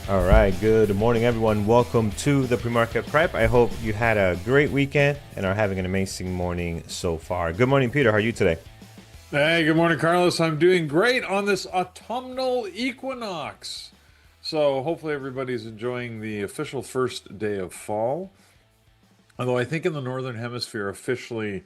All right, good morning, everyone. Welcome to the pre-market prep. I hope you had a great weekend and are having an amazing morning so far. Good morning, Peter. How are you today? Hey, good morning, Carlos. I'm doing great on this autumnal equinox. So hopefully everybody's enjoying the official first day of fall. Although I think in the Northern Hemisphere, officially,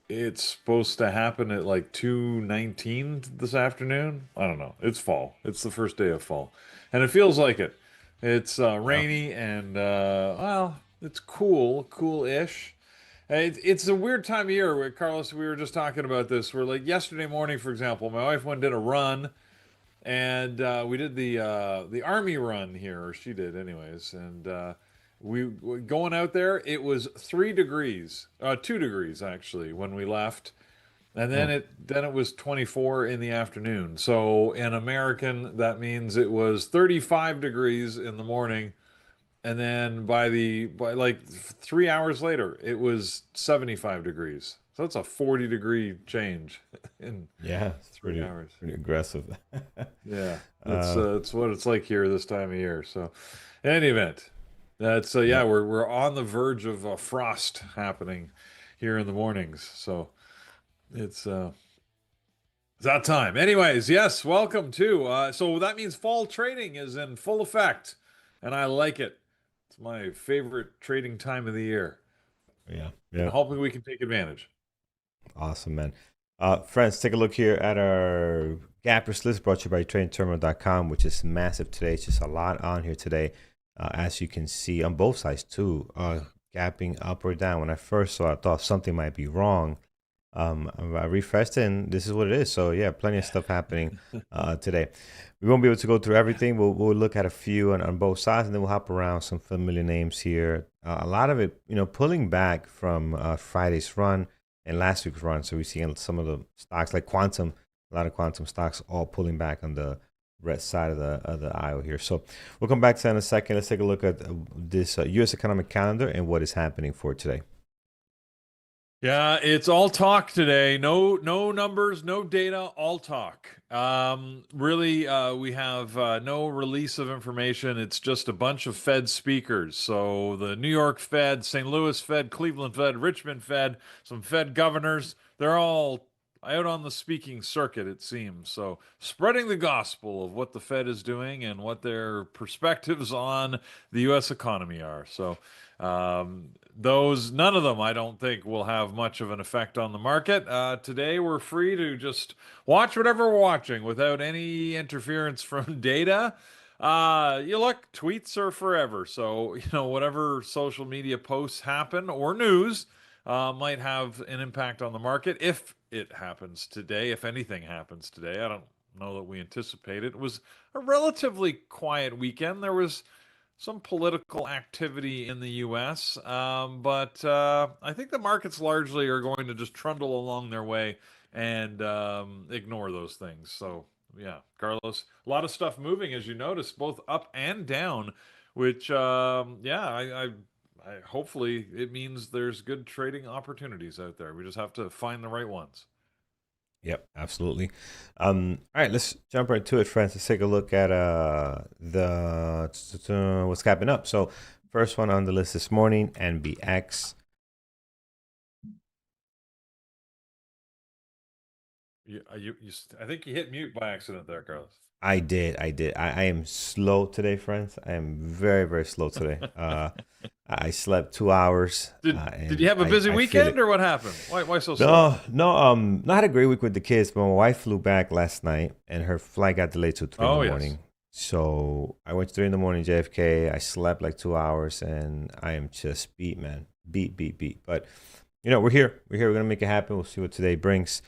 it's supposed to happen at like 2:19 this afternoon. I don't know. It's fall. It's the first day of fall. And it feels like it. It's Yeah. rainy and, well, it's cool-ish. It's a weird time of year. Carlos, we were just talking about this. We're like yesterday morning, for example, my wife went and did a run, and we did the army run here, or she did, anyways. And we going out there. It was 3 degrees, 2 degrees actually, when we left, and Hmm. then it was 24 in the afternoon. So in American, that means it was 35 degrees in the morning, and then by like 3 hours later, it was 75 degrees. So that's a 40-degree change in Yeah, it's three pretty hours. pretty aggressive. Yeah, uh, it's what it's like here this time of year. So, in any event, that's yeah. yeah, we're on the verge of frost happening here in the mornings. So it's it's that time. Anyways, yes, welcome to. So that means fall trading is in full effect, and I like it. It's my favorite trading time of the year, Yeah, and yeah. hopefully we can take advantage. Awesome, man. Friends, take a look here at our gappers list brought to you by tradingterminal.com, which is massive today. It's just a lot on here today, as you can see on both sides too, gapping up or down. When I first saw it, I thought something might be wrong. I refreshed it, and this is what it is. So yeah, plenty of stuff happening today. We won't be able to go through everything. We'll look at a few on both sides, and then we'll hop around some familiar names here. A lot of it, pulling back from Friday's run and last week's run. So we see some of the stocks like quantum, a lot of quantum stocks all pulling back on the red side of the aisle here. So we'll come back to that in a second. Let's take a look at this U.S. economic calendar and what is happening for today. Yeah, it's all talk today. No numbers, no data, all talk. Really, we have no release of information. It's just a bunch of Fed speakers. So the New York Fed, St. Louis Fed, Cleveland Fed, Richmond Fed, some Fed governors, they're all out on the speaking circuit, it seems. So spreading the gospel of what the Fed is doing and what their perspectives on the U.S. economy are. So those, none of them, I don't think, will have much of an effect on the market. Today, we're free to just watch whatever we're watching without any interference from data. You look, tweets are forever. So, whatever social media posts happen or news might have an impact on the market if it happens today, if anything happens today. I don't know that we anticipate it. It was a relatively quiet weekend. There was some political activity in the U.S., but I think the markets largely are going to just trundle along their way and ignore those things. So, yeah, Carlos, a lot of stuff moving, as you notice, both up and down, which, yeah, I hopefully it means there's good trading opportunities out there. We just have to find the right ones. Yep, absolutely. All right, let's jump right to it, friends. Let's take a look at the what's happening up. So, first one on the list this morning, NBX. I think you hit mute by accident there, Carlos. I am slow today, friends. I am very, very slow today. I slept 2 hours, Did you and have a I busy I feel weekend it. or what happened? Why so slow? No, no, not had a great week with the kids, but my wife flew back last night, and her flight got delayed to 3 in the Oh yes. morning. So I went to 3 in the morning JFK. I slept like 2 hours, and I am just beat, man, beat. But we're here. We're here. We're gonna make it happen. We'll see what today brings.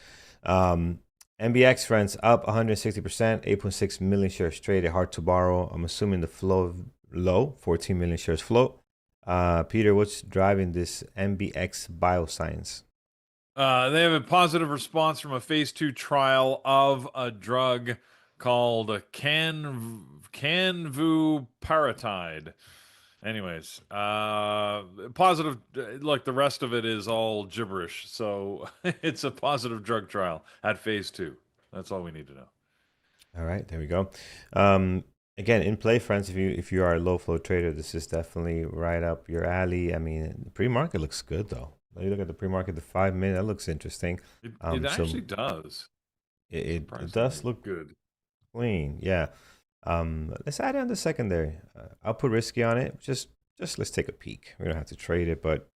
Um, MBX friends up 160%, 8.6 million shares traded. Hard to borrow. I'm assuming the flow low, 14 million shares float. Peter, what's driving this MBX Bioscience? They have a positive response from a phase 2 trial of a drug called canvuparatide. Anyways, positive. Look, the rest of it is all gibberish. So it's a positive drug trial at phase 2. That's all we need to know. All right, there we go. Um, Again, in play, friends, if you are a low flow trader, this is definitely right up your alley. I mean, the pre-market looks good though. You look at the pre-market, the 5 minute, that looks interesting. It So actually does. it does Surprisingly look good. clean, yeah. Let's add on the secondary. I'll put risky on it. Just let's take a peek. We don't have to trade it, but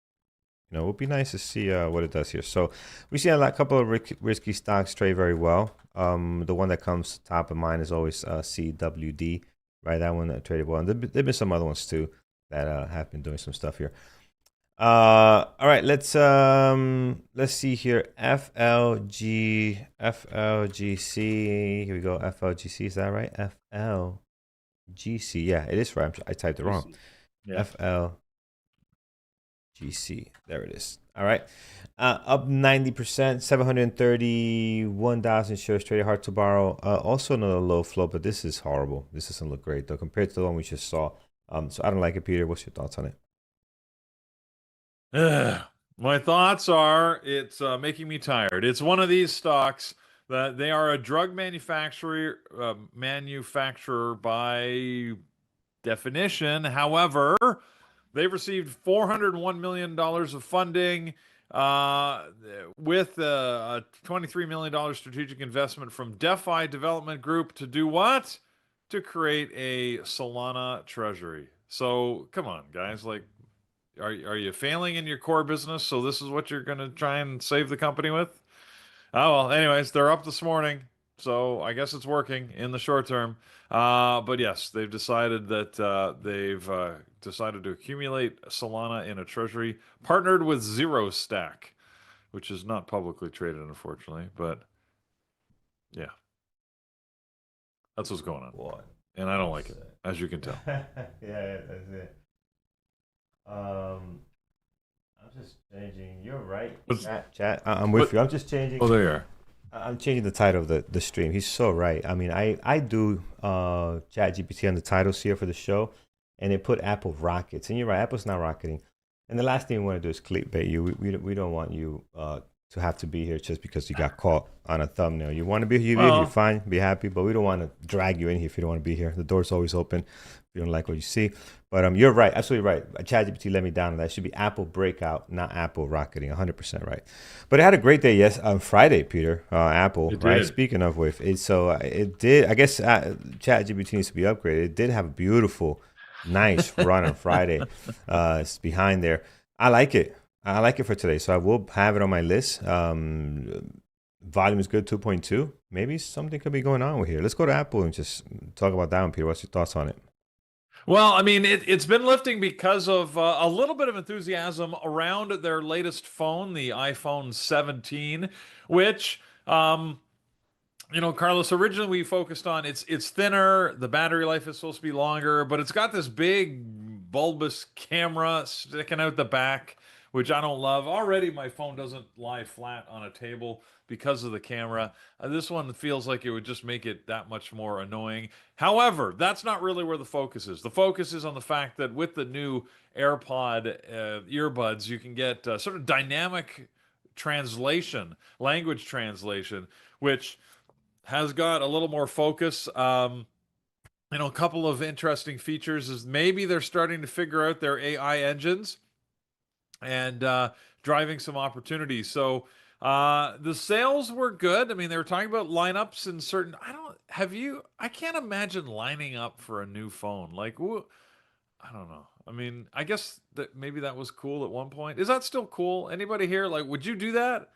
it would be nice to see what it does here. So we see a couple of risky stocks trade very well. The one that comes top of mind is always CWD, right? That one traded well. And there've been some other ones too that have been doing some stuff here. All right, let's see here. FLGC. Here we go. FLGC, is that right? FLGC. Yeah, it is right. I typed it wrong. Yeah. FLGC. There it is. All right. Up 90%, 731,000 shares traded. Hard to borrow. Also another low flow, but this is horrible. This doesn't look great though compared to the one we just saw. So I don't like it, Peter. What's your thoughts on it? My thoughts are it's making me tired. It's one of these stocks that they are a drug manufacturer by definition. However, they've received $401 million of funding with a $23 million strategic investment from DeFi Development Group to do what? To create a Solana treasury. So come on, guys. Like, are you failing in your core business? So this is what you're going to try and save the company with? Oh, well, anyways, they're up this morning. So I guess it's working in the short term. But yes, they've decided that they've decided to accumulate Solana in a treasury partnered with Zero Stack, which is not publicly traded, unfortunately. But yeah, that's what's going on. What? And I don't like it, as you can tell. Yeah, that's it. I'm just changing. You're right. Chat. I'm with you. I'm just changing. Oh, there you are. I'm changing the title of the stream. He's so right. I mean, I do chat GPT on the titles here for the show, and they put Apple rockets. And you're right, Apple's not rocketing. And the last thing we want to do is clickbait you. We don't want you to have to be here just because you got caught on a thumbnail. You want to be here, you're fine, be happy, but we don't want to drag you in here if you don't want to be here. The door's always open if you don't like what you see. But you're right, absolutely right. ChatGPT let me down on that. It should be Apple Breakout, not Apple rocketing. 100% right. But it had a great day on Friday, Peter. Apple, right? Speaking of which, it did. I guess ChatGPT needs to be upgraded. It did have a beautiful, nice run on Friday. It's behind there. I like it. I like it for today, so I will have it on my list. Volume is good, 2.2. Maybe something could be going on with here. Let's go to Apple and just talk about that one, Peter. What's your thoughts on it? Well, I mean, it's been lifting because of a little bit of enthusiasm around their latest phone, the iPhone 17, which, Carlos, originally we focused on it's thinner, the battery life is supposed to be longer, but it's got this big bulbous camera sticking out the back, which I don't love. Already my phone doesn't lie flat on a table because of the camera. This one feels like it would just make it that much more annoying. However, that's not really where the focus is. The focus is on the fact that with the new AirPod earbuds, you can get sort of dynamic translation, language translation, which has got a little more focus. A couple of interesting features is maybe they're starting to figure out their AI engines and driving some opportunities. So the sales were good. I mean, they were talking about lineups in certain. I can't imagine lining up for a new phone. Like, I don't know. I mean, I guess that maybe that was cool at one point. Is that still cool? Anybody here? Like, would you do that?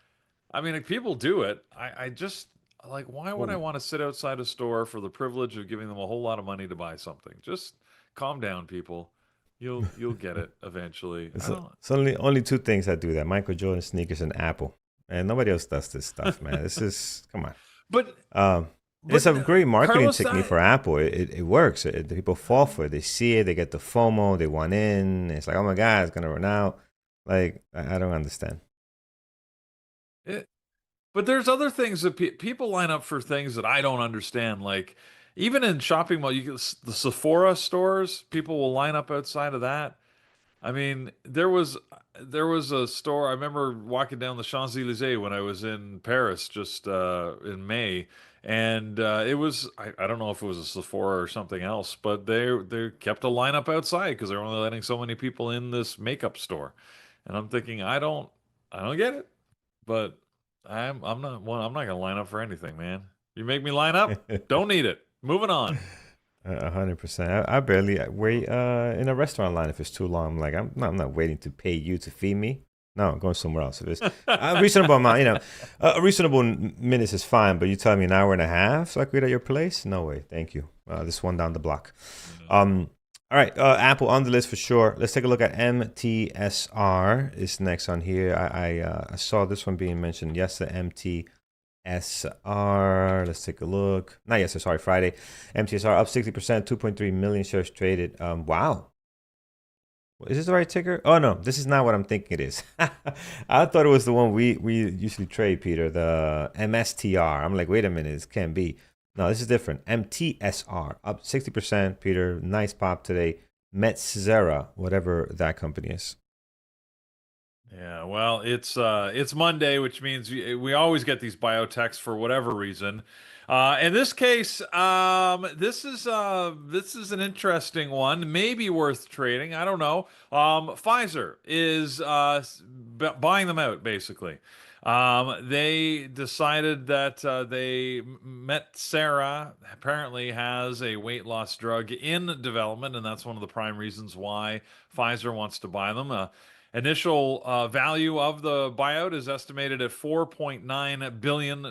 I mean, like, people do it. I just like, why would I Well, want to sit outside a store for the privilege of giving them a whole lot of money to buy something? Just calm down, people. You'll get it eventually. it's only two things that do that: Michael Jordan sneakers and Apple, and nobody else does this stuff, man. This is come on. But It's a great marketing Carlos, technique for Apple. It works. The people fall for it. They see it. They get the FOMO. They want in. It's like, oh my God, it's gonna run out. Like, I don't understand. but there's other things that people line up for things that I don't understand. Like even in shopping mall, you get the Sephora stores. People will line up outside of that. I mean, there was a store I remember walking down the Champs Elysees when I was in Paris just in May, And it was I don't know if it was a Sephora or something else, but they kept a lineup outside because they're only letting so many people in this makeup store. And I'm thinking, I don't get it, but I'm not well, I'm not gonna line up for anything, man. You make me line up, don't need it. Moving on. 100%. I barely wait in a restaurant line if it's too long. I'm like, I'm not waiting to pay you to feed me. No, I'm going somewhere else. If it's a reasonable amount, a reasonable minutes is fine. But you tell me an hour and a half so I could eat at your place? No way. Thank you. This one down the block. All right. Apple on the list for sure. Let's take a look at MTSR. Is next on here. I saw this one being mentioned yesterday. MTSR. Let's take a look. Not yesterday, sorry, Friday. MTSR up 60%, 2.3 million shares traded. Wow. Is this the right ticker? Oh no, this is not what I'm thinking it is. I thought it was the one we usually trade, Peter, the MSTR. I'm like, wait a minute, this can't be. No, this is different. MTSR up 60%, Peter. Nice pop today. Metzera, whatever that company is. Yeah, well, it's Monday, which means we always get these biotechs for whatever reason. In this case, this is an interesting one, maybe worth trading. I don't know. Pfizer is buying them out basically. They decided that Metsera apparently has a weight loss drug in development, and that's one of the prime reasons why Pfizer wants to buy them. Initial value of the buyout is estimated at $4.9 billion.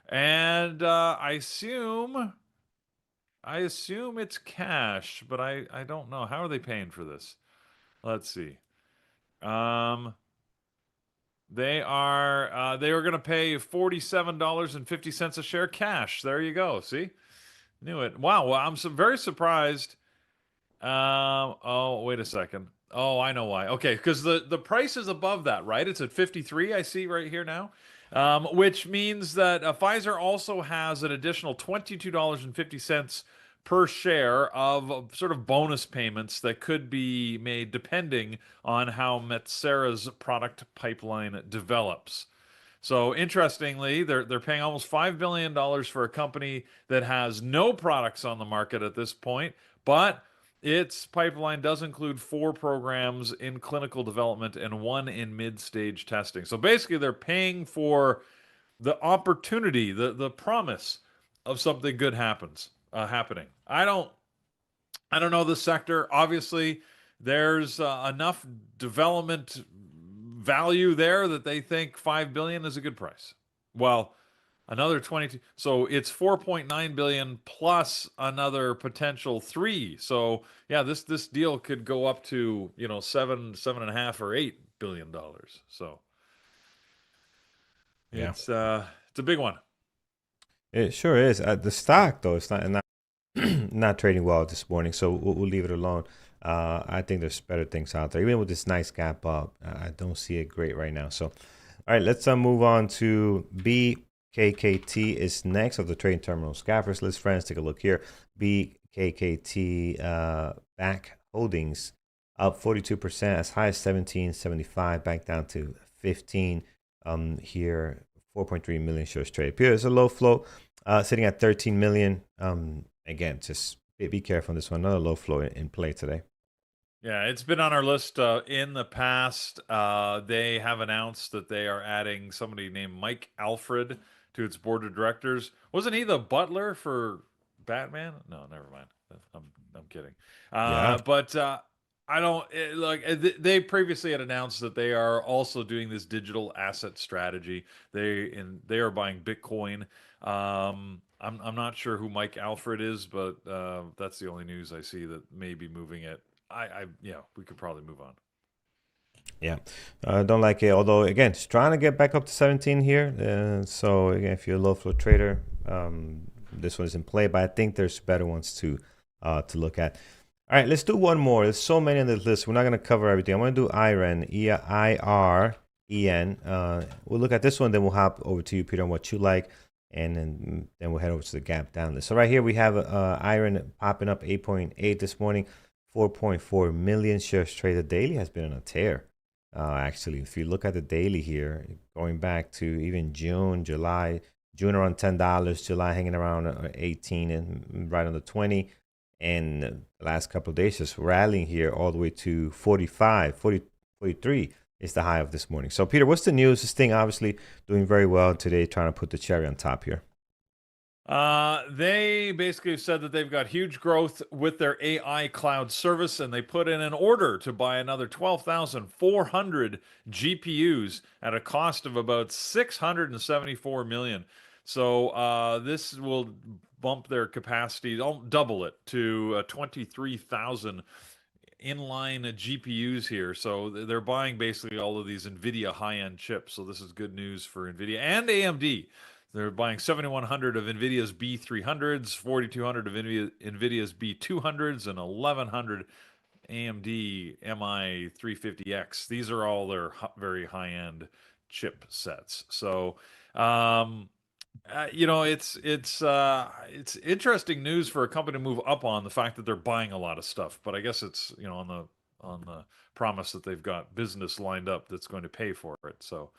And I assume it's cash, but I don't know. How are they paying for this? Let's see. They are going to pay $47.50 a share cash. There you go. See? Knew it. Wow. Well, I'm very surprised. Oh, wait a second. Oh, I know why. Okay, because the price is above that, right? It's at 53, I see right here now. Which means that Pfizer also has an additional $22.50 per share of sort of bonus payments that could be made depending on how Metsera's product pipeline develops. So interestingly, they're paying almost $5 billion for a company that has no products on the market at this point, but its pipeline does include 4 programs in clinical development and 1 in mid-stage testing. So basically, they're paying for the opportunity, the promise of something good happening. I don't know this sector. Obviously, there's enough development value there that they think 5 billion is a good price. Well, another 22, so it's 4.9 billion plus another potential 3. So yeah, this deal could go up to, you know, 7.5 or $8 billion. So Yeah, it's a big one. it sure is. The stock though, it's not not trading well this morning, so we'll leave it alone. I think there's better things out there. Even with this nice gap up, I don't see it great right now. So, all right, let's move on to BKKT is next of the trading terminal scappers list. Friends, take a look here. BKKT back holdings up 42%, as high as 1775, back down to 15. Here 4.3 million shares traded. Here is a low float, sitting at 13 million. Again, just be careful on this one. Another low flow in play today. Yeah, it's been on our list in the past. They have announced that they are adding somebody named Mike Alfred to its board of directors. Wasn't he the butler for Batman? No, never mind. I'm kidding. Yeah. But I don't they previously had announced that they are also doing this digital asset strategy. They are buying Bitcoin. I'm not sure who Mike Alfred is, but that's the only news I see that may be moving it. Yeah, we could probably move on. Yeah, don't like it. Although again, it's trying to get back up to 17 here. So again, if you're a low flow trader, this one is in play. But I think there's better ones to look at. All right, let's do one more. There's so many on this list. We're not going to cover everything. I'm going to do IREN, IREN. We'll look at this one, then we'll hop over to you, Peter, on what you like, and then we'll head over to the gap down list. So right here we have IREN popping up 8.8 this morning, 4.4 million shares traded. Daily has been on a tear. Actually, if you look at the daily here, going back to even June, July, June around $10, July hanging around 18 and right on the 20. And the last couple of days just rallying here all the way to 45, 43 is the high of this morning. So, Peter, what's the news? This thing obviously doing very well today, trying to put the cherry on top here. They basically said that they've got huge growth with their AI cloud service, and they put in an order to buy another 12,400 GPUs at a cost of about 674 million. So this will bump their capacity, double it to 23,000 inline GPUs here. So they're buying basically all of these NVIDIA high-end chips. So this is good news for NVIDIA and AMD. They're buying 7,100 of NVIDIA's B300s, 4,200 of NVIDIA's B200s, and 1,100 AMD MI350X. These are all their very high-end chip sets. So, it's interesting news for a company to move up on the fact that they're buying a lot of stuff. But I guess it's on the promise that they've got business lined up that's going to pay for it. So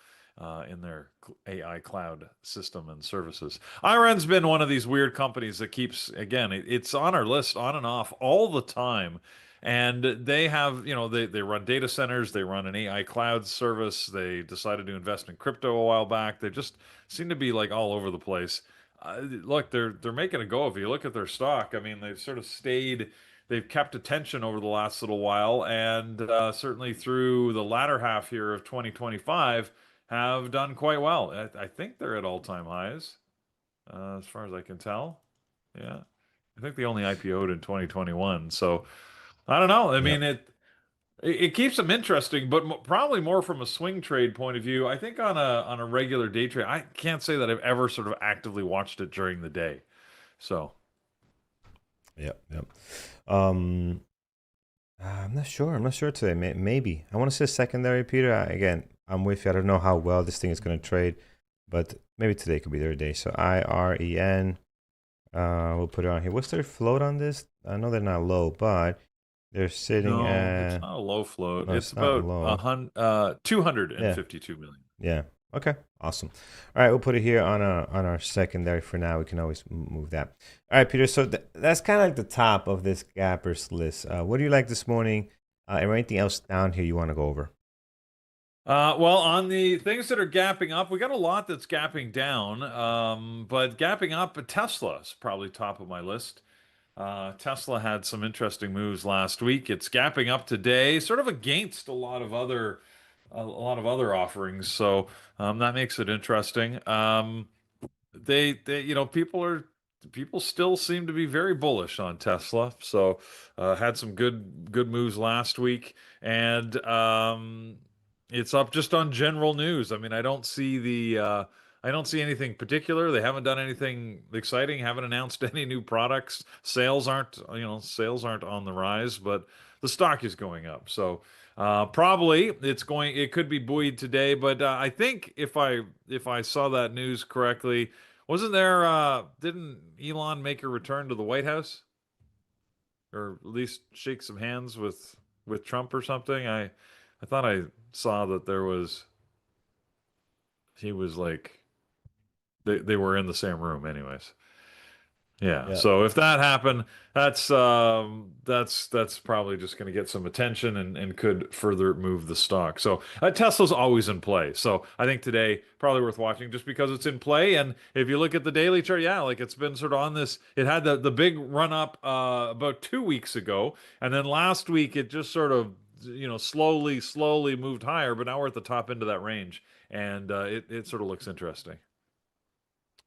in their AI cloud system and services. Iron's been one of these weird companies that keeps, again, it's on our list on and off all the time. And they have, they run data centers, they run an AI cloud service, they decided to invest in crypto a while back. They just seem to be like all over the place. Look, they're making a go of it. You look at their stock. I mean, they've sort of stayed. They've kept attention over the last little while, and certainly through the latter half here of 2025, have done quite well. I think they're at all-time highs, as far as I can tell. Yeah, I think they only IPO'd in 2021. So I don't know. I Yeah. mean, it keeps them interesting, but probably more from a swing trade point of view. I think on a regular day trade, I can't say that I've ever sort of actively watched it during the day. So Yep. Yep. Um, I'm not sure. I'm not sure today. Maybe I want to say secondary, Peter. Again, I'm with you. I don't know how well this thing is going to trade, but maybe today could be their day. So IREN, we'll put it on here. What's their float on this? I know they're not low, but they're sitting no, at. it's not a low float. No, It's it's not about low. 252 million. Yeah. Okay. Awesome. All right, we'll put it here on our secondary for now. We can always move that. All right, Peter. So that's kind of like the top of this gappers list. What do you like this morning? And anything else down here you want to go over? Well, on the things that are gapping up, we got a lot that's gapping down. But gapping up, Tesla is probably top of my list. Tesla had some interesting moves last week. It's gapping up today, sort of against a lot of other offerings. So that makes it interesting. They people still seem to be very bullish on Tesla. So had some good moves last week, and it's up just on general news. I mean, I don't see anything particular. They haven't done anything exciting. Haven't announced any new products. Sales aren't on the rise, but the stock is going up. So probably it could be buoyed today, but I think if I saw that news correctly, wasn't there didn't Elon make a return to the White House, or at least shake some hands with Trump or something? I thought I saw that he was like they were in the same room anyways. Yeah. Yeah. So if that happened, that's probably just going to get some attention and could further move the stock. So Tesla's always in play. So I think today probably worth watching just because it's in play. And if you look at the daily chart, yeah, like it's been sort of on this. It had the big run up about 2 weeks ago, and then last week it just sort of slowly moved higher. But now we're at the top end of that range, and it sort of looks interesting.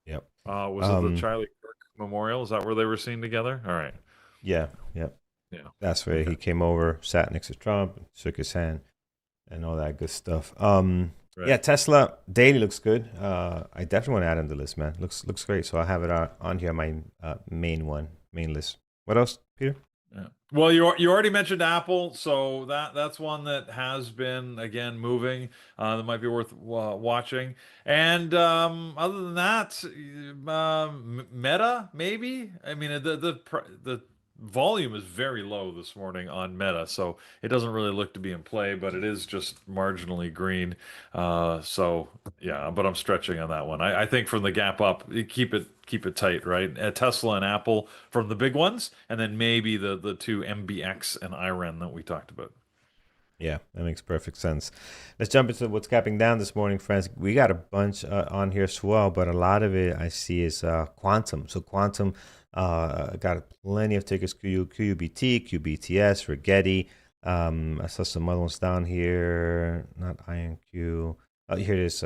Yep. Was it the Um. Charlie Kirk Memorial? Is that where they were seen together? All right. Yeah. Yep. Yeah. That's where Okay. he came over, sat next to Trump, shook his hand, and all that good stuff. Right. Yeah, Tesla daily looks good. I definitely want to add on the list, man. Looks great. So I have it on here, my main list. What else, Peter? Yeah. Well, you already mentioned Apple, so that's one that has been again moving. That might be worth watching. And other than that, Meta maybe. I mean the volume is very low this morning on Meta, so it doesn't really look to be in play, but it is just marginally green. So yeah, but I'm stretching on that one. I think from the gap up, keep it tight, right? Tesla and Apple from the big ones, and then maybe the two MBX and Iron that we talked about. Yeah, that makes perfect sense. Let's jump into what's capping down this morning, friends. We got a bunch on here as well, but a lot of it I see is quantum. So quantum got plenty of tickers: QUBT, QBTS, Rigetti. I saw some other ones down here. Not INQ. Oh, here it is.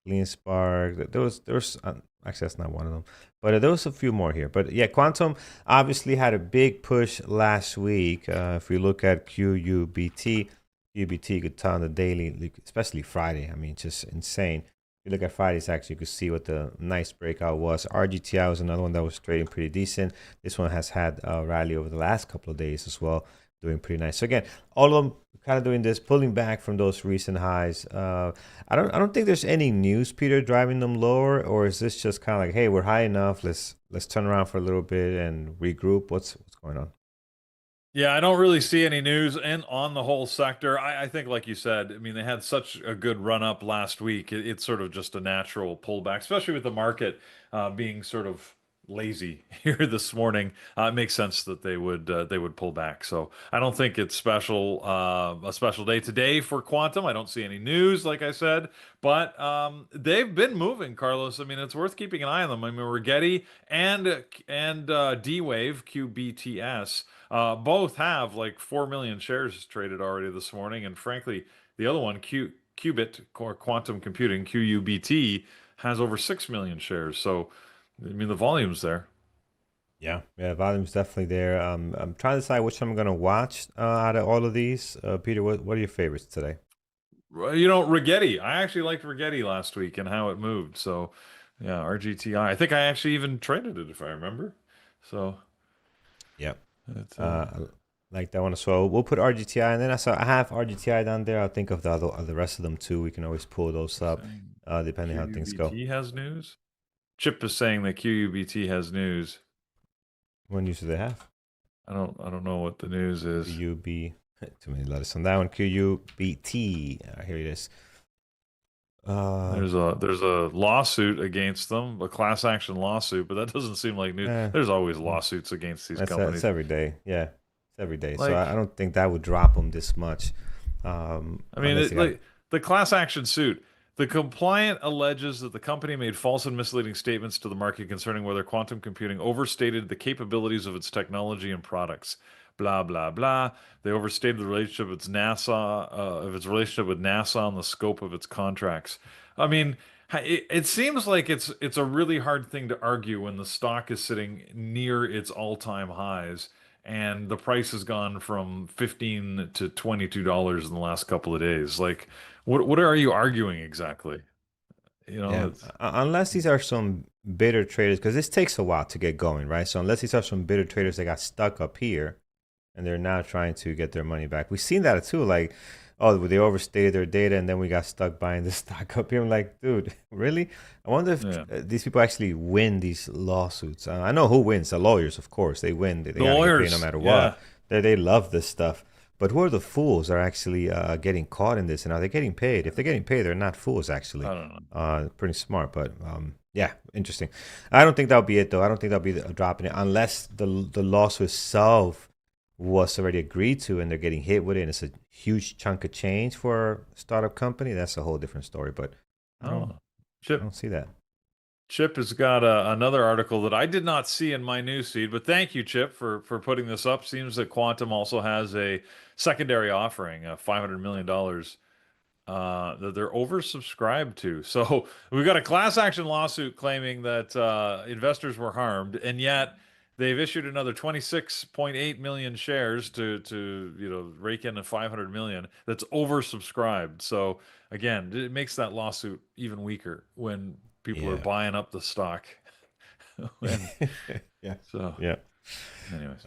Clean Spark. There was actually that's not one of them, but there was a few more here. But yeah, quantum obviously had a big push last week. If we look at QUBT. UBT could tell on the daily, especially Friday. I mean, just insane. If you look at Fridays, actually, you could see what the nice breakout was. RGTI was another one that was trading pretty decent. This one has had a rally over the last couple of days as well, doing pretty nice. So again, all of them kind of doing this, pulling back from those recent highs. I don't think there's any news, Peter, driving them lower, or is this just kind of like, hey, we're high enough. Let's turn around for a little bit and regroup. What's going on? Yeah, I don't really see any news and on the whole sector. I think, like you said, I mean, they had such a good run up last week. It's sort of just a natural pullback, especially with the market being sort of lazy here this morning. It makes sense that they would pull back. So I don't think it's a special day today for quantum. I don't see any news, like I said, but they've been moving, Carlos. I mean, it's worth keeping an eye on them. I mean, Rigetti and D-Wave QBTS. Both have like 4 million shares traded already this morning, and frankly, the other one, Qubit or Quantum Computing (QUBT), has over 6 million shares. So, I mean, the volume's there. Yeah, volume's definitely there. I'm trying to decide which one I'm gonna watch out of all of these. Peter, what are your favorites today? You know, Rigetti. I actually liked Rigetti last week and how it moved. So, yeah, RGTI. I think I actually even traded it if I remember. So, Yep. it's I like that one as well. We'll put RGTI, and then I have RGTI down there. I'll think of the rest of them too. We can always pull those up, saying depending how things go. QUBT has news. Chip is saying that QUBT has news. What news do they have? I don't know what the news is. QUB. Too many letters on that one. QUBT. Here it is. There's a lawsuit against them, a class action lawsuit, but that doesn't seem like news. Eh, There's always lawsuits against these it's companies. every day. Yeah, it's every day. So Like, I don't think that would drop them this much. I mean, Unless they got. like the class action suit. The compliant alleges that the company made false and misleading statements to the market concerning whether quantum computing overstated the capabilities of its technology and products. Blah blah blah. They overstated the relationship with NASA, with NASA and the scope of its contracts. I mean, it seems like it's a really hard thing to argue when the stock is sitting near its all-time highs and the price has gone from $15 to $22 in the last couple of days. Like, what are you arguing exactly? You know, Yeah, it's unless these are some bitter traders, because this takes a while to get going, right? So unless these are some bitter traders that got stuck up here, and they're now trying to get their money back. We've seen that too. Like, oh, they overstated their data, and then we got stuck buying the stock up here. I'm like, dude, really? I wonder if yeah. these people actually win these lawsuits. I know who wins. The lawyers, of course, they win. They The gotta get paid no lawyers, matter yeah. what. They love this stuff. But who are the fools that are actually getting caught in this? And are they getting paid? If they're getting paid, they're not fools, actually. I don't know. Pretty smart, but yeah, interesting. I don't think that'll be it, though. I don't think that'll be a drop in it unless the lawsuit itself was already agreed to and they're getting hit with it and it's a huge chunk of change for a startup company. That's a whole different story, but I don't, Oh, I Chip don't see that. Chip has got another article that I did not see in my news feed, but thank you, Chip, for putting this up. Seems that Quantum also has a secondary offering, $500 million that they're oversubscribed to. So we've got a class action lawsuit claiming that investors were harmed, and yet they've issued another 26.8 million shares to rake in a 500 million that's oversubscribed. So again, it makes that lawsuit even weaker when people are Yeah. buying up the stock. And Yeah. so, Yeah. anyways,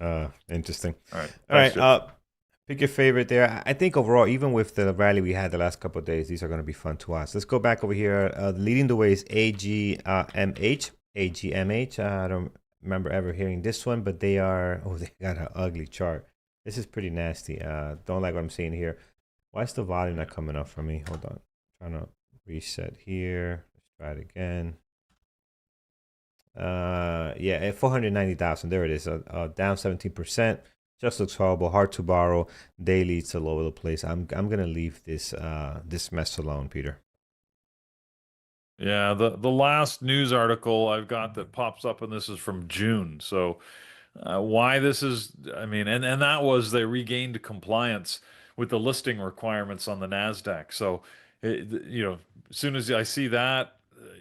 Interesting. all right, All thanks, right. Chip. Pick your favorite there. I think overall, even with the rally we had the last couple of days, these are going to be fun to watch. Let's go back over here. Leading the way is AGMH. AGMH. I don't remember ever hearing this one, but they are, oh, they got an ugly chart. This is pretty nasty. Don't like what I'm seeing here. Why is the volume not coming up for me? Hold on. Trying to reset here. Let's try it again. Yeah, at 490,000. There it is. Down 17%. Just looks horrible. Hard to borrow. Daily, it's all over the place. I'm gonna leave this mess alone, Peter. Yeah, the last news article I've got that pops up, and this is from June. So why this is, I mean, and that was they regained compliance with the listing requirements on the Nasdaq. So as soon as I see that,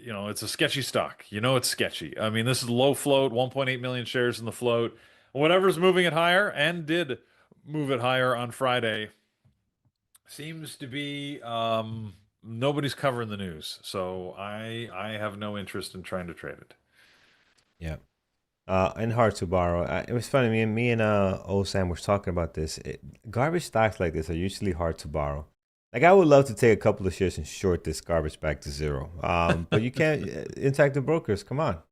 it's a sketchy stock. It's sketchy. I mean, this is low float, 1.8 million shares in the float. Whatever's moving it higher and did move it higher on Friday seems to be nobody's covering the news. So I have no interest in trying to trade it. Yeah. And hard to borrow. It was funny. Me and Osam was talking about this. Garbage stocks like this are usually hard to borrow. Like I would love to take a couple of shares and short this garbage back to zero. But you can't. Interactive brokers, come on,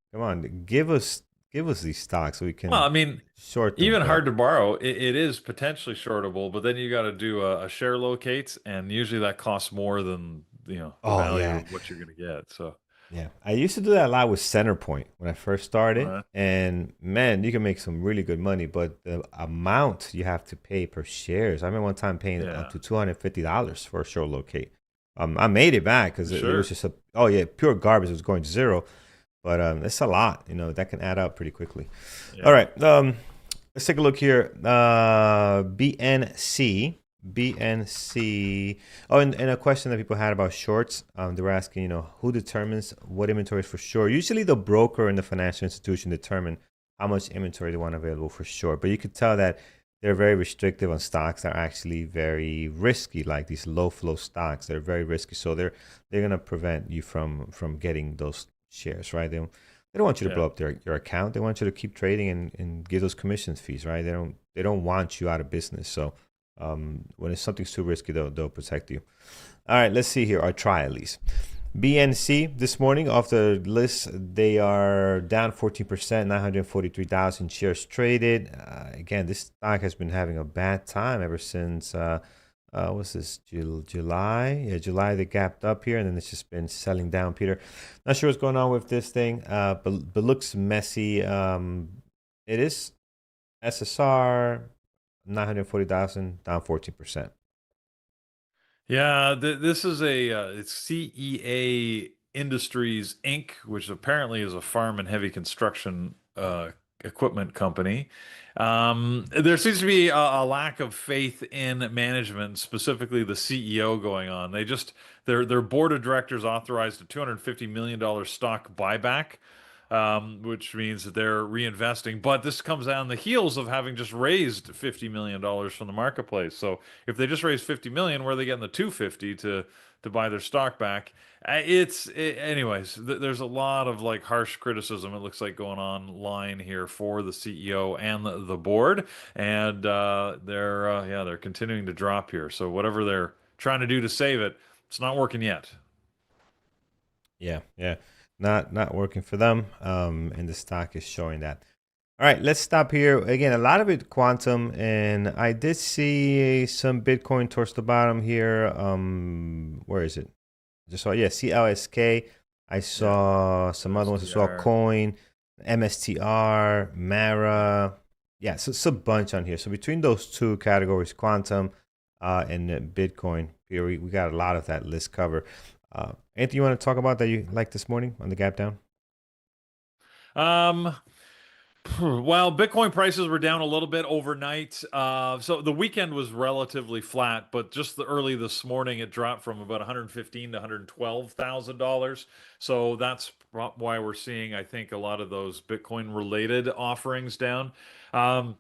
give us these stocks so we Well, can I mean, short them. even But hard to borrow, it is potentially shortable, but then you got to do a share locate, and usually that costs more than the oh value yeah, of what you're going to get. So, yeah. I used to do that a lot with Centerpoint when I first started, uh, and man, you can make some really good money. But the amount you have to pay per shares, I remember one time paying up yeah, to $250 for a show locate. I made it back because it was sure, just oh yeah, pure garbage. It was going to zero, but it's a lot. That can add up pretty quickly. All yeah. right, let's take a look here. BNC. BNC. Oh, and a question that people had about shorts. They were asking, who determines what inventory is for short? Usually the broker and the financial institution determine how much inventory they want available for short. But you could tell that they're very restrictive on stocks that are actually very risky, like these low flow stocks. They're very risky. So they're gonna prevent you from getting those shares, right? They don't want you to Yeah. blow up your account. They want you to keep trading and give those commissions fees, right? They don't want you out of business. So when it's something's too risky, they'll protect you. All right, let's see here. Or try at least. BNC this morning off the list, they are down 14%, 943,000 shares traded. Again, this stock has been having a bad time ever since what's this, July? Yeah, July they gapped up here, and then it's just been selling down, Peter. Not sure what's going on with this thing, but looks messy. It is SSR 940,000, down 14%. Yeah, this is it's CEA Industries Inc., which apparently is a farm and heavy construction equipment company. There seems to be a lack of faith in management, specifically the CEO going on. Their board of directors authorized a $250 million stock buyback, which means that they're reinvesting. But this comes on the heels of having just raised $50 million from the marketplace. So if they just raised 50 million, where are they getting the 250 to buy their stock back? Anyways. There's a lot of like harsh criticism. It looks like going online here for the CEO and the board, and they're continuing to drop here. So whatever they're trying to do to save it, it's not working yet. Yeah, yeah. Not working for them. And the stock is showing that. All right, let's stop here. Again, a lot of it quantum, and I did see some Bitcoin towards the bottom here. Where is it? Just saw, yeah, CLSK. I Yeah, saw some other ones. I saw SDR. Coin, MSTR, Mara. Yeah, so it's a bunch on here. So between those two categories, quantum and Bitcoin, here we got a lot of that list cover. Anything you want to talk about that you like this morning on the gap down? Um, well, Bitcoin prices were down a little bit overnight. So the weekend was relatively flat, but just early this morning it dropped from about 115 to $112,000. So that's why we're seeing, I think, a lot of those Bitcoin related offerings down. Um,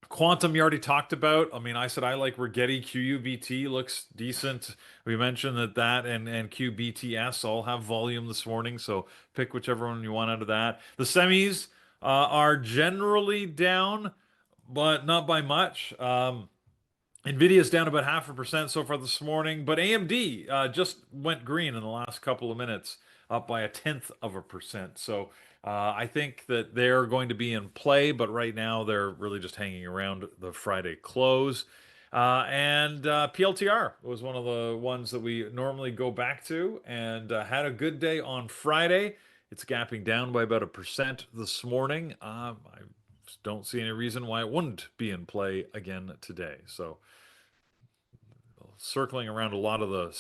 Quantum, you already talked about. I mean, I said I like Rigetti. QUBT looks decent. We mentioned that and QBTS all have volume this morning, so pick whichever one you want out of that. The semis are generally down, but not by much. Nvidia's down about 0.5% so far this morning, but AMD just went green in the last couple of minutes, up by 0.1%. So I think that they're going to be in play, but right now they're really just hanging around the Friday close. And PLTR was one of the ones that we normally go back to, and had a good day on Friday. It's gapping down by about 1% this morning. I don't see any reason why it wouldn't be in play again today. So circling around a lot of the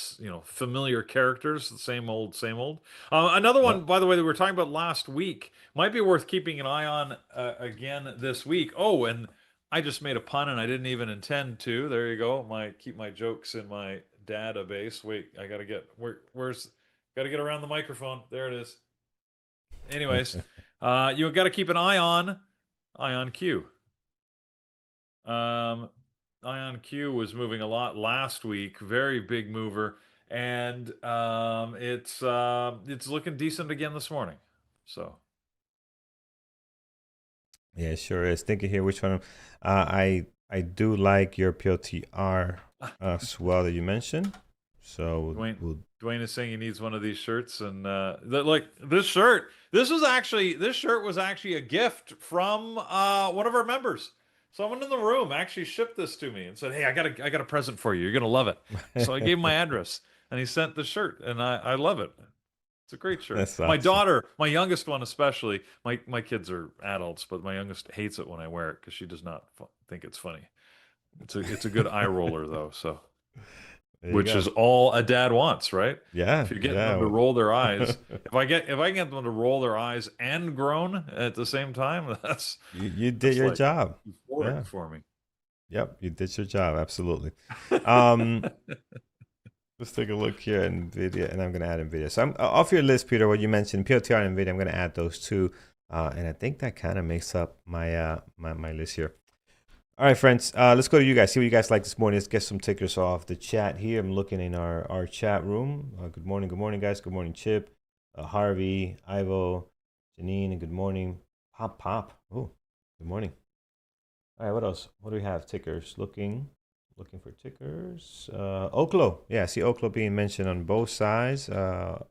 familiar characters, the same old, same old. Another one, Yep. by the way, that we were talking about last week might be worth keeping an eye on again this week. Oh, and I just made a pun and I didn't even intend to. There you go. Keep my jokes in my database. Wait, I gotta get where's gotta get around the microphone. There it is. Anyways, you got to keep an eye on Ion Q. Um, Ion Q was moving a lot last week, very big mover, and it's looking decent again this morning. So Yeah, it sure is. Thinking here, which one? I do like your PLTR as well that you mentioned. So Dwayne is saying he needs one of these shirts, and like this shirt. This shirt was actually a gift from one of our members. Someone in the room actually shipped this to me and said, "Hey, I got a present for you. You're gonna love it." So I gave him my address, and he sent the shirt, and I love it. It's a great shirt. That's My awesome. daughter, my youngest one especially, my kids are adults, but my youngest hates it when I wear it because she does not think it's funny. It's a good eye roller though, so There you which go. is all a dad wants, right? Yeah, If you're getting them to yeah. roll their eyes, if I can get them to roll their eyes and groan at the same time, You did that's your like job. euphoric Yeah. for me. Yep, you did your job. Absolutely. Um, let's take a look here in NVIDIA, and I'm going to add NVIDIA. So I'm off your list, Peter, what you mentioned, PLTR and NVIDIA, I'm going to add those two. And I think that kind of makes up my list here. All right, friends, let's go to you guys. See what you guys like this morning. Let's get some tickers off the chat here. I'm looking in our chat room. Good morning, guys. Good morning, Chip, Harvey, Ivo, Janine, and good morning, Pop. Oh, good morning. All right, what else? What do we have? Tickers. Looking for tickers. OKLO. Yeah, I see OKLO being mentioned on both sides of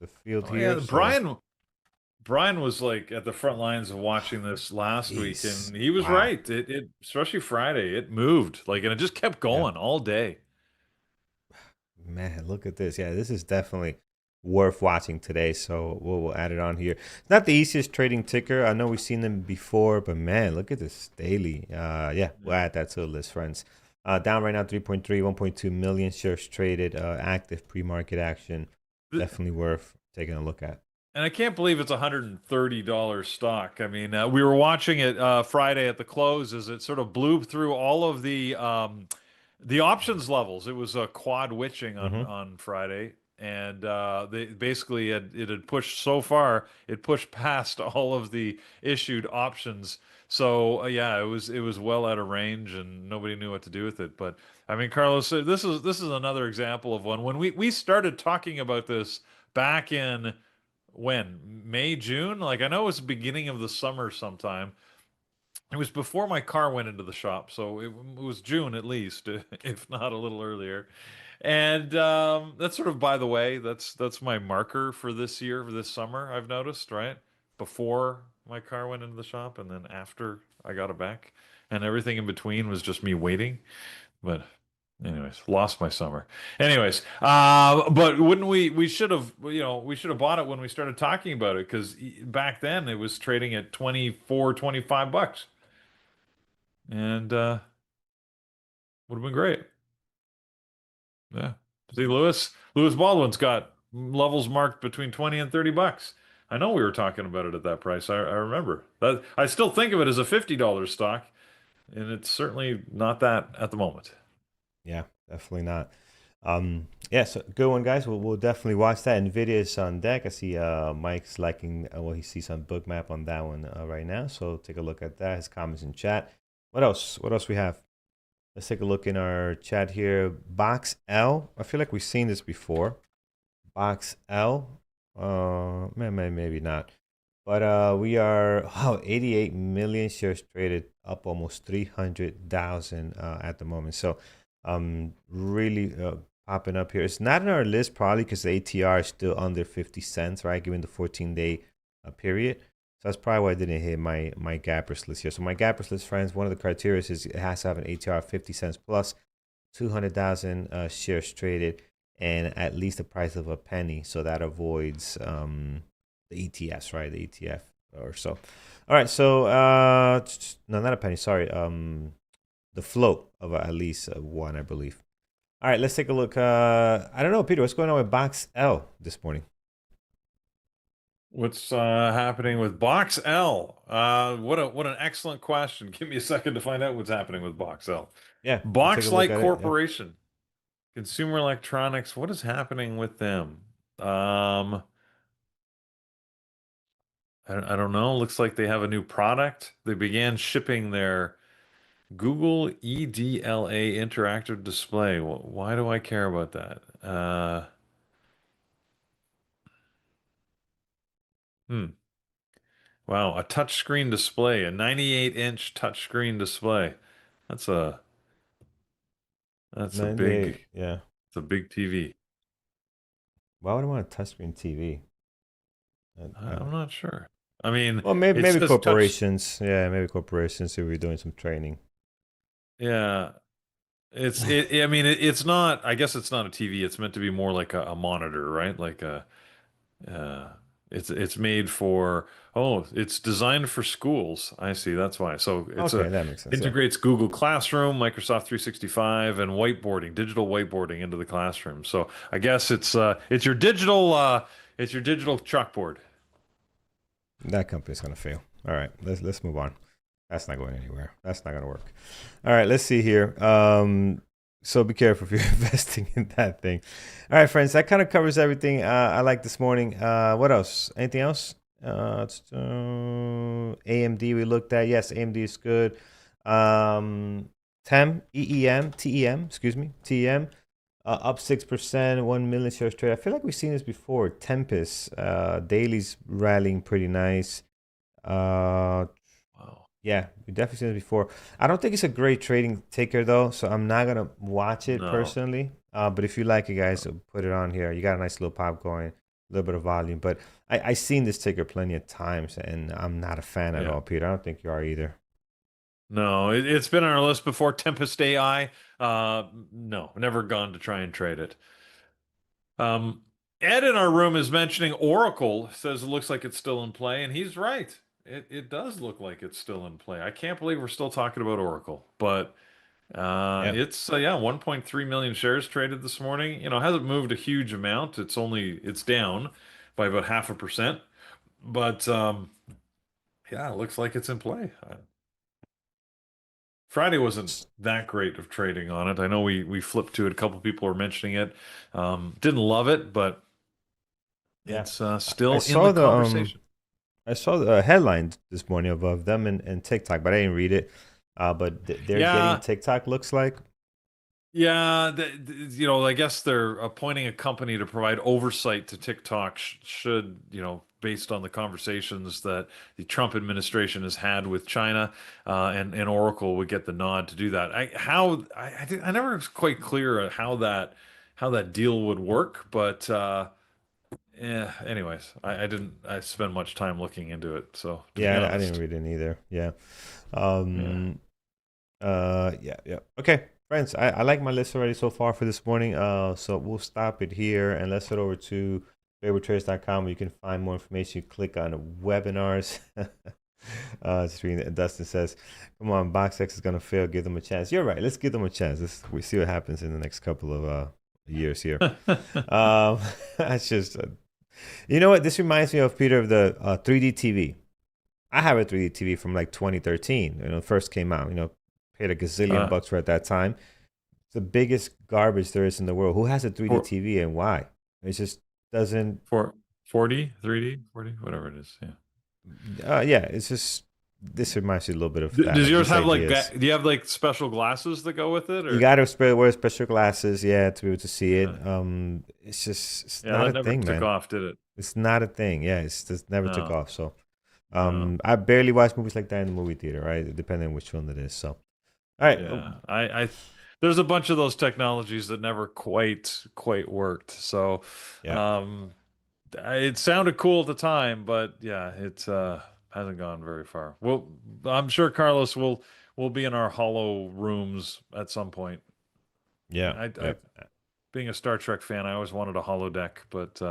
the field Oh here. yeah, So Brian was like at the front lines of watching this last week, jeez, and he was wow. right. It especially Friday, it moved like, and it just kept Yeah, going all day. man, look at this. Yeah, this is definitely worth watching today. So we'll add it on here. It's not the easiest trading ticker. I know we've seen them before, but man, look at this daily. Yeah, we'll add that to the list, friends. Down right now, 3.3, 1.2 million shares traded. Active pre-market action. Definitely worth taking a look at. And I can't believe it's $130 stock. I mean, we were watching it Friday at the close as it sort of blew through all of the options levels. It was a quad witching on Mm-hmm. on Friday, and they basically it had pushed so far, it pushed past all of the issued options. So yeah, it was well out of range, and nobody knew what to do with it. But I mean, Carlos, this is another example of one when we started talking about this back in when May, June. Like I know it was the beginning of the summer sometime. It was before my car went into the shop, so it was June at least, if not a little earlier. And that's sort of by the way, that's my marker for this year, for this summer. I've noticed, right? Before my car went into the shop, and then after I got it back, and everything in between was just me waiting. But anyways, lost my summer. Anyways, but wouldn't we should have, we should have bought it when we started talking about it, because back then it was trading at 24, $25, and would have been great. Yeah. See, Lewis Baldwin's got levels marked between 20 and $30. I know we were talking about it at that price. I remember that. I still think of it as a $50 stock, and it's certainly not that at the moment. Yeah, definitely not. Yeah, so good one, guys. We'll definitely watch that. Nvidia is on deck. I see Mike's liking what he sees on Bookmap on that one right now. So take a look at that. His comments in chat. What else? What else we have? Let's take a look in our chat here. Box L. I feel like we've seen this before. Box L. Maybe not. But we are 88 million shares traded, up almost 300,000 at the moment. So really popping up here. It's not in our list probably because the ATR is still under 50 cents, right? Given the 14-day period. So that's probably why I didn't hit my gappers list here. So my gappers list, friends, one of the criteria is it has to have an ATR of 50 cents plus, 200,000 shares traded, and at least a price of a penny. So that avoids the ETFs, right? The ETF or so. All right. So no, not a penny. Sorry. The float of at least one, I believe. All right. Let's take a look. I don't know, Peter. What's going on with Box L this morning? What's happening with Box L? What an excellent question. Give me a second to find out what's happening with Box L. Yeah. We'll take a look Boxlight at it. Yeah. Corporation, consumer electronics. What is happening with them? Um, I don't know. Looks like they have a new product. They began shipping their Google EDLA interactive display. Why do I care about that? Hmm. Wow, a touchscreen display, a 98-inch touchscreen display. That's a that's a 98. big Yeah. it's a big TV. Why would I want a touchscreen TV? I'm not sure. I mean, Well, it maybe says touch. corporations. Yeah, maybe corporations if we're doing some training. Yeah, I mean, it's not. I guess it's not a TV. It's meant to be more like a monitor, right? Like a Uh, it's made for, oh, it's designed for schools. I see. That's why. So Okay, that makes sense. Yeah. integrates Google Classroom, Microsoft 365, and whiteboarding, digital whiteboarding into the classroom. So I guess it's your digital chalkboard. That company's gonna fail. All right, let's move on. That's not going anywhere. That's not gonna work. All right, let's see here. So be careful if you're investing in that thing. All right, friends, that kind of covers everything I like this morning. What else? Anything else? AMD we looked at. Yes, AMD is good. TEM, excuse me, TEM, up 6%, 1 million shares trade. I feel like we've seen this before. Tempest, daily's rallying pretty nice. Wow. Yeah, we definitely seen this before. I don't think it's a great trading ticker though, so I'm not gonna watch it No. personally. But if you like it, guys, put it on here. You got a nice little pop going, a little bit of volume. But I seen this ticker plenty of times, and I'm not a fan at Yeah. all, Peter. I don't think you are either. No, it's been on our list before. Tempest AI. No, never gone to try and trade it. Um, Ed in our room is mentioning Oracle, says it looks like it's still in play, and he's right. It does look like it's still in play. I can't believe we're still talking about Oracle, but Yeah, it's yeah, 1.3 million shares traded this morning. You know, hasn't moved a huge amount. It's down by about 0.5%, but yeah, it looks like it's in play. Friday wasn't that great of trading on it. I know we flipped to it. A couple people were mentioning it. Didn't love it, but yeah. it's I still in the saw the conversation. I saw the headline this morning of them and TikTok, but I didn't read it. But they're getting Yeah, TikTok. Looks like. yeah. You know, I guess they're appointing a company to provide oversight to TikTok. Should you know, based on the conversations that the Trump administration has had with China, and Oracle would get the nod to do that. I never was quite clear on how that deal would work, but. Yeah. Anyways, I didn't. I spend much time looking into it. So to be Yeah, I didn't honest, read it either. Yeah. yeah. Um. Yeah. Yeah. Okay, friends. I like my list already so far for this morning. So we'll stop it here and let's head over to favoritraders.com where you can find more information. Click on webinars. Just reading it. Dustin says, "Come on, BoxX is gonna fail. Give them a chance." You're right. Let's give them a chance. We see what happens in the next couple of years here. That's just you know what? This reminds me of Peter of the 3D TV. I have a 3D TV from like 2013. You know, it first came out. You know, paid a gazillion uh, bucks for it at that time. It's the biggest garbage there is in the world. Who has a 3D for TV and why? It just doesn't. for 40, 3D, 40, whatever it is. Yeah. Yeah, it's just. This reminds me a little bit of Does that. yours These have ideas. do you have like special glasses that go with it, You or? gotta wear special glasses, yeah, to be able to see Yeah, it. It's yeah, not that a never thing, took man. off, did it? It's not a thing. Yeah, it's just never took No, off. So, no. I barely watch movies like that in the movie theater, right? Depending on which one it is. So, all right. Yeah, there's a bunch of those technologies that never quite worked. So, Yeah. um, it sounded cool at the time, but yeah, it's hasn't gone very far. Well, I'm sure Carlos will be in our hollow rooms at some point. Yeah, I yeah. being a Star Trek fan, I always wanted a holodeck, but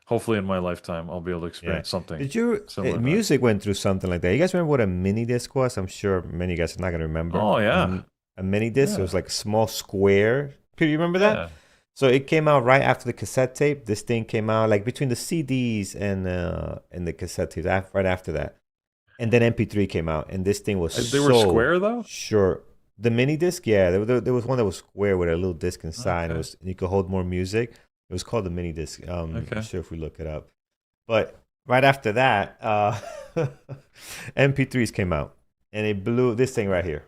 hopefully in my lifetime I'll be able to Yeah. experience something Did you similar to that. music went through something like that? You guys remember what a mini disc was? I'm sure many of you guys are not gonna remember. Oh yeah, A mini disc. It was yeah, like a small square. Do you remember that? yeah. So it came out right after the cassette tape. This thing came out like between the CDs and the cassette tapes, right after that. And then MP3 came out, and this thing was They were so square though. short. The mini disc, yeah, there was one that was square with a little disc inside. And Okay, you could hold more music. It was called the mini disc. I'm okay. sure if we look it up. But right after that, MP3s came out, and it blew this thing right here.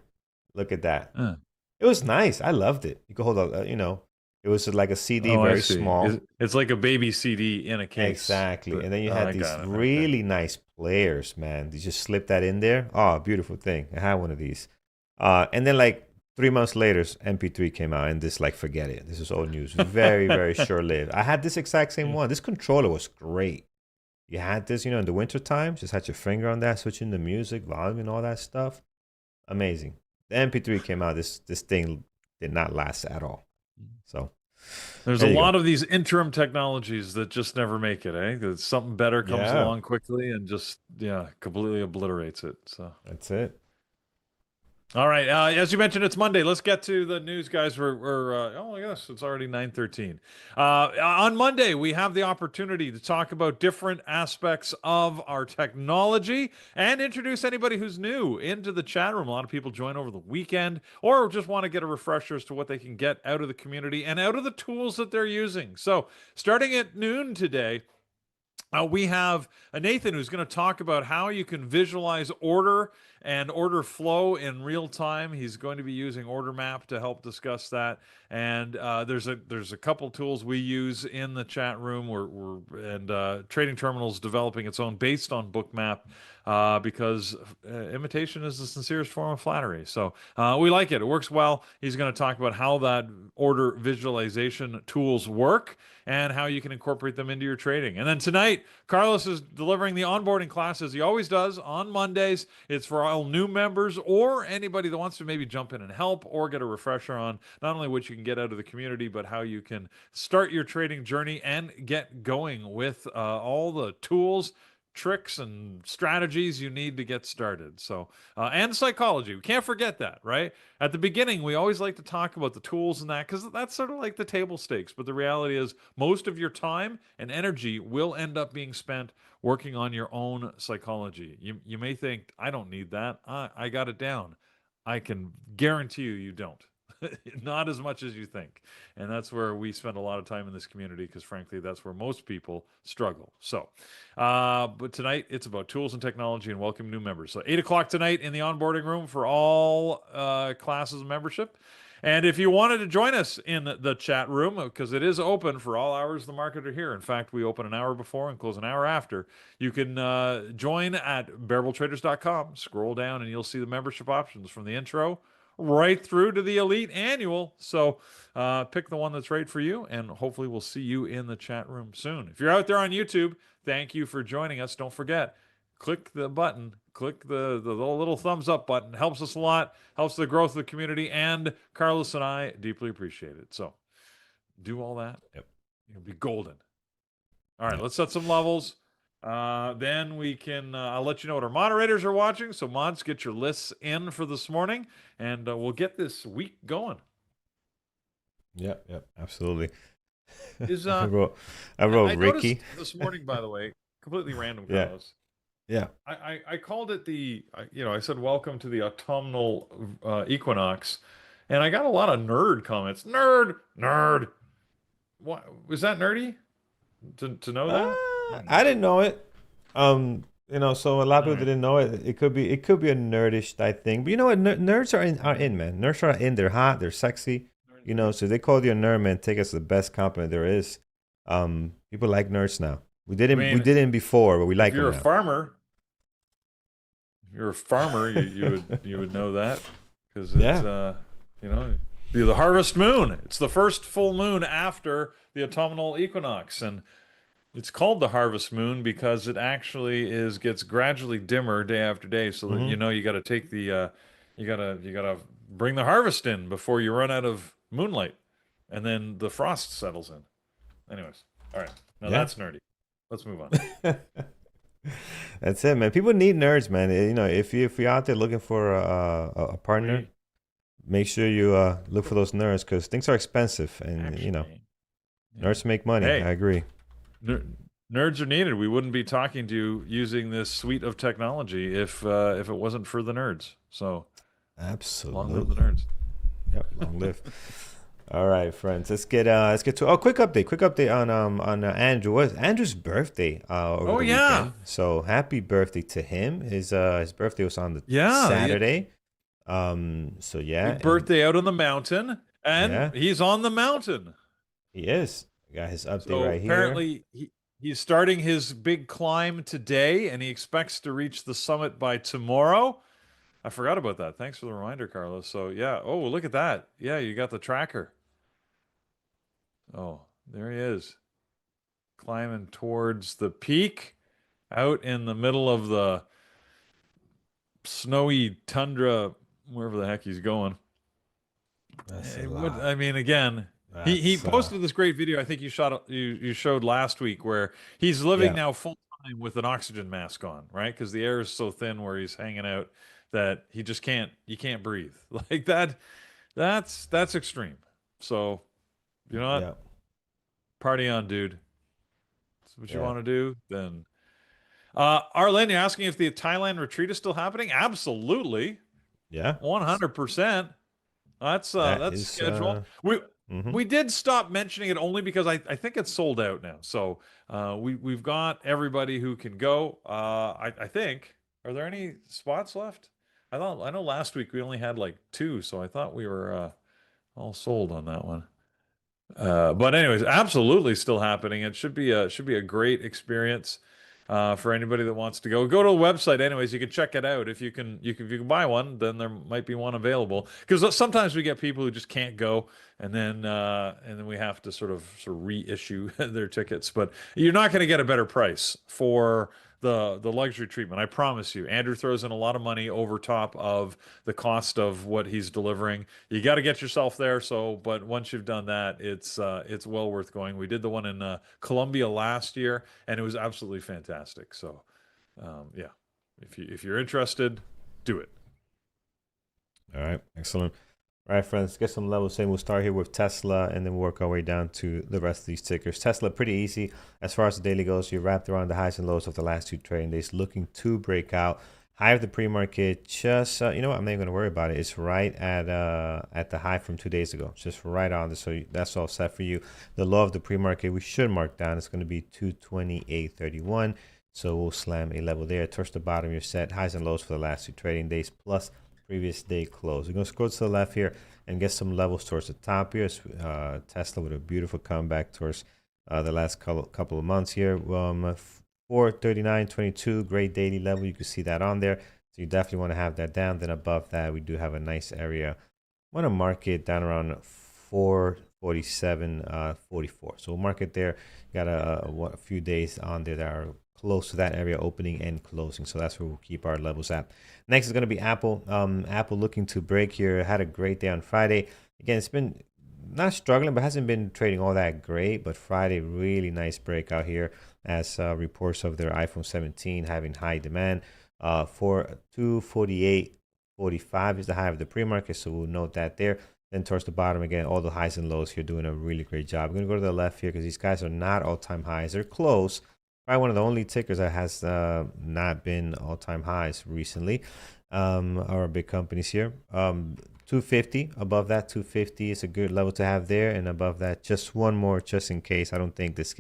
Look at that. Uh, It was nice. I loved it. You could hold a, it was like a CD, oh, I very see. small. It's like a baby CD in a case. Exactly. But And then you oh, had I these got it. Okay. really nice players, man. You just slip that in there. Oh, beautiful thing. I had one of these. And then like 3 months later, MP3 came out, and this like forget it. This is old news. Very, very short lived. I had this exact same one. This controller was great. You had this, in the winter time, just had your finger on that, switching the music, volume, and all that stuff. Amazing. The MP3 came out. This thing did not last at all. So There's a there you lot go. of these interim technologies that just never make it, eh? 'Cause something better comes Yeah, along quickly and just, yeah, completely obliterates it. So, that's it. all right. As you mentioned, it's Monday. Let's get to the news, guys. Oh my gosh, it's already 9:13. On Monday, we have the opportunity to talk about different aspects of our technology and introduce anybody who's new into the chat room. A lot of people join over the weekend or just want to get a refresher as to what they can get out of the community and out of the tools that they're using. So, starting at noon today, we have Nathan who's going to talk about how you can visualize order and order flow in real time. He's going to be using Order Map to help discuss that. And there's a couple tools we use in the chat room. Trading Terminal's developing its own based on Bookmap because imitation is the sincerest form of flattery. So we like it. It works well. He's going to talk about how that order visualization tools work and how you can incorporate them into your trading. And then tonight, Carlos is delivering the onboarding class as he always does on Mondays. It's for all new members or anybody that wants to maybe jump in and help or get a refresher on not only what you can get out of the community, but how you can start your trading journey and get going with all the tools, tricks, and strategies you need to get started. So, and psychology. We can't forget that, right? At the beginning, we always like to talk about the tools and that because that's sort of like the table stakes. But the reality is, most of your time and energy will end up being spent working on your own psychology. You may think, I don't need that. I got it down. I can guarantee you don't. Not as much as you think. And that's where we spend a lot of time in this community because, frankly, that's where most people struggle. So, but tonight it's about tools and technology and welcome new members. So, 8 o'clock tonight in the onboarding room for all classes of membership. And if you wanted to join us in the chat room, because it is open for all hours of the market are here. In fact, we open an hour before and close an hour after. You can join at bearabletraders.com. Scroll down and you'll see the membership options from the intro right through to the elite annual. So pick the one that's right for you, and hopefully we'll see you in the chat room soon. If you're out there on YouTube, thank you for joining us. Don't forget, click the button, click the little thumbs up button. It helps us a lot, helps the growth of the community, and Carlos and I deeply appreciate it. So do all that. Yep. You'll be golden. All right, Yep. let's set some levels. Then we can, I'll let you know what our moderators are watching. So, mods, get your lists in for this morning, and we'll get this week going. Yep. Yep. Absolutely. Is I wrote I Ricky. noticed this morning, by the way, completely random, Yeah. Carlos. Yeah. I called it I said welcome to the autumnal equinox, and I got a lot of nerd comments. Nerd. What was that nerdy? To know that? I didn't know it. So a lot of All people right. didn't know it. It could be a nerdish type thing. But you know what? Nerds are in, man. Nerds are in. They're hot. They're sexy. So they call you a nerd, man. Take us the best compliment there is. People like nerds now. We didn't before, but we like If you're them a now. farmer, you would know that because it's Yeah. the harvest moon. It's the first full moon after the autumnal equinox, and It's called the harvest moon because it actually gets gradually dimmer day after day, so that Hmm. you got to take the you gotta bring the harvest in before you run out of moonlight, and then the frost settles in. Anyways, all right, now Yeah. that's nerdy. Let's move on. That's it, man. People need nerds, man. If you're out there looking for a partner, We make sure you look for those nerds because things are expensive, and actually, yeah. nerds make money. Hey, I agree. ner nerds are needed. We wouldn't be talking to you using this suite of technology if it wasn't for the nerds. So long live the Absolutely. nerds. Yep. Long live. All right, friends. Let's get to quick update. Quick update on Andrew. Was Andrew's birthday over Oh the yeah, weekend? So happy birthday to him. His birthday was on the yeah. Saturday. So yeah, Big and birthday out on the mountain, and yeah, he's on the mountain. he is. Got his update So right here. apparently he's starting his big climb today, and he expects to reach the summit by tomorrow. I forgot about that. Thanks for the reminder, Carlos. So yeah. Oh, look at that. Yeah, you got the tracker. Oh, there he is, climbing towards the peak, out in the middle of the snowy tundra, wherever the heck he's going. That's a What lot. I mean, again, he That's posted this great video. I think you showed last week where he's living yeah, now full time with an oxygen mask on, right? Because the air is so thin where he's hanging out that he just can't breathe like that. That's extreme. So you know what? yeah, Party on, dude. That's what you yeah, want to do. Then, Arlen, you're asking if the Thailand retreat is still happening? Absolutely, yeah. 100%. That That's is scheduled. We mhm. we did stop mentioning it only because I think it's sold out now. So we've got everybody who can go. I think. Are there any spots left? I know last week we only had like two, so I thought we were all sold on that one. But anyways, absolutely still happening. It should be a great experience for anybody that wants to go. Go to the website. Anyways, you can check it out. If you can buy one, then there might be one available. Because sometimes we get people who just can't go, and then we have to sort of reissue their tickets. But you're not going to get a better price for the luxury treatment. I promise you. Andrew throws in a lot of money over top of the cost of what he's delivering. You got to get yourself there. So, but once you've done that, it's well worth going. We did the one in Colombia last year, and it was absolutely fantastic. So, yeah, if you're interested, do it. All right, excellent. All right, friends, get some levels in. We'll start here with Tesla and then we'll work our way down to the rest of these tickers. Tesla, pretty easy. As far as the daily goes, you're wrapped around the highs and lows of the last two trading days, looking to break out. High of the pre-market, just, you know what, I'm not even going to worry about it. It's right at the high from 2 days ago. It's just right on this, so that's all set for you. The low of the pre-market, we should mark down. It's going to be 228.31. So we'll slam a level there. Towards the bottom, you're set. Highs and lows for the last two trading days, plus previous day close. We're going to scroll to the left here and get some levels towards the top here. Tesla with a beautiful comeback towards the last couple of months here. 439.22, great daily level. You can see that on there. So you definitely want to have that down. Then above that, we do have a nice area. I want to mark it down around 447.44. So we'll mark it there. Got a few days on there that are close to that area opening and closing. So that's where we'll keep our levels at. Next is going to be Apple. Apple looking to break here. Had a great day on Friday. Again, it's been not struggling, but hasn't been trading all that great. But Friday, really nice breakout here as reports of their iPhone 17 having high demand. For 248.45 is the high of the pre-market, so we'll note that there. Then towards the bottom again, all the highs and lows here doing a really great job. We're going to go to the left here because these guys are not all-time highs. They're close. Probably one of the only tickers that has not been all-time highs recently. Our big companies here. 250 above that 250 is a good level to have there, and above that just one more just in case. I don't think this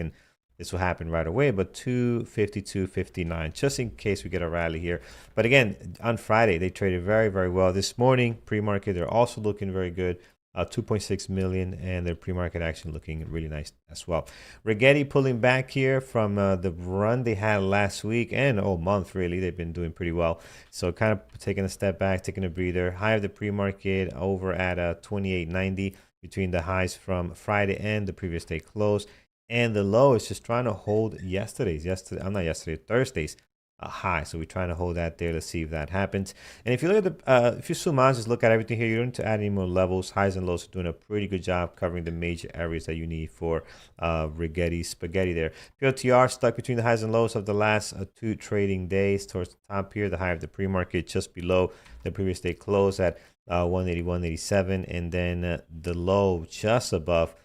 will happen right away, but 250, 259 just in case we get a rally here. But again, on Friday they traded very, very well. This morning pre-market, they're also looking very good. 2.6 million, and their pre-market action looking really nice as well. Rigetti pulling back here from the run they had last week and all month, really. They've been doing pretty well. So kind of taking a step back, taking a breather. High of the pre-market over at 28.90 between the highs from Friday and the previous day close. And the low is just trying to hold Thursday's high. So we're trying to hold that there. Let's see if that happens. And if you look at if you zoom out, just look at everything here. You don't need to add any more levels. Highs and lows are doing a pretty good job covering the major areas that you need for rigetti spaghetti there. PLTR stuck between the highs and lows of the last 2 trading days towards the top here. The high of the pre-market just below the previous day close at 181.87, and then the low just above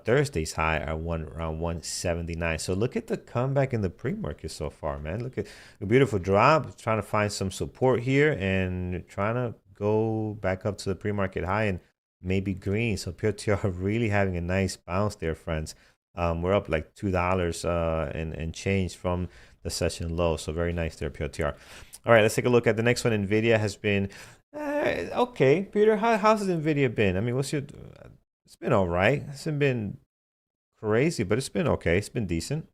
Thursday's high at around 179. So look at the comeback in the pre-market so far, man. Look at a beautiful drop, trying to find some support here and trying to go back up to the pre-market high and maybe green. So PLTR really having a nice bounce there, friends. We're up like $2 and change from the session low. So very nice there, PLTR. All right, let's take a look at the next one. NVIDIA has been okay. Peter, how's NVIDIA been? I mean, what's your... It's been all right. It hasn't been crazy, but it's been okay. It's been decent.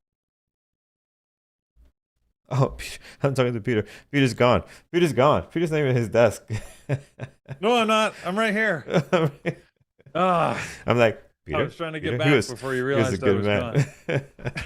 Oh, I'm talking to Peter. Peter's gone. Peter's gone. Peter's not even at his desk. No, I'm not. I'm right here. I'm like, Peter, I was trying to get back before you realized I was gone.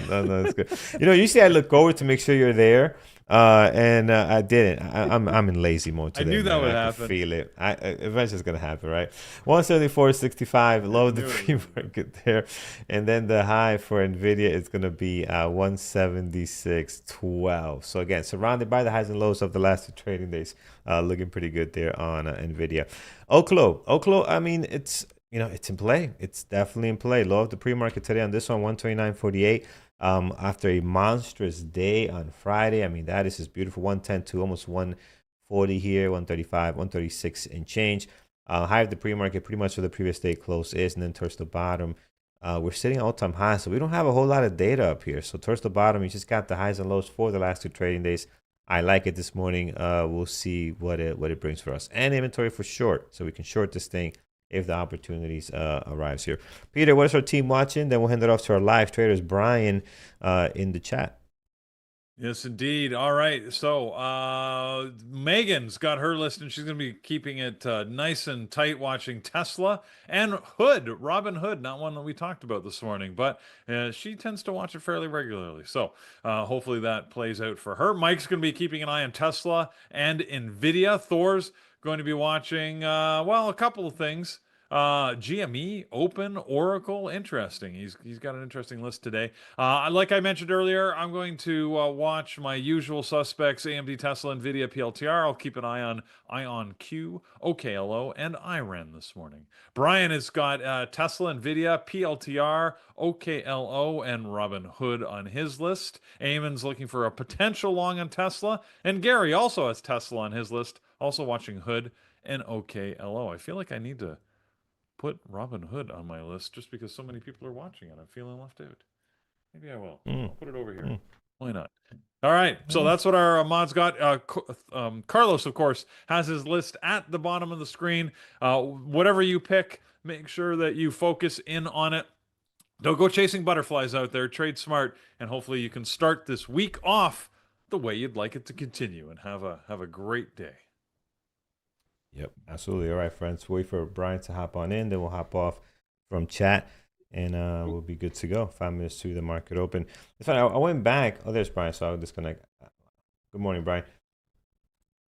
No, that's good. You know, usually I look over to make sure you're there, and I didn't. I'm in lazy mode today. I knew that man. would I happen. could feel it. Eventually it's gonna happen, right? 174.65, low of the pre-market there, and then the high for NVIDIA is gonna be 176.12. So again, surrounded by the highs and lows of the last 2 trading days, looking pretty good there on NVIDIA. OKLO. I mean, it's in play. It's definitely in play. Low of the pre-market today on this one, 129.48. After a monstrous day on Friday. I mean, that is just beautiful. 110 to almost 140 here, 135, 136 and change. High of the pre-market, pretty much where the previous day close is. And then towards the bottom, we're sitting all-time high. So we don't have a whole lot of data up here. So towards the bottom, you just got the highs and lows for the last 2 trading days. I like it this morning. We'll see what it brings for us. And inventory for short. So we can short this thing if the opportunities arrives here. Peter, what is our team watching? Then we'll hand it off to our live traders, Brian, in the chat. Yes, indeed. All right. So Megan's got her list, and she's going to be keeping it nice and tight, watching Tesla and Robin Hood, not one that we talked about this morning, but she tends to watch it fairly regularly. So hopefully that plays out for her. Mike's going to be keeping an eye on Tesla and NVIDIA. Thor's going to be watching, a couple of things. GME, Open, Oracle, interesting. He's got an interesting list today. Like I mentioned earlier, I'm going to watch my usual suspects: AMD, Tesla, Nvidia, PLTR. I'll keep an eye on IonQ, OKLO, and Iron this morning. Brian has got Tesla, Nvidia, PLTR, OKLO, and Robinhood on his list. Eamon's looking for a potential long on Tesla, and Gary also has Tesla on his list, also watching Hood and OKLO. I feel like I need to put Robin Hood on my list just because so many people are watching it. I'm feeling left out. Maybe I will. I'll put it over here. Why not? All right. So that's what our mods got. Carlos, of course, has his list at the bottom of the screen. Whatever you pick, make sure that you focus in on it. Don't go chasing butterflies out there. Trade smart, and hopefully you can start this week off the way you'd like it to continue and have a great day. Yep, absolutely. All right, friends. Wait for Brian to hop on in. Then we'll hop off from chat, and we'll be good to go. 5 minutes to the market open. It's funny. I went back. Oh, there's Brian. So I'll disconnect. Good morning, Brian.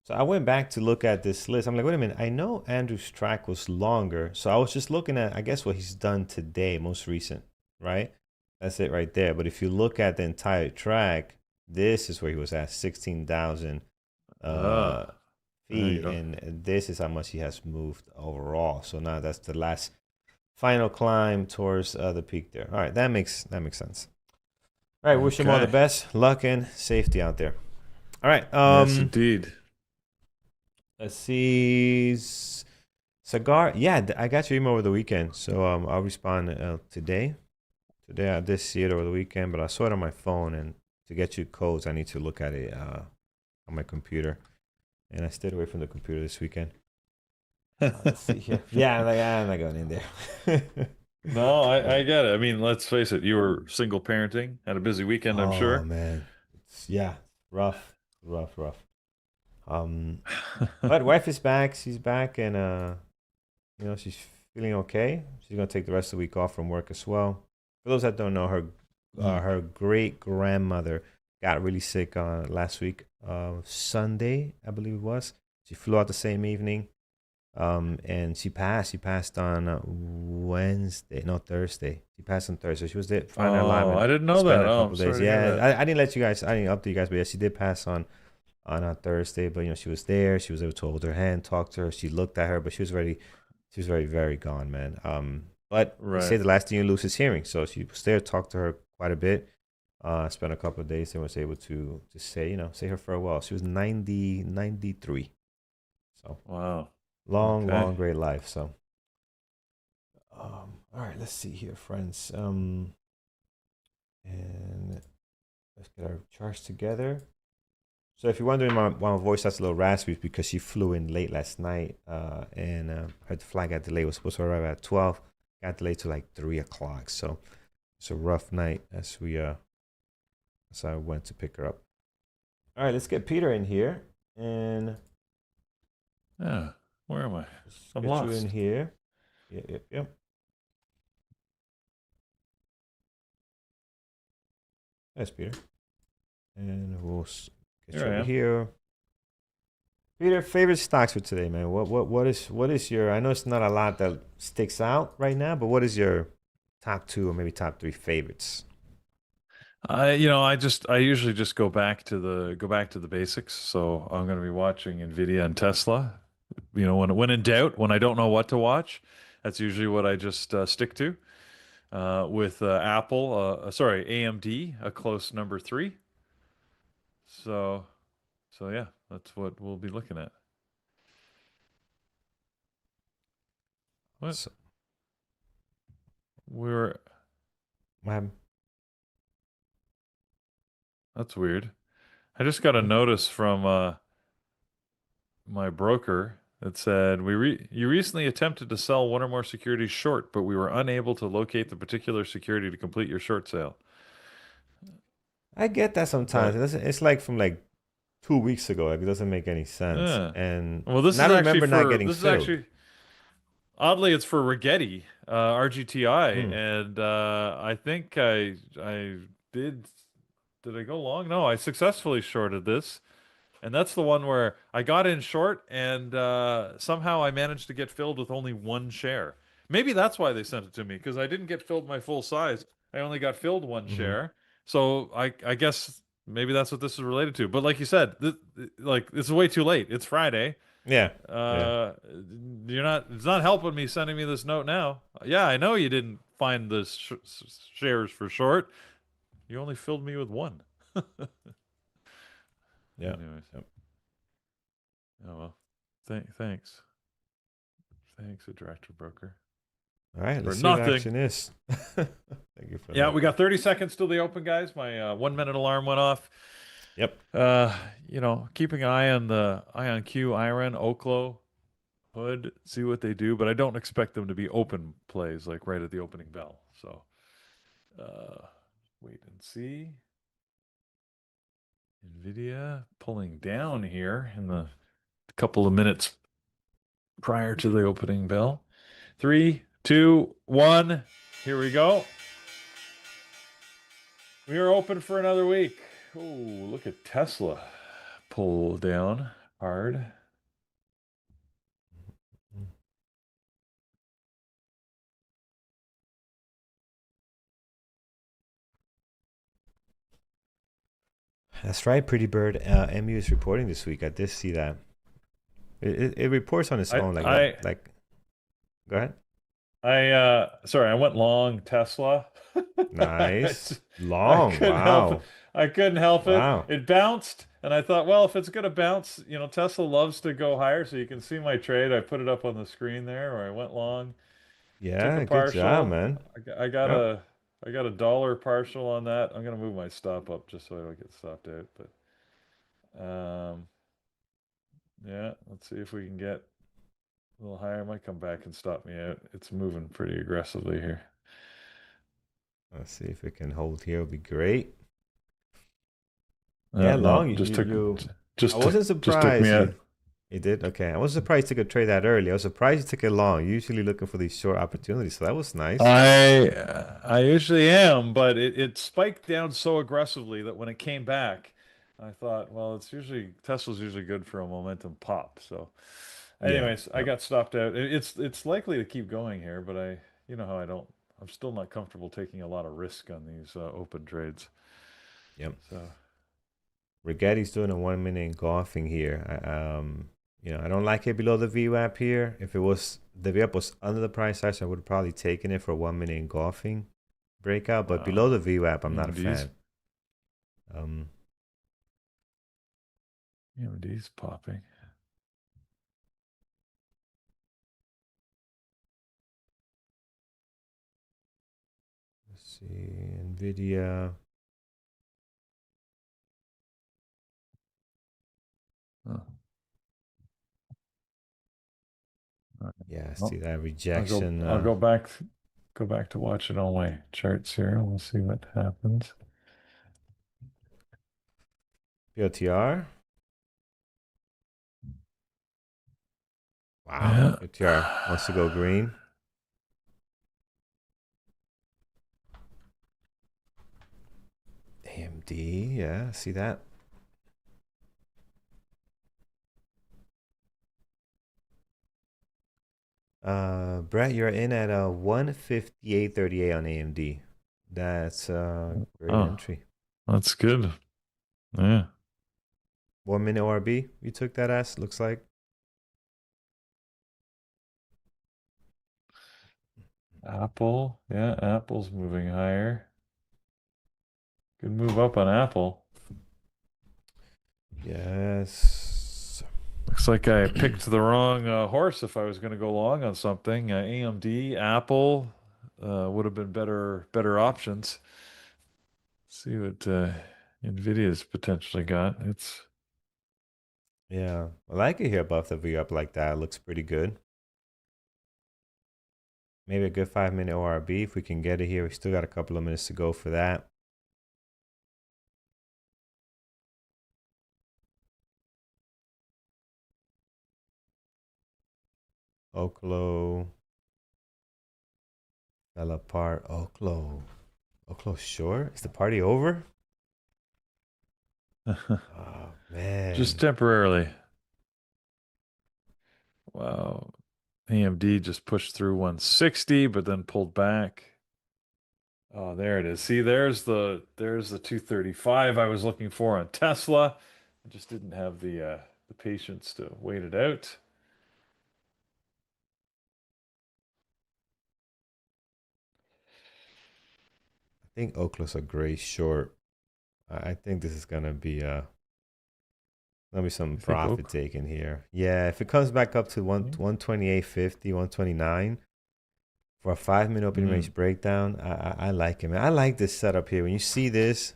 So I went back to look at this list. I'm like, wait a minute. I know Andrew's track was longer. So I was just looking at, I guess, what he's done today, most recent, right? That's it right there. But if you look at the entire track, this is where he was at, 16,000 feet, and this is how much he has moved overall. So now that's the last final climb towards the peak there. All right, that makes sense. All right, wish him all the best, luck, and safety out there. All right. Yes, indeed. Let's see. Cigar. Yeah, I got your email over the weekend, so I'll respond today. Today I did see it over the weekend, but I saw it on my phone, and to get you codes, I need to look at it on my computer. And I stayed away from the computer this weekend. Let's see here. Yeah, I'm not going in there. No, I get it. I mean, let's face it. You were single parenting, had a busy weekend, I'm sure. Oh, man. Rough. But wife is back. She's back, and she's feeling okay. She's gonna take the rest of the week off from work as well. For those that don't know, her Mm. her great grandmother got really sick on last week, Sunday, I believe it was. She flew out the same evening, and she passed. She passed on Wednesday, no Thursday. She passed on Thursday. She was there, found her alive, Oh, and I didn't know spent that. a Oh, I'm couple of days. sorry to hear Yeah, that. I didn't let you guys, I didn't update you guys, but yeah, she did pass on Thursday. But she was there. She was able to hold her hand, talk to her. She looked at her, but she was very, very gone, man. But they say Right. the last thing you lose is hearing. So she was there, talked to her quite a bit. Spent a couple of days and was able to say, say her farewell. She was 93. So Wow. long, Okay. long, great life. So, all right, let's see here, friends. And let's get our charts together. So if you're wondering why my voice that's a little raspy, it's because she flew in late last night, and her flight got delayed. Was supposed to arrive at 12, got delayed to like 3 o'clock. So it's a rough night as I went to pick her up. All right, let's get Peter in here, and Yeah. Where am I? let's I'm get you in lost. here. Yep, yep, yep. That's Peter, and we'll get Here you I over am. here. Peter, favorite stocks for today, man. What is your? I know it's not a lot that sticks out right now, but what is your top two or maybe top three favorites? I usually just go back to the basics. So I'm going to be watching Nvidia and Tesla. When in doubt, when I don't know what to watch, that's usually what I just stick to. With Apple, sorry, AMD, a close number three. So, so yeah, that's what we'll be looking at. What? So, We're what happened? That's weird. I just got a Hmm? notice from my broker that said you recently attempted to sell one or more securities short, but we were unable to locate the particular security to complete your short sale. I get that sometimes. But It's like from like 2 weeks ago. Like it doesn't make any sense, yeah, well, and I don't remember not getting this is filled. actually oddly it's for Rigetti, RGTI, Hmm. and I think I did did I go long? No, I successfully shorted this. And that's the one where I got in short and somehow I managed to get filled with only one share. Maybe that's why they sent it to me because I didn't get filled my full size. I only got filled one Hmm. share. So I guess maybe that's what this is related to. But like you said, like this is way too late. It's Friday. Yeah. Yeah. Uh, it's not helping me sending me this note now. Yeah, I know you didn't find the shares for short. You only filled me with one. Yeah. Anyways, Yep. oh well. Thanks. Thanks, a director broker. All right. For Let's see what nothing. action is. Thank you for Yeah, that. we got 30 seconds till the open, guys. My 1 minute alarm went off. Yep. Keeping an eye on the Ion Q, Iron, OKLO, Hood, see what they do, but I don't expect them to be open plays like right at the opening bell. So wait and see. Nvidia pulling down here in the couple of minutes prior to the opening bell. 3, 2, 1. Here we go. We are open for another week. Oh, look at Tesla pull down hard. That's right, Pretty Bird. MU is reporting this week. I did see that. It reports on its I own. I Go ahead. sorry, I went long Tesla. Nice. I Long. couldn't help it. Wow. I couldn't help it. Wow. It bounced, and I thought, well, if it's gonna bounce, Tesla loves to go higher, so you can see my trade. I put it up on the screen there, where I went long, took a Yeah, good job, partial. man. I got Yep. a dollar partial on that. I'm gonna move my stop up just so I don't get stopped out. But yeah, let's see if we can get a little higher. Might come back and stop me out. It's moving pretty aggressively here. Let's see if it can hold here. It'll be great. Yeah, long. No, You, you, you I just took wasn't just took me surprised. out. It did? Okay. I was surprised you took a trade that early. I was surprised you took it long. Usually looking for these short opportunities, so that was nice. I usually am, but it spiked down so aggressively that when it came back, I thought, well, it's usually Tesla's usually good for a momentum pop. So, Yeah. anyways, I Yep. got stopped out. It's likely to keep going here, but you know how I don't. I'm still not comfortable taking a lot of risk on these open trades. Yep. So, Rigetti's doing a 1 minute engulfing here. I don't like it below the VWAP here. If it was the VWAP was under the price size, I would have probably taken it for a 1 minute engulfing breakout. But below the VWAP, I'm not a AMD's fan. Um, AMD's popping. let's see, Nvidia. Oh, Yeah, well, see that I'll go. rejection. I'll go back to watching all my charts here. We'll see what happens. POTR. Wow, Yeah. POTR wants to go green. AMD. Yeah, see that. Brett, you're in at a 158.38 on AMD. That's a great Oh, entry. that's good. Yeah. 1 minute ORB. You took that as looks like. Apple. Yeah, Apple's moving higher. Good move up on Apple. Yes. Looks like I picked the wrong horse if I was going to go long on something. AMD, Apple would have been better options. See what Nvidia's potentially got. It's Yeah, I like it here above the V up like that. It looks pretty good. Maybe a good 5 minute ORB if we can get it here. We still got a couple of minutes to go for that. OKLO fell apart. OKLO. OKLO short? Is the party over? Oh just man. temporarily. Wow. AMD just pushed through 160, but then pulled back. Oh, there it is. See, there's the 235 I was looking for on Tesla. I just didn't have the patience to wait it out. I think OKLO's a great short. I think this is gonna be some You think profit Oak? taken here. Yeah, if it comes back up to Yeah. 128.50, 129 for a 5 minute opening Mm, range breakdown, I like it, man. I like this setup here. When you see this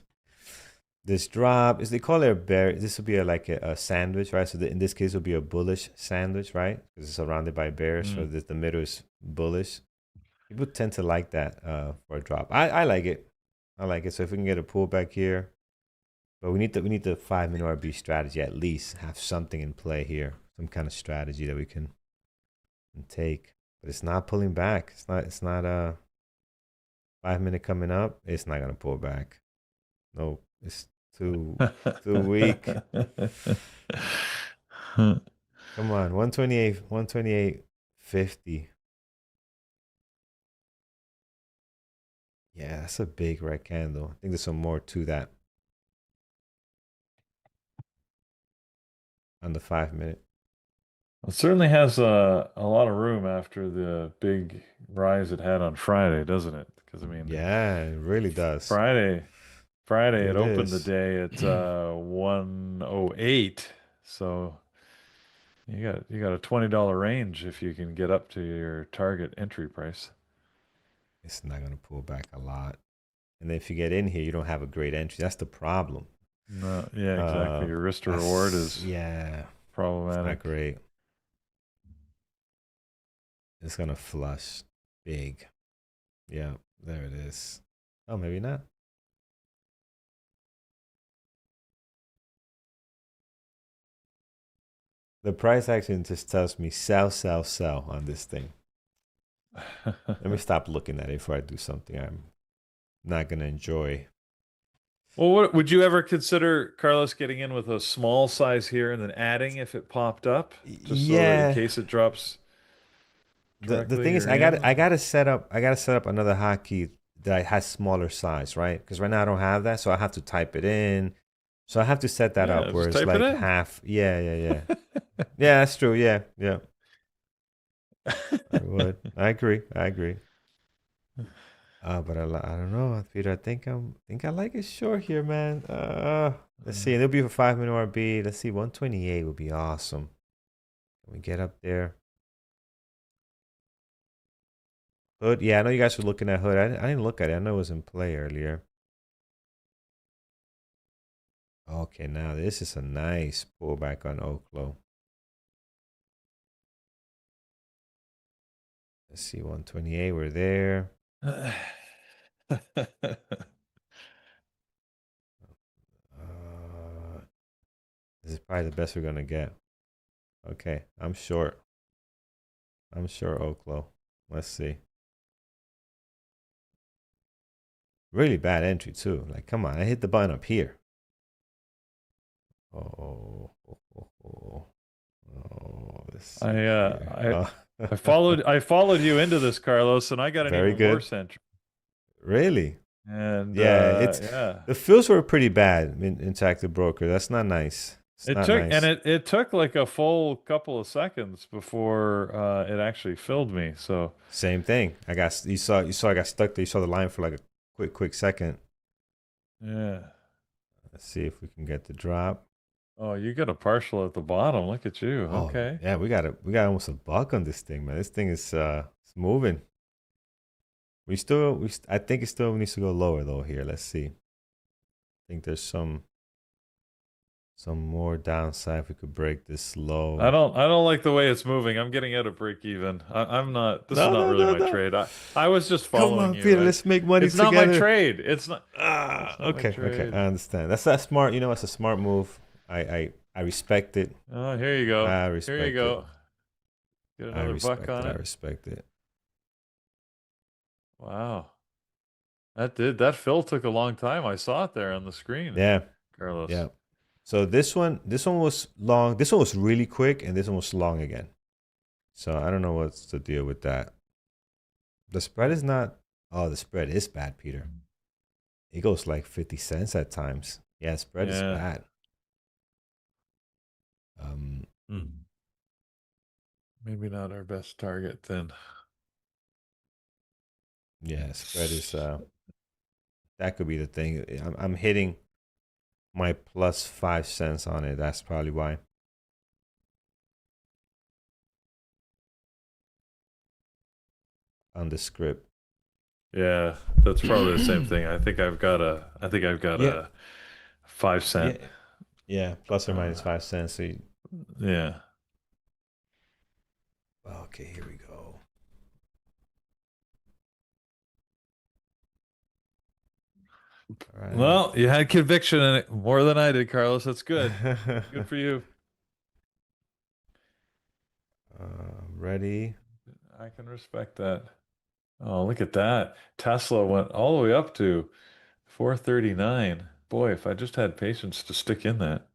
drop, is they call it a bear. This would be like a sandwich, right? So in this case, it would be a bullish sandwich, right? Because it's surrounded by bears, so mm. the middle is bullish. People tend to like that for a drop. I like it. I like it. So if we can get a pullback here, but we need the 5 minute RB strategy at least have something in play here, some kind of strategy that we can take. But it's not pulling back. It's not a 5 minute coming up. It's not gonna pull back. No, it's too weak. Come on, 128.50. Yeah, that's a big red candle. I think there's some more to that on the 5 minute. It certainly has a lot of room after the big rise it had on Friday, doesn't it? Because I mean, Yeah, it really does. Friday, Friday Here it it opened the is. day at 108. So you got a $20 range if you can get up to your target entry price. It's not gonna pull back a lot. And then if you get in here, you don't have a great entry. That's the problem. No, yeah, exactly. Uh, Your risk to reward that's is yeah, it's not problematic. great. It's gonna flush big. Yeah, there it is. Oh, maybe not. The price action just tells me sell, sell, sell on this thing. Let me stop looking at it before I do something I'm not gonna enjoy. Well, what would you ever consider, Carlos, getting in with a small size here and then adding if it popped up, just so that in Yeah. case it drops The directly, thing is, you're in? I gotta set up another hotkey that has smaller size, right? Because right now I don't have that, so I have to type it in. So I have to set that Yeah, up where just it's type it like in. half. Yeah, yeah, yeah. Yeah, that's true. Yeah, yeah. I would. I agree. I agree. But I don't know, Peter. I think I like it short here, man. Let's see. It'll be for 5 minute RB. Let's see. 128 would be awesome. Can we get up there? Hood. Yeah, I know you guys were looking at Hood. I didn't look at it. I know it was in play earlier. Okay, now this is a nice pullback on OKLO. Let's see. 128. We're there. This is probably the best we're gonna get. Okay, I'm short. I'm sure OKLO. Let's see. Really bad entry too. Like, come on, I hit the button up here. Oh, oh, oh, oh. Oh, let's see I here. Oh, I followed you into this, Carlos, and I got an very even good. worse entry. Really? And Yeah, it's yeah, the fills were pretty bad in Interactive Broker. That's not nice. It's it not took nice. it took like a full couple of seconds before it actually filled me. So Same thing. You saw I got stuck there. You saw the line for like a quick second. yeah. Let's see if we can get the drop. Oh, you got a partial at the bottom. Look at you. Oh Okay. yeah, we got almost a buck on this thing, man. This thing is it's moving. I think it still needs to go lower though here. Let's see. I think there's some more downside if we could break this low. I don't like the way it's moving. I'm getting out of break even. I'm not. This is No, not no, really no, my no. trade. I was just Come following on, you. Peter, let's make money It's not my together. trade. Ah, It's not my okay, okay. trade. I understand. That's smart. You know, it's a smart move. I respect it. Oh, here you go. I Here you respect it. go. Get I another buck respect it. on I it. respect it. Wow. That fill took a long time. I saw it there on the screen, Yeah, Carlos. yeah. So this one was long. This one was really quick, and this one was long again. So I don't know what's the deal with that. The spread is not. Oh, the spread is bad, Peter. It goes like 50 cents at times. Yeah, spread is Yeah. bad. Um, Hmm. Maybe not our best target then. yeah, spread is that could be the thing. I'm hitting my plus 5 cents on it. That's probably why. On the script. Yeah, that's probably the same thing. I think I've got Yeah, a 5 cent. yeah, yeah. Plus or minus Uh, 5 cents. So yeah. okay, here we go. All right. Well, you had conviction in it more than I did, Carlos. That's good. Good for you. Ready? I can respect that. Oh, look at that. Tesla went all the way up to 439. Boy, if I just had patience to stick in that.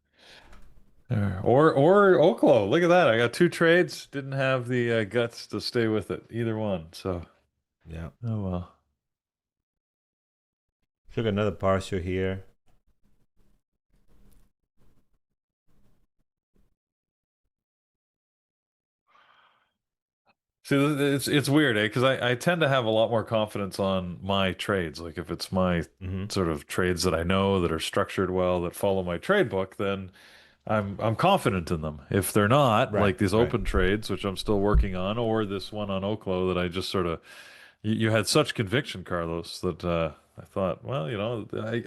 Or OKLO. Look at that. I got two trades. Didn't have the guts to stay with it. Either one. So, Yeah. oh well. Took another partial here. See, it's weird, eh? Because I tend to have a lot more confidence on my trades. Like if it's my Mm-hmm. sort of trades that I know that are structured well, that follow my trade book, then I'm confident in them. If they're not, Right. like these Right. open trades, which I'm still working on, or this one on OKLO that I just sort of you had such conviction, Carlos, that I thought, well,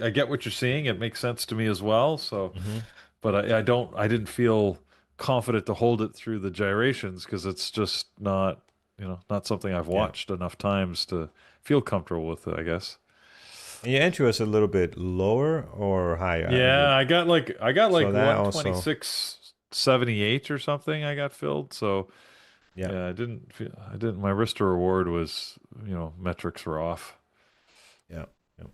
I get what you're seeing. It makes sense to me as well. So, Mm-hmm. but I didn't feel confident to hold it through the gyrations because it's just not, not something I've Yeah. watched enough times to feel comfortable with it, I guess. And your entry was a little bit lower or higher? Yeah, I got like So that also. 126 78 or something I got filled. So Yeah. yeah, I didn't, my risk to reward was, metrics were off. Yeah. Yeah.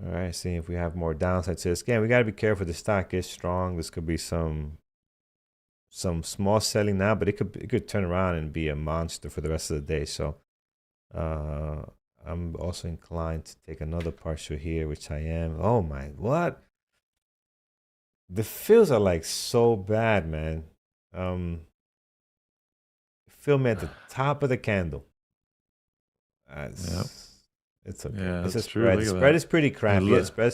All right. See if we have more downside to this. Again, we got to be careful. The stock is strong. This could be some small selling now, but it could turn around and be a monster for the rest of the day. So uh, I'm also inclined to take another partial here, which I am. Oh my, what? The fills are like so bad, man. Fill me at the top of the candle. Yep. It's okay. Yeah, It's a that's true. spread. The Look at spread that. is pretty You, crappy. Yeah, li-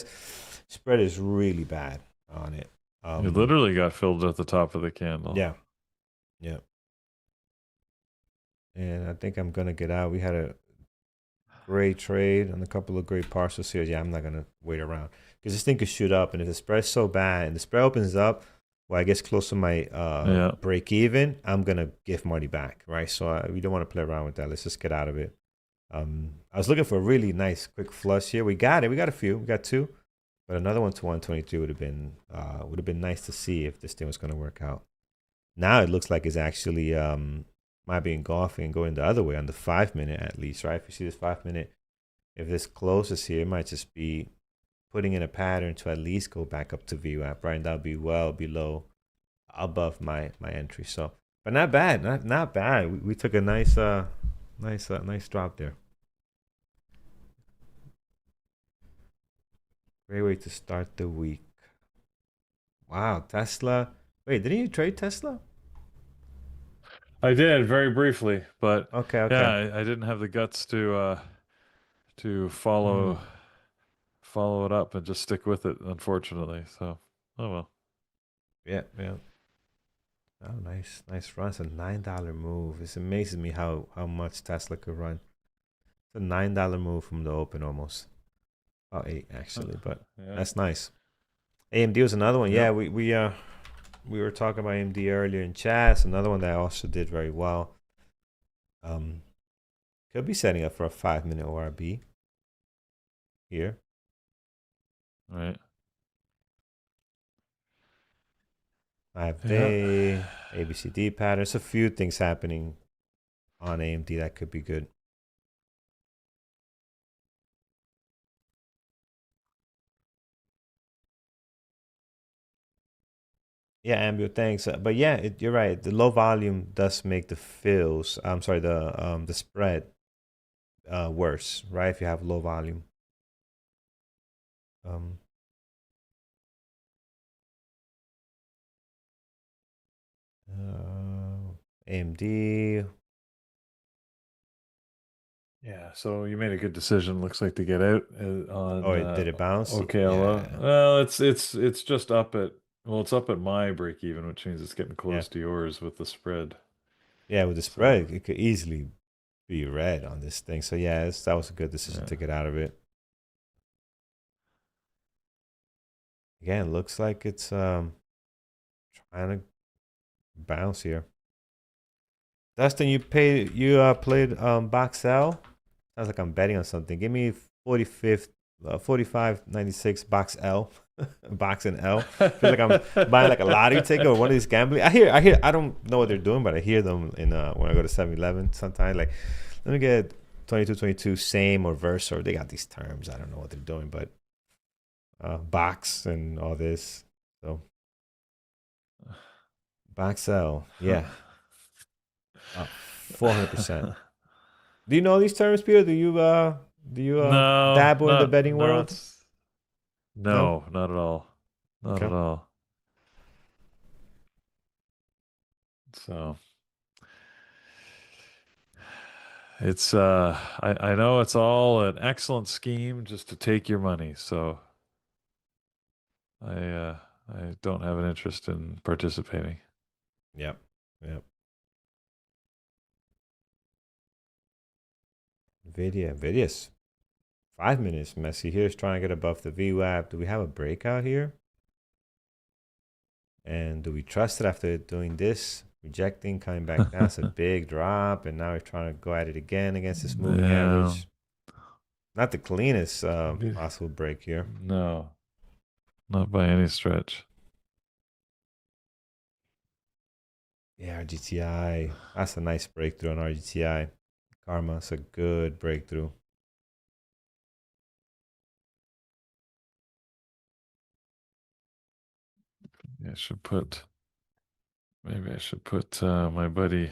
spread is really bad on it. you literally got filled at the top of the candle. Yeah, yeah. And I think I'm gonna get out. We had a great trade and a couple of great partials here. Yeah, I'm not gonna wait around because this thing could shoot up. And if the spread's so bad and the spread opens up, well, I guess close to my Yeah. break even, I'm gonna give money back, right? So we don't want to play around with that. Let's just get out of it. I was looking for a really nice quick flush here. We got it. We got a few. We got two, but another one to 123 would have been nice to see if this thing was gonna work out. Now it looks like it's actually might be engulfing and going the other way on the 5 minute at least, right? If you see this 5 minute, if this closes here, it might just be putting in a pattern to at least go back up to VWAP, right? And that'll be well below, above my entry. So, but not bad, not bad. We took a nice drop there. Great way to start the week. Wow, Tesla. Wait, didn't you trade Tesla? I did very briefly, but Okay, yeah, okay. I didn't have the guts to Hmm. follow it up and just stick with it, unfortunately. So, oh well. Yeah, yeah. Oh, nice run. It's a $9 move. It's amazes me how much Tesla could run. It's a $9 move from the open almost. About eight actually, but Yeah. that's nice. AMD was another one. Yeah, Yep. we were talking about AMD earlier in chat. It's another one that also did very well. Um, could be setting up for a 5 minute ORB here. Right. Yeah. Five-day ABCD pattern. There's a few things happening on AMD that could be good. Yeah, Ambio, thanks. But yeah, you're right. The low volume does make the fills. I'm sorry, the spread worse, right? If you have low volume. Um, AMD. Yeah, so you made a good decision. Looks like to get out Oh, on did it bounce? OKLO. Yeah, Well, it's just up at it's up at my break even, which means it's getting yeah, close to yours with the spread. yeah. With the So spread, it could easily be red on this thing. So yeah, that was a good decision yeah, to get out of it. Again, looks like it's trying to bounce here. Dustin, played Boxel. Sounds like I'm betting on something. Give me 45th, 45.96 box L, box and L. Feel like I'm buying like a lottery ticket or one of these gambling. I don't know what they're doing, but I hear them in when I go to 7-Eleven sometimes. Like, let me get 22 same or verse, or they got these terms. I don't know what they're doing, but box and all this. So box L, yeah, 400%. Do you know these terms, Peter? Do you no, dabble in the betting world? it's No. no, not at all, not Okay. at all. So it's I know it's all an excellent scheme just to take your money. So I don't have an interest in participating. Yep. Yep. Nvidia's 5 minutes messy here is trying to get above the VWAP. Do we have a breakout here? And do we trust it after doing this? Rejecting, coming back down. It's a big drop, and now we're trying to go at it again against this moving Yeah. average. Not the cleanest Be- possible break here. No, not by any stretch. Yeah, RGTI. That's a nice breakthrough on RGTI. Karma, it's a good breakthrough. I should put, maybe I should put my buddy.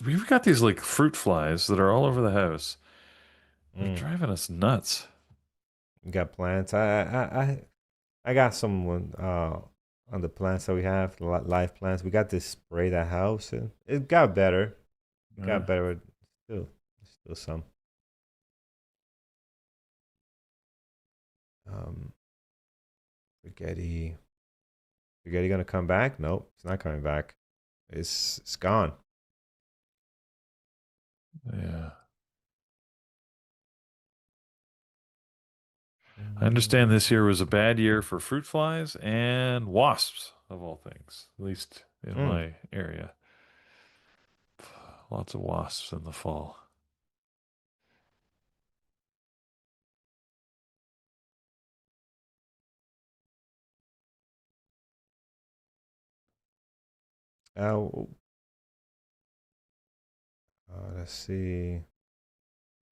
We've got these like fruit flies that are all over the house. They're Mm. driving us nuts. You got plants. I got someone on the plants that we have, live plants. We got this spray that house, and it got better. It Uh, got better. But still some. Um, spaghetti. Spaghetti gonna come back? Nope, it's not coming back. It's gone. yeah. I understand Mm. this year was a bad year for fruit flies and wasps, of all things, at least in Mm. my area. Lots of wasps in the fall. Uh, let's see.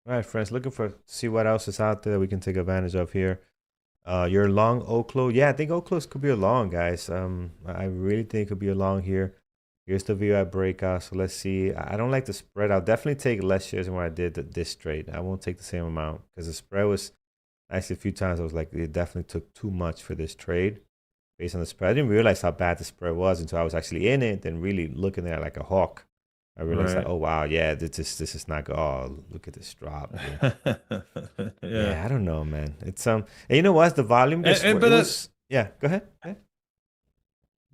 All right, friends, looking for see what else is out there we can take advantage of here. You're long OKLO. Yeah, I think OKLOs could be a long, guys. I really think it could be a long here. Here's the VWAP breakout. So let's see. I don't like the spread. I'll definitely take less shares than what I did this trade. I won't take the same amount because the spread was actually a few times I was like, it definitely took too much for this trade based on the spread. I didn't realize how bad the spread was until I was actually in it and really looking at it like a hawk. I realized that, Right. oh wow, yeah, this is not good. Oh, look at this drop here. Yeah. Yeah, I don't know, man. It's and you know what? The volume gets And it but that was yeah. Go ahead. Go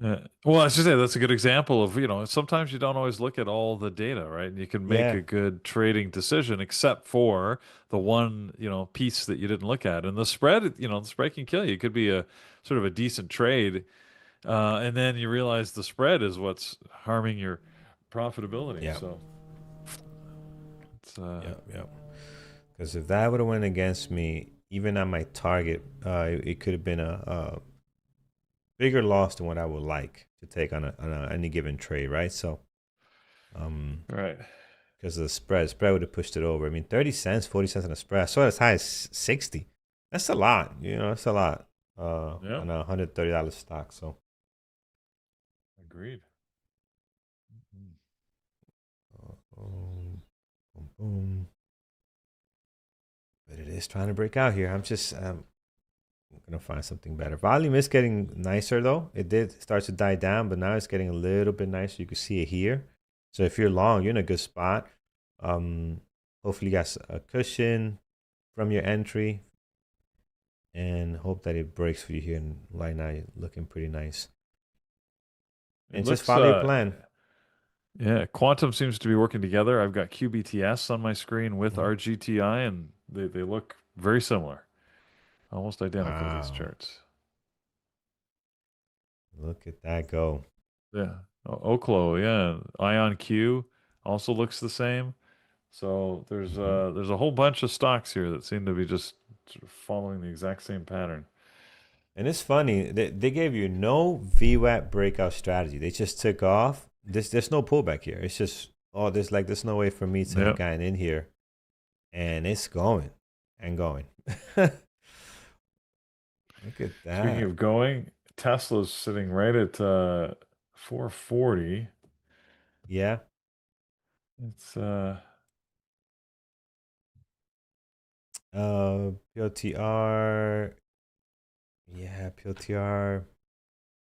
ahead. well, I should say that's a good example of, sometimes you don't always look at all the data, right? And you can make Yeah, a good trading decision except for the one, piece that you didn't look at. And the spread, the spread can kill you. It could be a sort of a decent trade, and then you realize the spread is what's harming your profitability. yeah, So it's yeah, yeah. Because if that would have went against me, even at my target, it could have been a bigger loss than what I would like to take on any given trade, right? So, right. because of the spread would have pushed it over. I mean, 30 cents, 40 cents on a spread. I saw it as high as 60. That's a lot. That's a lot. Yeah. On a $130 stock. So, Agreed. boom, boom, boom. But it is trying to break out here. I'm gonna find something better. Volume is getting nicer though. It did start to die down, but now it's getting a little bit nicer. You can see it here. So if you're long, you're in a good spot. Um, hopefully you got a cushion from your entry, and hope that it breaks for you here. And right now, you're looking pretty nice. It And just looks follow your plan. yeah, Quantum seems to be working together. I've got QBTS on my screen with Mhm. RGTI, and they look very similar, almost identical, these Wow, charts. look at that go. Yeah. OKLO, yeah. Ion Q also looks the same. So Mhm. there's a whole bunch of stocks here that seem to be just sort of following the exact same pattern. And it's funny, they gave you no VWAP breakout strategy. They just took off. There's no pullback here. It's just, oh, there's no way for me to have Yep. gotten in here. And it's going and going. Look at Speaking that. of going, Tesla's sitting right at 440. Yeah. It's PLTR. Yeah, PLTR.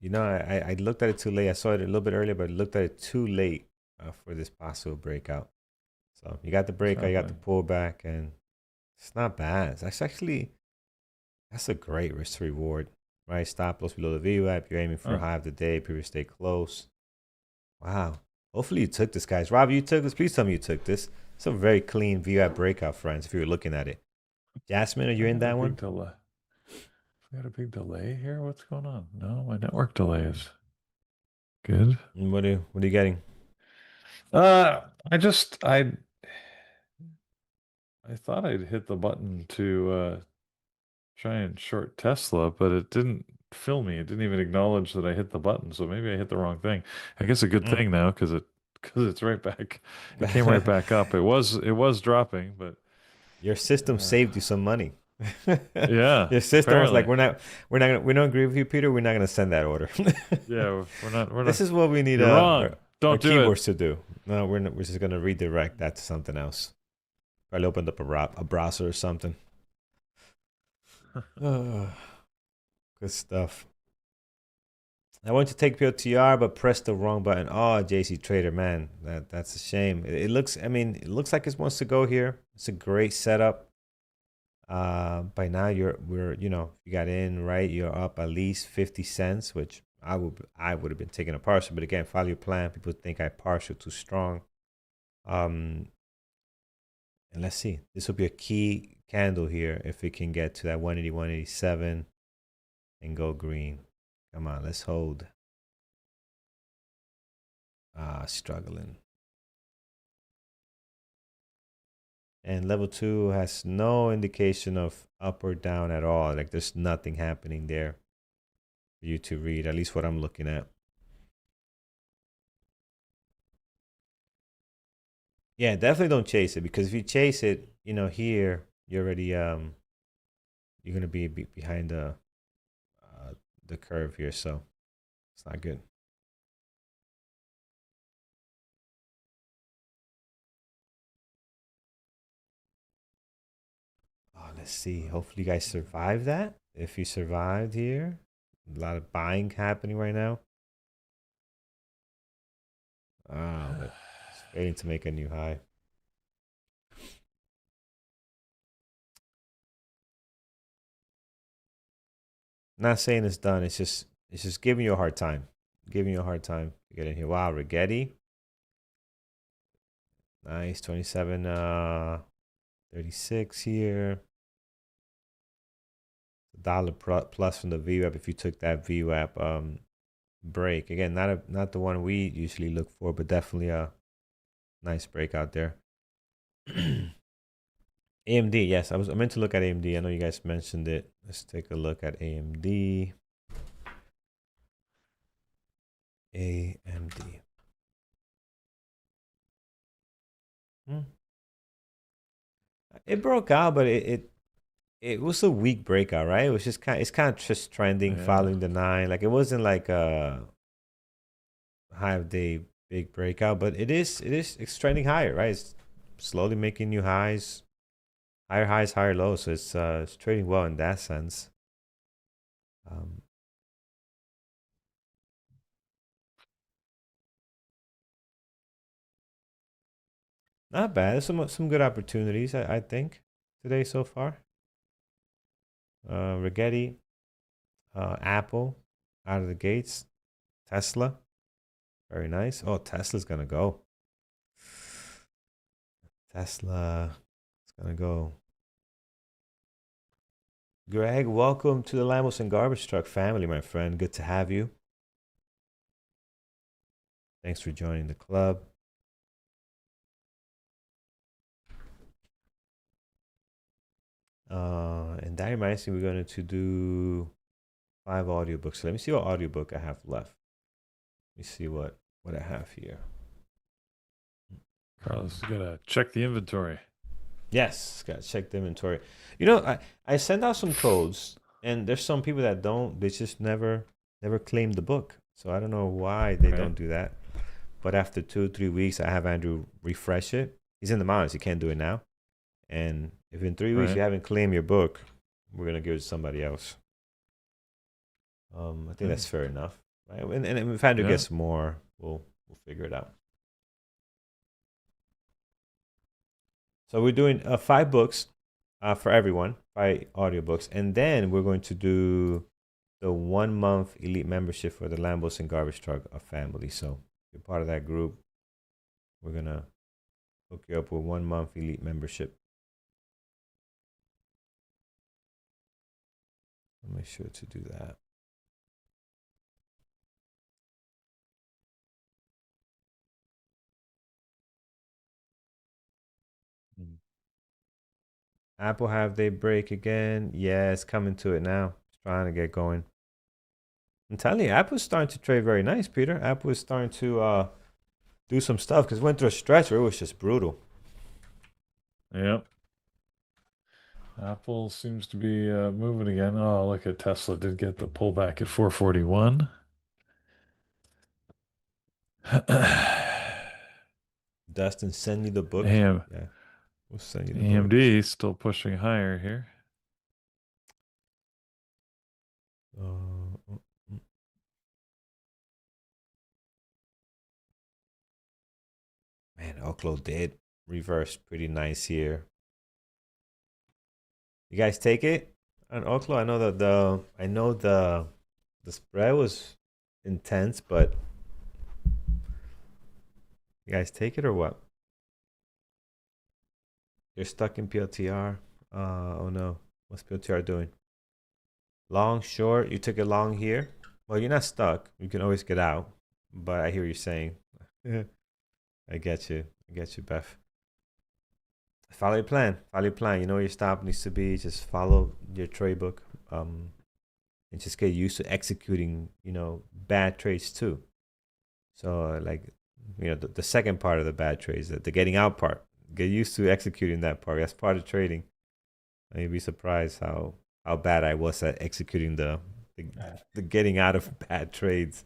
I looked at it too late. I saw it a little bit earlier, but I looked at it too late for this possible breakout. So you got the what's breakout, you got the happening. pullback, and it's not bad. That's a great risk to reward, right? Stop loss below the VWAP. You're aiming for a Huh. high of the day. Previous stay close. Wow. Hopefully you took this, guys. Rob, you took this. Please tell me you took this. It's a very clean VWAP breakout, friends. If you were looking at it, Jasmine, are you I in got a that big one? delay. We got a big delay here. What's going on? No, my network delay is good. What are you getting? Uh, I I thought I'd hit the button to try and short Tesla, but it didn't fill me. It didn't even acknowledge that I hit the button. So maybe I hit the wrong thing. I guess a good Mm. thing now because it's right back. It came right back up. It was dropping, but Your system uh, saved you some money. yeah, Your system was like, apparently. we don't agree with you, Peter. We're not gonna send that order. Yeah, we're not. This is what we need You're wrong. our Don't do it. keyboards to do. No, we're not, we're just gonna redirect that to something else. Probably opened up a browser or something. Good stuff. I went to take POTR but pressed the wrong button. Oh, JC Trader, man, that's a shame. It looks, I mean, it looks like it wants to go here. It's a great setup. By now you got in right. You're up at least 50 cents, which I would have been taking a partial. But again, follow your plan. People think I partial too strong. Um, and let's see. This will be a key candle here if it can get to that 180, 187 and go green. Come on, let's hold. Struggling. And level 2 has no indication of up or down at all. Like there's nothing happening there for you to read, at least what I'm looking at. Yeah, definitely don't chase it, because if you chase it, here you're already you're gonna be behind the curve here, so it's not good. Oh, let's see. Hopefully you guys survive that. If you survived here, a lot of buying happening right now. But it's failing to make a new high. Not saying it's done. It's just giving you a hard time. Giving you a hard time to get in here. Wow, Rigetti. Nice. 27 36 here. Dollar plus from the VWAP if you took that VWAP break. Again, not the one we usually look for, but definitely a nice break out there. AMD, yes, I meant to look at AMD. I know you guys mentioned it. Let's take a look at AMD. AMD. It broke out, but it was a weak breakout, right? It was just kind of just trending, Yeah. following the 9. Like it wasn't like a high of day big breakout, but it's trending higher, right? It's slowly making new highs, higher highs, higher lows. So it's trading well in that sense. Um, Not bad. There's some good opportunities, I think, today so far. Rigetti, Apple, out of the gates. Tesla, very nice. Oh, Tesla's gonna go. Tesla is gonna go. Greg, welcome to the Lambos and Garbage Truck family, my friend. Good to have you. Thanks for joining the club. And that reminds me, we're going to do 5 audiobooks. So let me see what audiobook I have left. Let me see what I have here. Carlos, you gotta check the inventory. Yes, got to check the inventory. I send out some codes, and there's some people that don't. They just never claim the book. So I don't know why they Okay. don't do that. But after 2 3 weeks, I have Andrew refresh it. He's in the mountains. He can't do it now. And if in 3 weeks you Right. haven't claimed your book, we're gonna give it to somebody else. I think Hmm. that's fair enough, right? And if Andrew Yeah. gets more, we'll figure it out. So we're doing 5 books for everyone, 5 audiobooks, and then we're going to do the 1 month elite membership for the Lambos and Garbage Truck family. So if you're part of that group, we're gonna hook you up with 1 month elite membership. I'll make sure to do that. Apple have they break again? Yeah, it's coming to it now. It's trying to get going. I'm telling you, Apple's starting to trade very nice, Peter. Apple is starting to do some stuff because went through a stretch where it was just brutal. Yep. Apple seems to be moving again. Oh, look at Tesla did get the pullback at 441. Dustin, send you the book. AM, Yeah, we'll send you the book. AMD still pushing higher here. Uh, man, OKLO did reverse pretty nice here. You guys take it on OKLO? I know the spread was intense, but you guys take it or what? You're stuck in PLTR. Oh no. What's PLTR doing? Long, short. You took it long here. Well, you're not stuck. You can always get out. But I hear what you're saying. I get you. I get you, Beth. Follow your plan. Follow your plan. You know where your stop needs to be. Just follow your trade book. And just get used to executing, bad trades too. So like, the second part of the bad trades, the getting out part. Get used to executing that part. That's part of trading. And you'd be surprised how bad I was at executing the getting out of bad trades.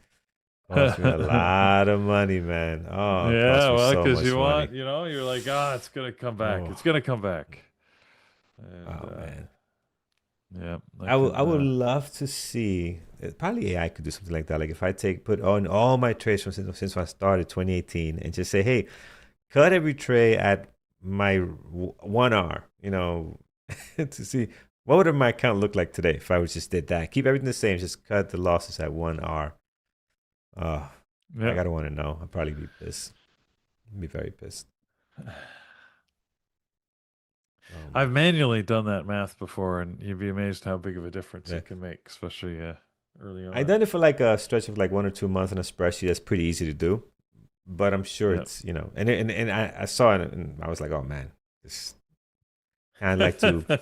Cost me a lot of money, man. Oh, it cost Yeah, me well, so because much you money. want, you're like, it's gonna come back. Oh, It's gonna come back. And oh man. yeah, I would love to see probably AI could do something like that. Like if I put on all my trades from since I started 2018 and just say, hey, cut every trade at my 1R, to see what would my account look like today if I would just did that. Keep everything the same, just cut the losses at 1R. I yeah. gotta want to know. I'd probably be pissed. I'd be very pissed. I've manually done that math before, and you'd be amazed how big of a difference Yeah. it can make, especially early I on. done it for like a stretch of like 1 or 2 months in a spreadsheet. That's pretty easy to do, but I'm sure Yep. it's and I saw it and I was like, oh man, this kind of like to.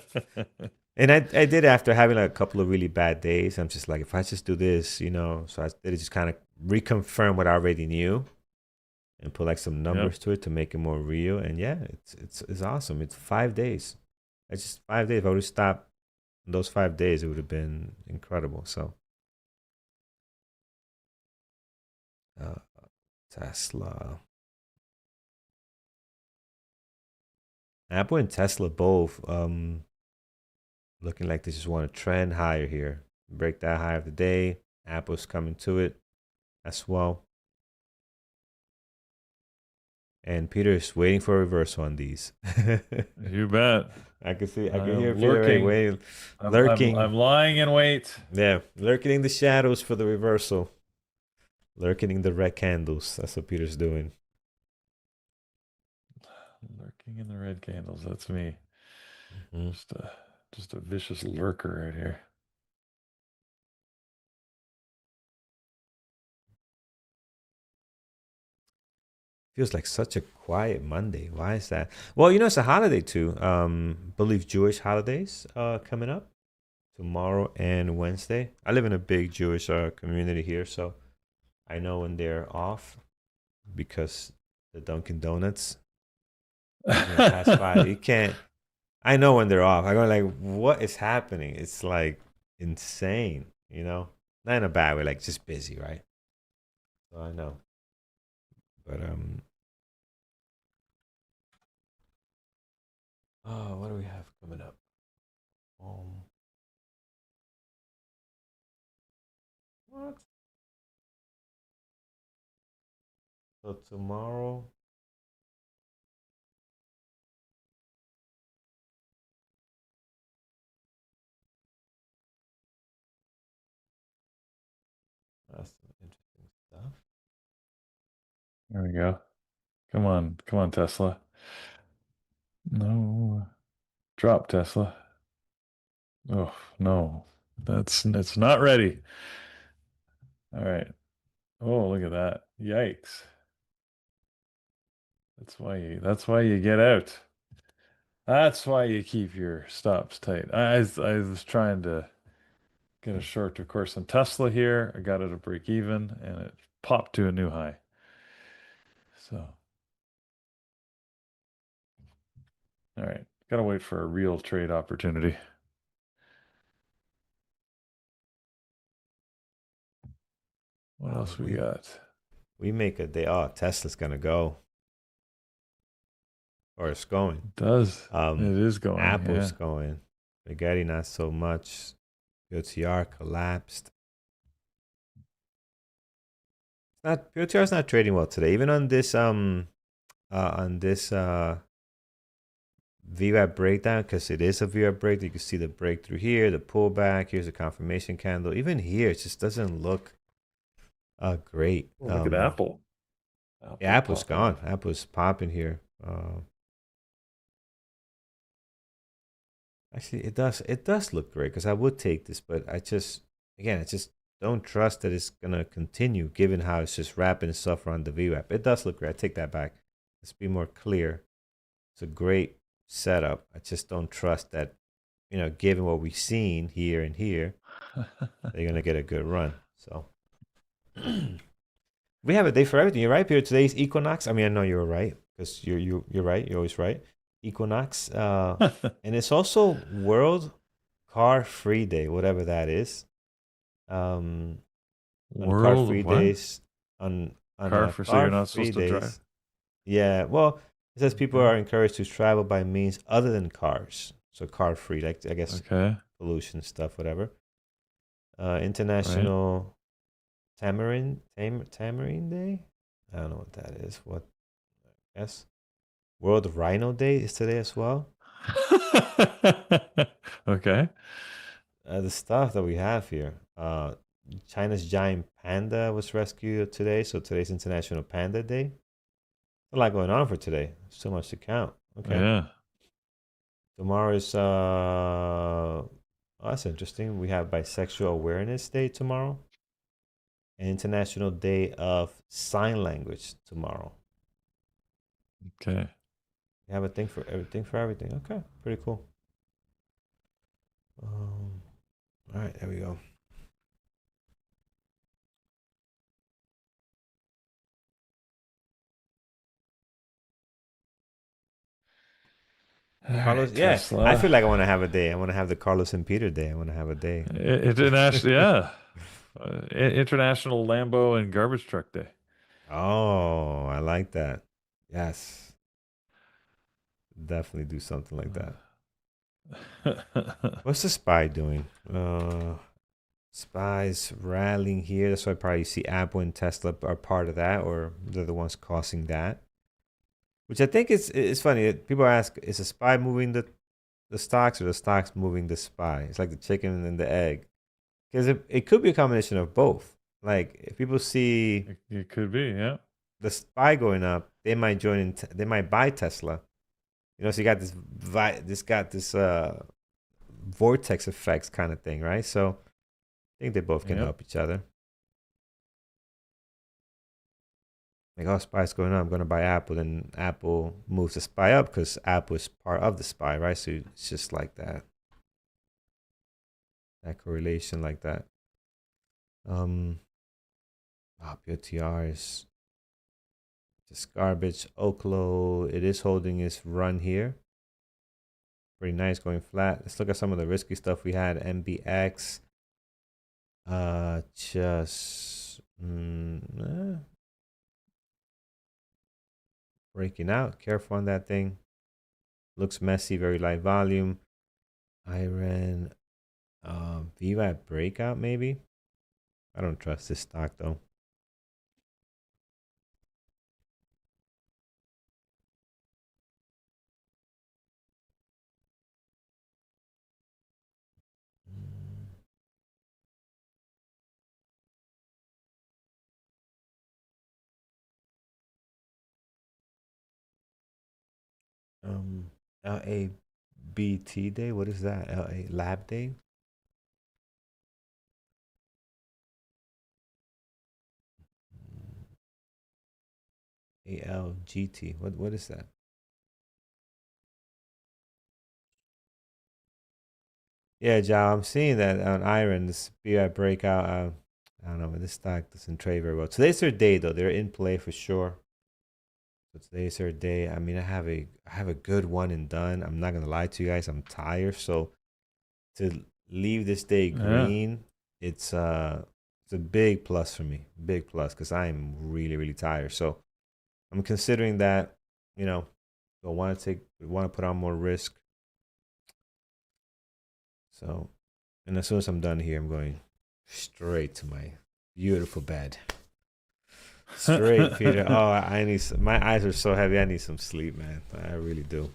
And I did after having like a couple of really bad days. I'm just like, if I just do this, so I did just kind of reconfirm what I already knew and put like some numbers Yep. to it to make it more real. And yeah, it's awesome. It's 5 days. It's just 5 days. If I would have stopped in those 5 days, it would have been incredible. So uh, Tesla, Apple and Tesla both looking like they just want to trend higher here. Break that high of the day. Apple's coming to it as well. And Peter is waiting for a reversal on these. You bet. I can see, I I can am hear Peter right lurking. waiting, I'm lurking. lying in wait. Yeah, lurking in the shadows for the reversal. Lurking in the red candles. That's what Peter's doing. Lurking in the red candles. That's me. Mhm. Just a vicious lurker right here. Feels like such a quiet Monday. Why is that? Well, it's a holiday too. Believe Jewish holidays coming up tomorrow and Wednesday. I live in a big Jewish community here, so I know when they're off because the Dunkin' Donuts past 5. You can't. I know when they're off. I go like, what is happening? It's like insane, Not in a bad way, like just busy, right? So I know, but oh, what do we have coming up? Um, what? So tomorrow. That's some interesting stuff. There we go. Come on, Tesla. No, drop Tesla. Oh no, it's not ready. All right. Oh, look at that. Yikes. That's why you get out. That's why you keep your stops tight. I was trying to get a short, of course, on Tesla here. I got it at break even and it popped to a new high. So, all right. Gotta wait for a real trade opportunity. What Oh, else we got? we make a day. Oh, Tesla's gonna go, or it's going. It does. It Um, is going, Apple's yeah. going. Spaghetti, not so much. BOTR collapsed. It's not BOTR is not trading well today. Even on this VWAP breakdown, because it is a VWAP break. You can see the breakthrough here, the pullback. Here's a confirmation candle. Even here, it just doesn't look great. Well, look at Apple. Yeah, Apple's Apple's popping gone. up. Apple's popping here. Actually, it does look great because I would take this, but I just don't trust that it's gonna continue given how it's just wrapping stuff around the VWAP. It does look great. I take that back. Let's be more clear. It's a great setup. I just don't trust that, given what we've seen here and here, they're gonna get a good run. So we have a day for everything. You're right, Peter. Today's Equinox. I mean, I know you're right because you're right. You're always right. Equinox, and it's also World Car Free Day, whatever that is. Um, on car World free of what? days, on Car for so you're car not free supposed to drive. days. Yeah, well, it says people Okay. are encouraged to travel by means other than cars, so car free, like I guess Okay. pollution stuff, whatever. Right. International Tamarind Day. I don't know what that is. What? Yes. World Rhino Day is today as well. Okay. The stuff that we have here. China's giant panda was rescued today, so today's International Panda Day. A lot going on for today. So much to count. Okay. Yeah. Tomorrow is oh, that's interesting. We have Bisexual Awareness Day tomorrow. And International Day of Sign Language tomorrow. Okay. We have a thing for everything for everything. Okay, pretty cool. All right, there we go. All Carlos, right, yeah, I Tesla. feel like I want to have a day. I want to have the Carlos and Peter day. I want to have a day. International, yeah. International Lambo and Garbage Truck Day. Oh, I like that. Yes, definitely do something like that. What's the spy doing? Spies rallying here. That's why probably you see Apple and Tesla are part of that, or they're the ones causing that. Which I think is funny. People ask, is a spy moving the stocks or the stocks moving the spy? It's like the chicken and the egg. Because it could be a combination of both. Like if people see It could be, yeah. the spy going up, they might join in. They might buy Tesla. So you got this vortex effects kind of thing, right? So I think they both can Yep. help each other. Like, oh, spy's going up, I'm going to buy Apple. Then Apple moves the spy up because Apple is part of the spy, right? So it's just like that correlation like that. BOTR is just garbage. OKLO, it is holding its run here. Pretty nice going flat. Let's look at some of the risky stuff we had. MBX, just breaking out. Careful on that thing. Looks messy, very light volume. Iron, VWAP breakout maybe. I don't trust this stock though. LABT day. What is that? LA Lab Day. ALGT. What is that? Yeah, Joe, I'm seeing that on Iron, this BI breakout. I don't know, this stock doesn't trade very well. Today's their day, though. They're in play for sure. So today's their day. I mean, I have a good one and done. I'm not gonna lie to you guys. I'm tired, so to leave this day Yeah. green, it's a big plus for me. Big plus because I'm really really tired. So I'm considering that. You know, I want to put on more risk. So, and as soon as I'm done here, I'm going straight to my beautiful bed. Straight, Peter. Oh, I need my eyes are so heavy. I need some sleep, man. I really do.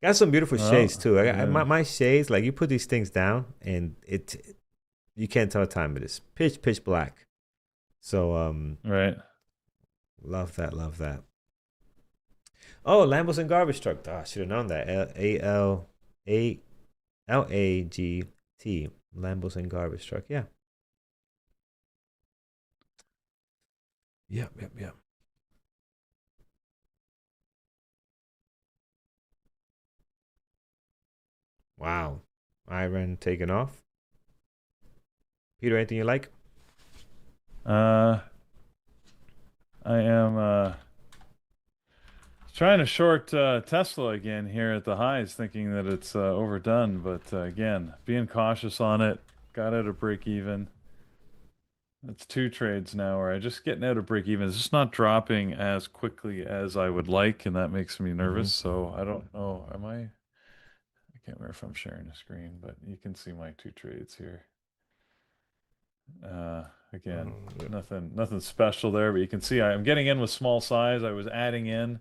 Got some beautiful shades Well, too. yeah. My shades, like you put these things down, and you can't tell what time it is. Pitch black. So Right. love that, love that. Oh, Lambos and garbage truck. Oh, I should have known that. LAGT. Lambos and garbage truck. Yeah. Yep, yep, yep. Wow. Iron taken off. Peter, anything you like? Uh, I am trying to short Tesla again here at the highs, thinking that it's overdone. But again, being cautious on it. Got out of break even. That's two trades now where I just getting out of break even. It's just not dropping as quickly as I would like, and that makes me Mm-hmm. nervous. So I don't know. Am I? I can't remember if I'm sharing a screen, but you can see my two trades here. Again, Yep. nothing special there, but you can see I'm getting in with small size. I was adding in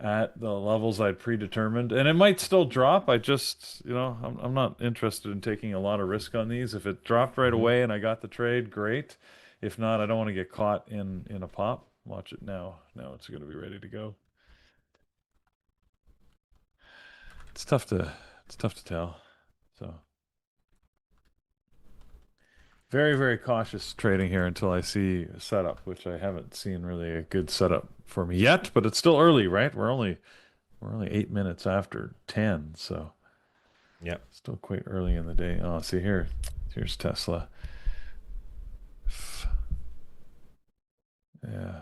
at the levels I'd predetermined, and it might still drop. I just, I'm not interested in taking a lot of risk on these. If it dropped right Mm-hmm. away and I got the trade, great. If not, I don't want to get caught in a pop. Watch it now. Now it's going to be ready to go. It's tough to it's tough to tell. So very cautious trading here until I see a setup, which I haven't seen really a good setup for me yet. But it's still early, right? We're only 8 minutes after 10, so Yep. still quite early in the day. Oh, see here, here's Tesla. Yeah,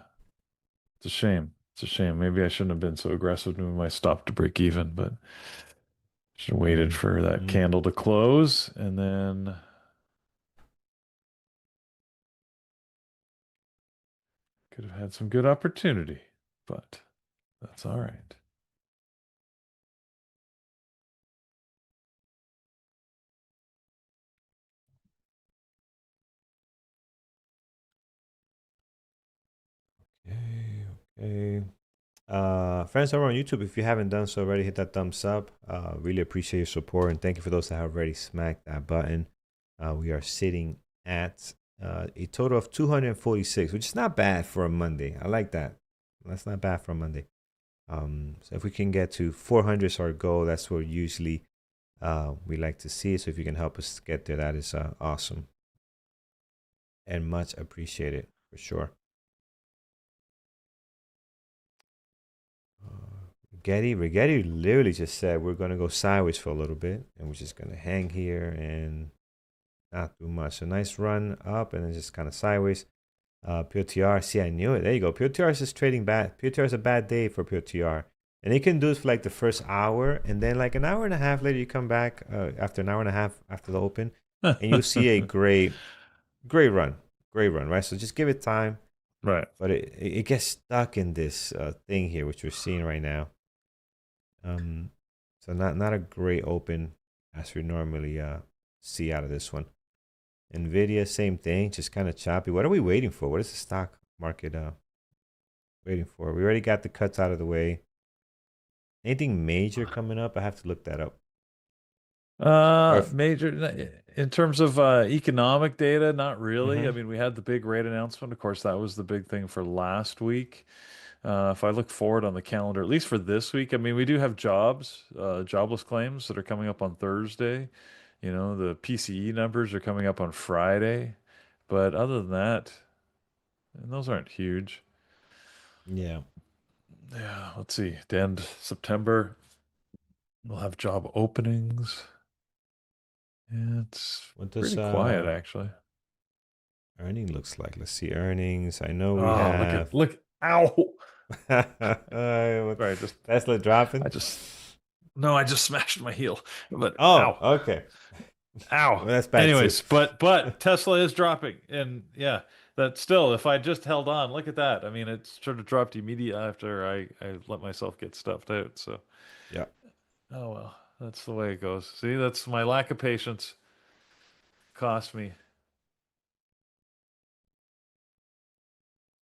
it's a shame. It's a shame. Maybe I shouldn't have been so aggressive to move my stop to break even, but should have waited for that Mm-hmm. candle to close and then could have had some good opportunity. But that's all right. Okay. Okay. Friends over on YouTube, if you haven't done so already, hit that thumbs up. Really appreciate your support, and thank you for those that have already smacked that button. We are sitting at a total of 246, which is not bad for a Monday. I like that. That's not bad for a Monday. So if we can get to 400 is our goal. That's what usually we like to see. So if you can help us get there, that is awesome and much appreciated for sure. Rigetti literally just said we're gonna go sideways for a little bit, and we're just gonna hang here and not do much. A nice run up and then just kind of sideways. POTR, see, I knew it. There you go. POTR is just trading bad. POTR is a bad day for POTR, and you can do it for like the first hour, and then like an hour and a half later, you come back after an hour and a half after the open, and you see a great run, great run, right? So just give it time, Right. but it gets stuck in this thing here, which we're seeing right now. Um, so not a great open as we normally see out of this one. Nvidia, same thing, just kind of choppy. What are we waiting for? What is the stock market waiting for? We already got the cuts out of the way. Anything major coming up? I have to look that up. Or if, Major in terms of economic data, not really. I mm-hmm. mean, we had the big rate announcement. Of course, that was the big thing for last week. If I look forward on the calendar, at least for this week, I mean, we do have jobless claims that are coming up on Thursday. The PCE numbers are coming up on Friday. But other than that, and those aren't huge. Yeah. Yeah, let's see. At the end September, we'll have job openings. It's What does pretty quiet actually. earning looks like? Let's see earnings. I know we Oh, have. look. Ow. What- Sorry, Tesla dropping. I just no, I just smashed my heel. But Oh, ow. okay. Ow. Well, that's bad too. Anyways, but Tesla is dropping, and yeah, that still, if I just held on, look at that. I mean, it sort of dropped immediately after I let myself get stuffed out. So, Yeah. oh well, that's the way it goes. See, that's my lack of patience cost me.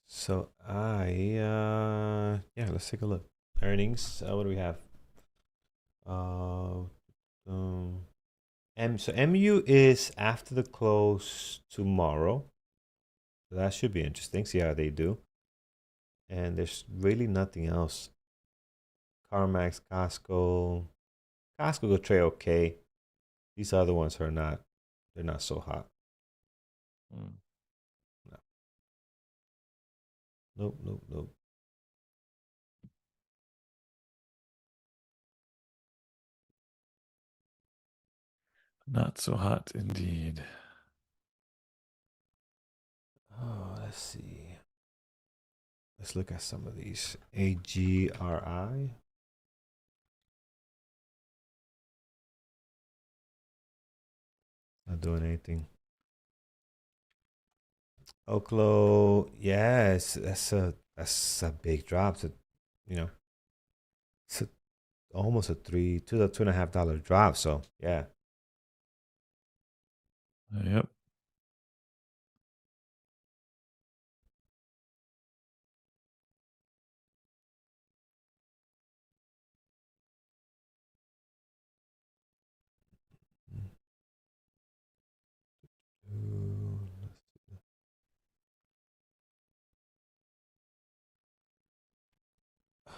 So yeah, let's take a look. Earnings. What do we have? Uh, um, so MU is after the close tomorrow. So that should be interesting. See how they do. And there's really nothing else. CarMax, Costco. Costco will trade okay. These other ones are not. They're not so hot. Hmm. No. Nope, nope, nope. Not so hot indeed. Oh, let's see. Let's look at some of these. AGRI. Not doing anything. OKLO, yes, that's a big drop. So, you know, it's almost a $2.5 drop. So yeah. Yep.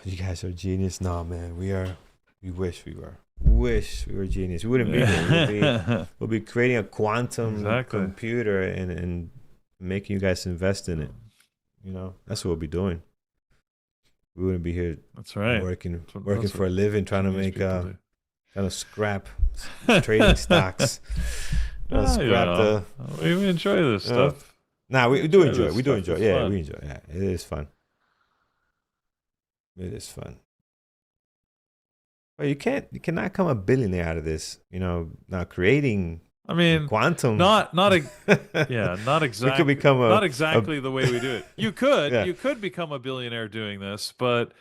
You guys are genius. No, man, we are. We wish we were. Wish we were genius. We wouldn't be here. We'll be creating a quantum Exactly. computer and making you guys invest in it. You know, that's what we'll be doing. We wouldn't be here That's right. working That's for what a living, trying to genius make people do. trying to scrap trading stocks. Trying to You scrap know, we enjoy this stuff. Nah, we We do enjoy enjoy it. this We do stuff. enjoy it. It's Yeah, fun. we enjoy it. Yeah, it is fun. It is fun. But you cannot come a billionaire out of this. You know, now creating I mean, quantum. not yeah, We could become not a exactly the way we do it. yeah. You could become a billionaire doing this, but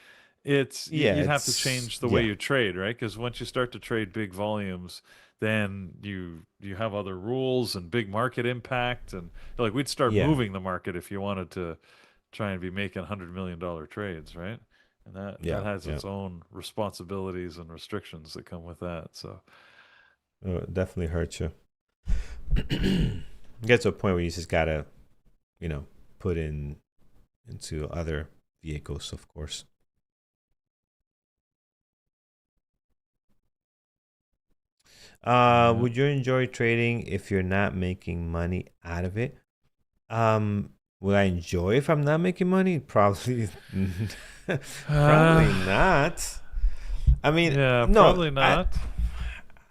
Yeah, you'd have to it's change the way yeah. you trade, right? Because once you start to trade big volumes, then you have other rules and big market impact, and like we'd start Yeah. moving the market if you wanted to try and be making $100 million trades, right? And that Yeah. has Yeah. its own responsibilities and restrictions that come with that. So It definitely hurts you. Get to a point where you just gotta, you know, put into other vehicles, of course. yeah. Would you enjoy trading if you're not making money out of it? Will I enjoy if I'm not making money? Probably, probably Uh, not. I mean, yeah, no, probably not.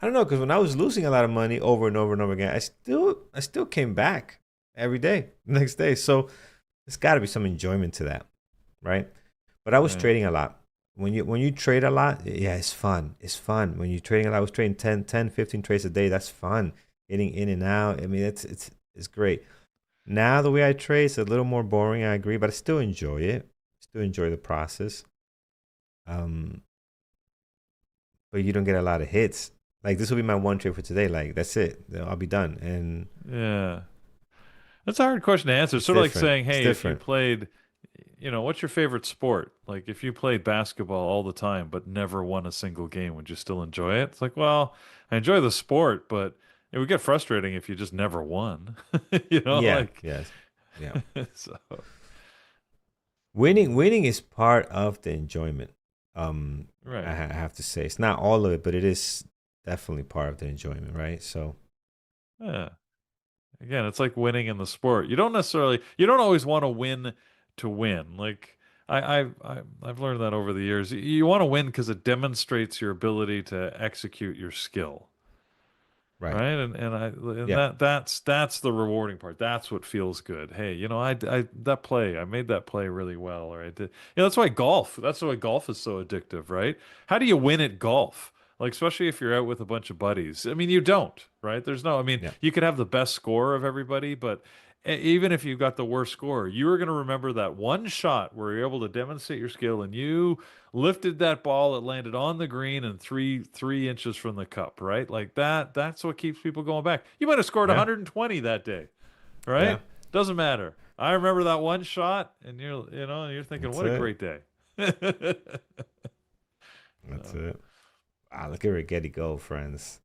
I don't know because when I was losing a lot of money over and over and over again, I still came back every day, next day. So there's got to be some enjoyment to that, right? But I was Right. trading a lot. When you trade a lot, yeah, it's fun. It's fun. When you're trading a lot, I was trading 15 trades a day. That's fun. Getting in and out. I mean, it's great. Now the way I trade is a little more boring. I agree, but I still enjoy it. Still enjoy the process. Um, but you don't get a lot of hits. Like this will be my one trade for today. Like that's it. I'll be done. And Yeah. That's a hard question to answer. it's Sort of like different. saying, It's hey, if you different. played, what's your favorite sport? Like if you played basketball all the time but never won a single game, would you still enjoy it? It's like, well, I enjoy the sport, but it would get frustrating if you just never won. Yeah. Like Yes. Yeah. so Winning is part of the enjoyment. I right. have to say it's not all of it, but it is definitely part of the enjoyment, right? So Yeah. Again, it's like winning in the sport. You don't always want to win to win. Like I've learned that over the years. You want to win because it demonstrates your ability to execute your skill. Right. right? And Yeah. that's the rewarding part. That's what feels good. Hey, I that play, I made that play really well, or I did. That's why golf is so addictive, right? How do you win at golf? Like, especially if you're out with a bunch of buddies. I mean, you don't, right? I mean, Yeah. you could have the best score of everybody, but even if you've got the worst score, you are going to remember that one shot where you're able to demonstrate your skill and you lifted that ball, it landed on the green and three inches from the cup, right? Like that's what keeps people going back. You might have scored Yeah. 120 that day, Yeah. right? Doesn't matter. I remember that one shot, and you're thinking, That's what a it. great day. That's So, it. Wow, look at Rigetti go, friends.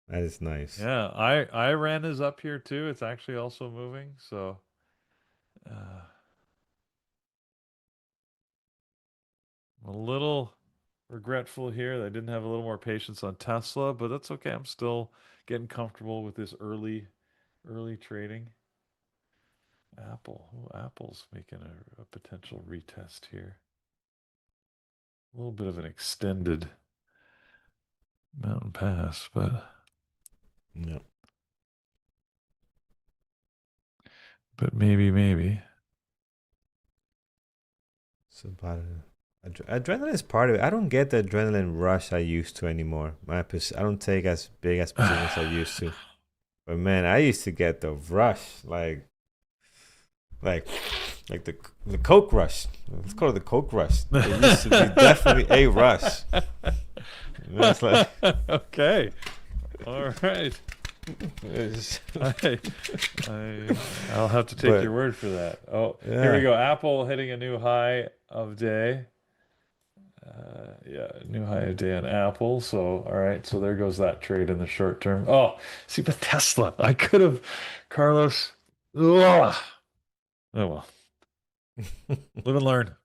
That is nice. yeah, Iran is up here too. It's actually also moving. So uh, I'm a little regretful here that I didn't have a little more patience on Tesla, but that's okay. I'm still getting comfortable with this early trading. Apple. Ooh, Apple's making a potential retest here. A little bit of an extended mountain pass, Yeah. but maybe. So about adrenaline is part of it. I don't get the adrenaline rush I used to anymore. I don't take as big as positions I used to. But man, I used to get the rush, like, like the Coke rush. Let's call it the Coke rush. It used to be definitely a rush. It's like, Okay. All right. it's, I, I'll have to take but your word for that. Oh, here we yeah, go. Apple hitting a new high of day. Yeah, new high of day on Apple. So, all right. So there goes that trade in the short term. Oh, see, but Tesla, I could have, Carlos. Ugh. Oh well, live and learn.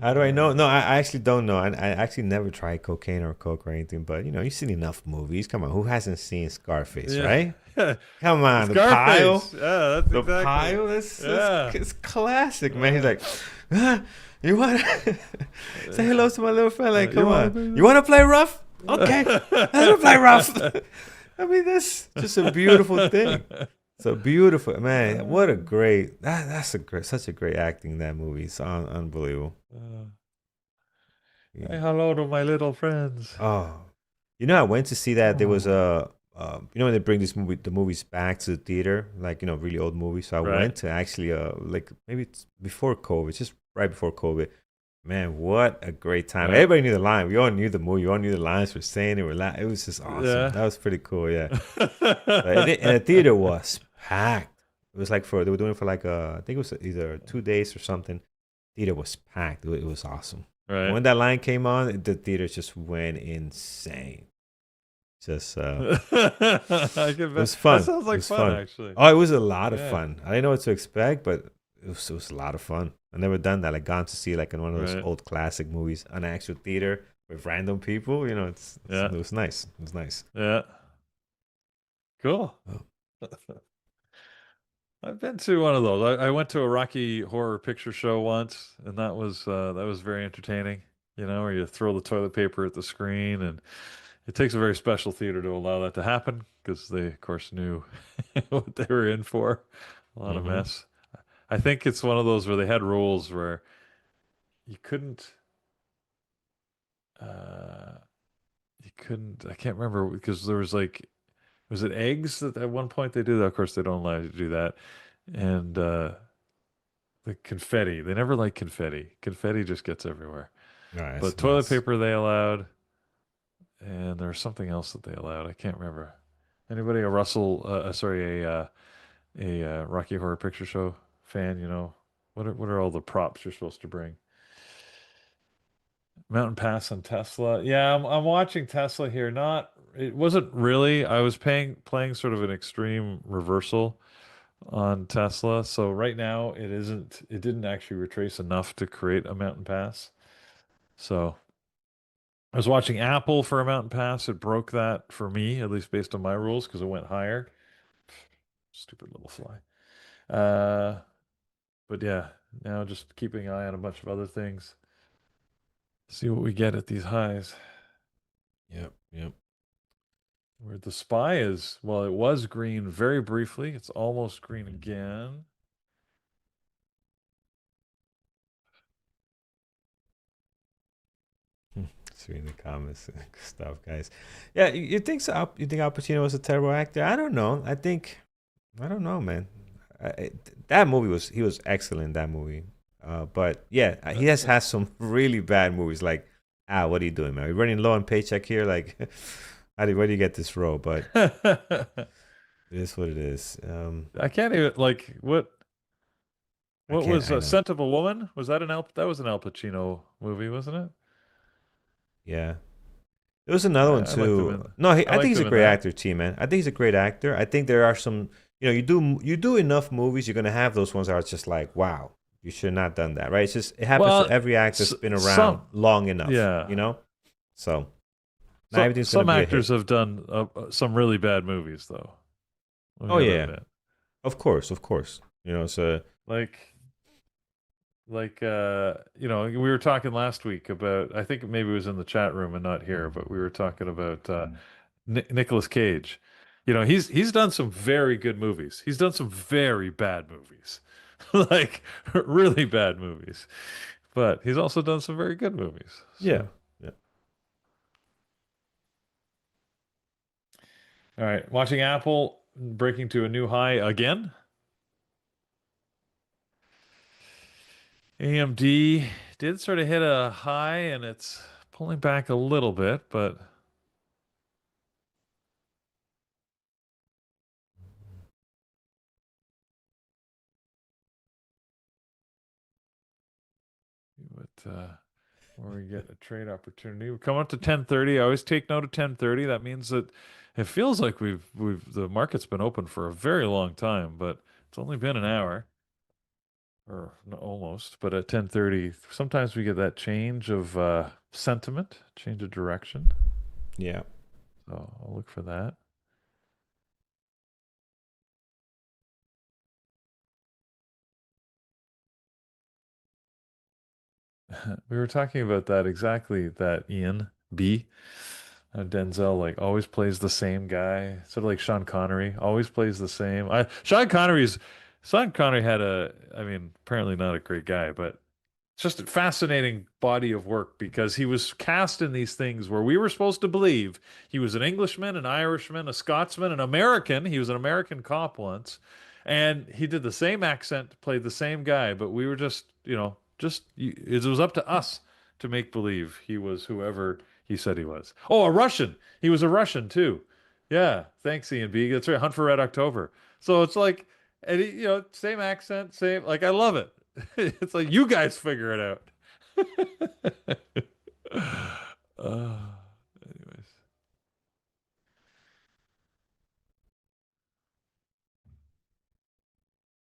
how do I know? Uh, No, I actually don't know. I actually never tried cocaine or coke or anything. But you've seen enough movies. Come on, who hasn't seen Scarface, yeah, right? Come on, the pile. Scarface. Yeah, that's The exactly. pile is Yeah. it's classic, man. He's Uh, like, ah, you want to say hello to my little friend? Like, you come want on, to you want to play rough? Okay, let's play rough. be I mean, that's just a beautiful thing. It's a beautiful man. What a great that's a great such a great acting in that movie. It's unbelievable. Say Yeah. hello to my little friends. Oh, I went to see that. There was Oh. when they bring the movies back to the theater, like really old movies. So I Right. went to actually like maybe it's before COVID, just right before COVID. Man, what a great time! Right. Everybody knew the line. We all knew the movie. We all knew the lines. We're saying it. It was just awesome. Yeah. That was pretty cool. Yeah, and the theater was packed. It was like they were doing it for like I think it was either 2 days or something. Theater was packed. It was awesome. And Right. when that line came on, the theater just went insane. Just I can it bet. was That fun. sounds It like was fun, fun. actually. Oh, it was a lot of Yeah. fun. I didn't know what to expect, but it was a lot of fun. I never done that. Like gone to see like in one of those Right. old classic movies, an actual theater with random people. It Yeah. was nice. It was nice. Yeah. Cool. Oh. I've been to one of those. I went to a Rocky Horror Picture Show once, and that was very entertaining. Where you throw the toilet paper at the screen, and it takes a very special theater to allow that to happen because they, of course, knew what they were in for. A lot of Mm-hmm. mess. I think it's one of those where they had rules where you couldn't, uh, I can't remember because there was like, was it eggs that at one point they do that? Of course, they don't allow you to do that. And the confetti, they never like confetti. Confetti just gets everywhere. All right, that's But a toilet mess. paper they allowed, and there was something else that they allowed. I can't remember. Anybody a Russell? Sorry, a Rocky Horror Picture Show fan? What are all the props you're supposed to bring? Mountain Pass on Tesla. Yeah, I'm watching Tesla here. Not it wasn't really. I was playing sort of an extreme reversal on Tesla. So right now it isn't. It didn't actually retrace enough to create a Mountain Pass. So I was watching Apple for a Mountain Pass. It broke that for me, at least based on my rules, because it went higher. Stupid little fly. Uh, but yeah, now just keeping an eye on a bunch of other things. See what we get at these highs. Yep. Yep. Where the SPY is, well, it was green very briefly. It's almost green again. It's reading the comments and stuff, guys. Yeah, you think so? You think Al Pacino was a terrible actor? I don't know. I don't know, man. That movie was he was excellent in that movie. But yeah, he has some really bad movies. Like, what are you doing, man? We're running low on paycheck here. Like, where do you get this role? But it is what it is. I can't even like I what can't. was I know. Scent of a Woman? Was that that was an Al Pacino movie, wasn't it? Yeah. There was another one I liked him too. in No, I I think liked he's a him in great that. actor, T man. I think he's a great actor. I think there are some, you do enough movies, you're gonna have those ones that are just like, wow, you should not have done that, right? It's just it happens to Well, every actor that's been around some long enough, yeah. So not everything's gonna Some be a actors hit. have done some really bad movies though. We Oh gotta yeah, admit. of course. So Like we were talking last week about, I think maybe it was in the chat room and not here, but we were talking about Nicolas Cage. He's done some very good movies. He's done some very bad movies. Like really bad movies. But he's also done some very good movies. yeah, So, yeah, all right, watching Apple breaking to a new high again. AMD did sort of hit a high and it's pulling back a little bit, but where we get a trade opportunity. We're coming up to 10:30. I always take note of 10:30. That means that it feels like we've the market's been open for a very long time, but it's only been an hour or no, almost. But at 10:30, sometimes we get that change of sentiment, change of direction. yeah. So I'll look for that. We were talking about that exactly, that Ian B. Denzel like always plays the same guy, sort of like Sean Connery, always plays the same. Sean Connery had I mean, apparently not a great guy, but it's just a fascinating body of work because he was cast in these things where we were supposed to believe he was an Englishman, an Irishman, a Scotsman, an American. He was an American cop once, and he did the same accent, played the same guy, but we were it was up to us to make believe he was whoever he said he was. Oh, a Russian. He was a Russian too. Yeah, thanks, Ian B. That's right. Hunt for Red October. So it's like, and same accent, same. Like I love it. It's like you guys figure it out. uh, anyways.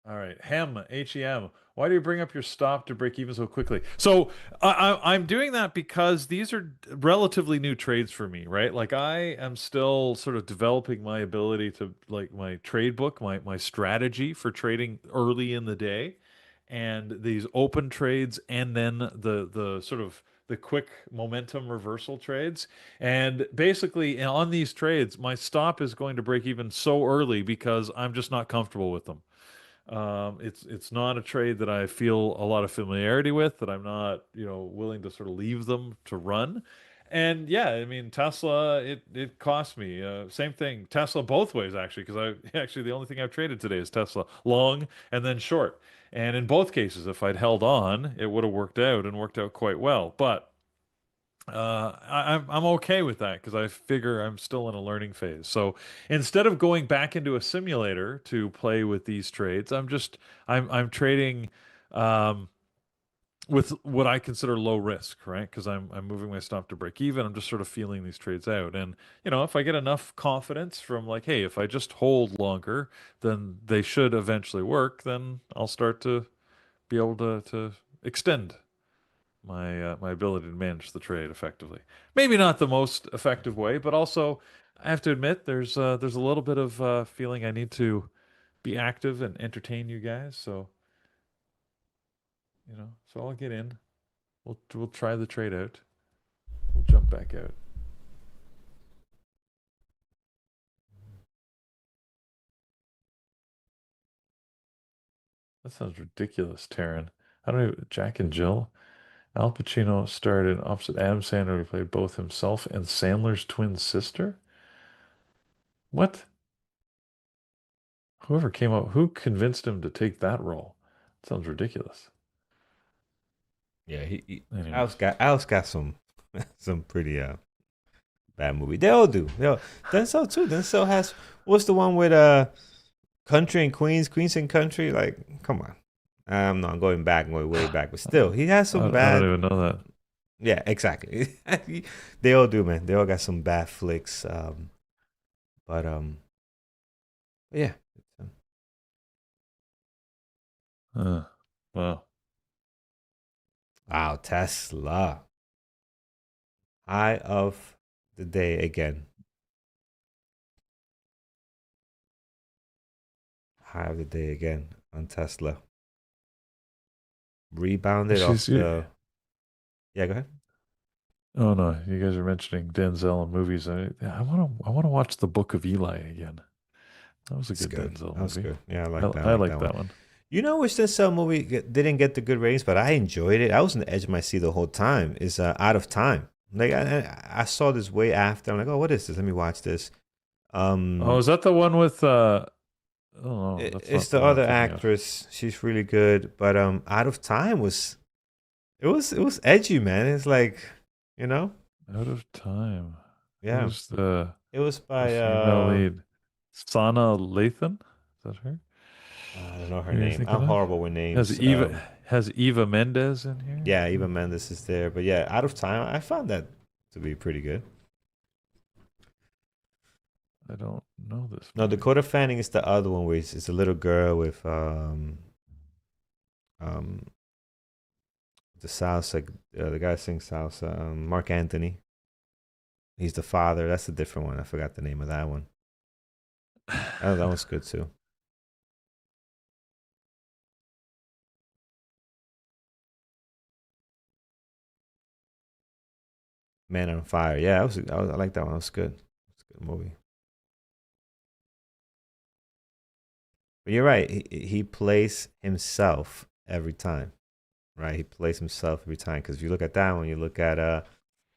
All right, HEM. Why do you bring up your stop to break even so quickly? So I'm doing that because these are relatively new trades for me, right? Like I am still sort of developing my ability to like my trade book, my strategy for trading early in the day, and these open trades, and then the sort of the quick momentum reversal trades. And basically on these trades, my stop is going to break even so early because I'm just not comfortable with them. It's not a trade that I feel a lot of familiarity with, that I'm not, willing to sort of leave them to run. And yeah, I mean, Tesla, it cost me. Same thing, Tesla both ways actually, because I actually the only thing I've traded today is Tesla long and then short. And in both cases, if I'd held on, it would have worked out and worked out quite well. But I'm okay with that because I figure I'm still in a learning phase. So instead of going back into a simulator to play with these trades, I'm trading um, with what I consider low risk, right? Because I'm moving my stop to break even. I'm just sort of feeling these trades out, and if I get enough confidence from like, hey, if I just hold longer, then they should eventually work. Then I'll start to be able to extend my ability to manage the trade effectively. Maybe not the most effective way, but also I have to admit there's a little bit of feeling I need to be active and entertain you guys. So so I'll get in. We'll try the trade out. We'll jump back out. That sounds ridiculous, Taryn. I don't even, Jack and Jill. Al Pacino starred in opposite Adam Sandler, who played both himself and Sandler's twin sister. What? Whoever came up, who convinced him to take that role? Sounds ridiculous. Yeah, he Anyways, Al's got some some pretty bad movie. They all do. They all, Denzel too. Denzel has what's the one with Country and Queens, Queens and Country? Like, come on. I'm not going back, going way back, but still, he has some I don't bad. even know that. Yeah, exactly. They all do, man. They all got some bad flicks. But yeah. Wow. Wow, Tesla. High of the day again. High of the day again on Tesla. Rebounded off She's. the. Yeah, go ahead. Oh no, you guys are mentioning Denzel in movies. I want to watch The Book of Eli again. That was a It's good good. Denzel That was movie. good. Yeah, I like that. I I like like that one. that one. You know which this movie didn't get the good ratings, but I enjoyed it. I was on the edge of my seat the whole time. Is Out of Time. Like I saw this way after. I'm like, oh, what is this? Let me watch this. Oh, Um, is that the one with oh no, that's it's not the the one I'm other thinking of. actress. She's really good, but Out of Time was it was edgy, man. It's like, you know, Out of Time. yeah. Who's the It was the by female lead? Sana Lathan? Is that her? I don't know her Who you're name. thinking I'm of? horrible with Has names. Eva Mendes in here? Yeah, Eva Mendes is there, but yeah, Out of Time. I found that to be pretty good. I don't know this No, movie. Dakota Fanning is the other one where it's a little girl with um the salsa, the guy who sings salsa, Mark Anthony. He's the father. That's a different one. I forgot the name of that one. Oh, that one's good too. Man on Fire. Yeah, I like that one. That was good. It's a good movie. But you're right. He plays himself every time. Right? He plays himself every time. Because if you look at that one, you look at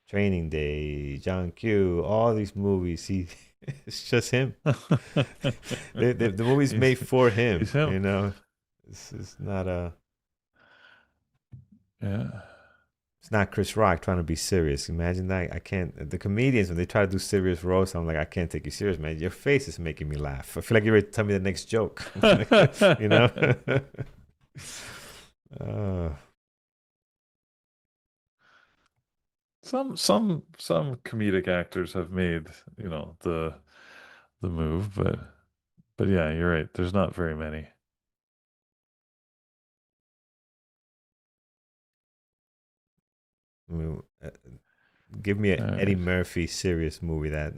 Training Day, John Q, all these movies. He it's just him. The movie's he's made for him. he's him. You know, it's not a. Yeah. It's not Chris Rock trying to be serious. Imagine that. I can't. The comedians when they try to do serious roles, I'm like, I can't take you serious, man. Your face is making me laugh. I feel like you're ready to tell me the next joke. You know. uh, Some comedic actors have made, the move, but yeah, you're right. There's not very many. I mean, give me an All Eddie right. Murphy serious movie that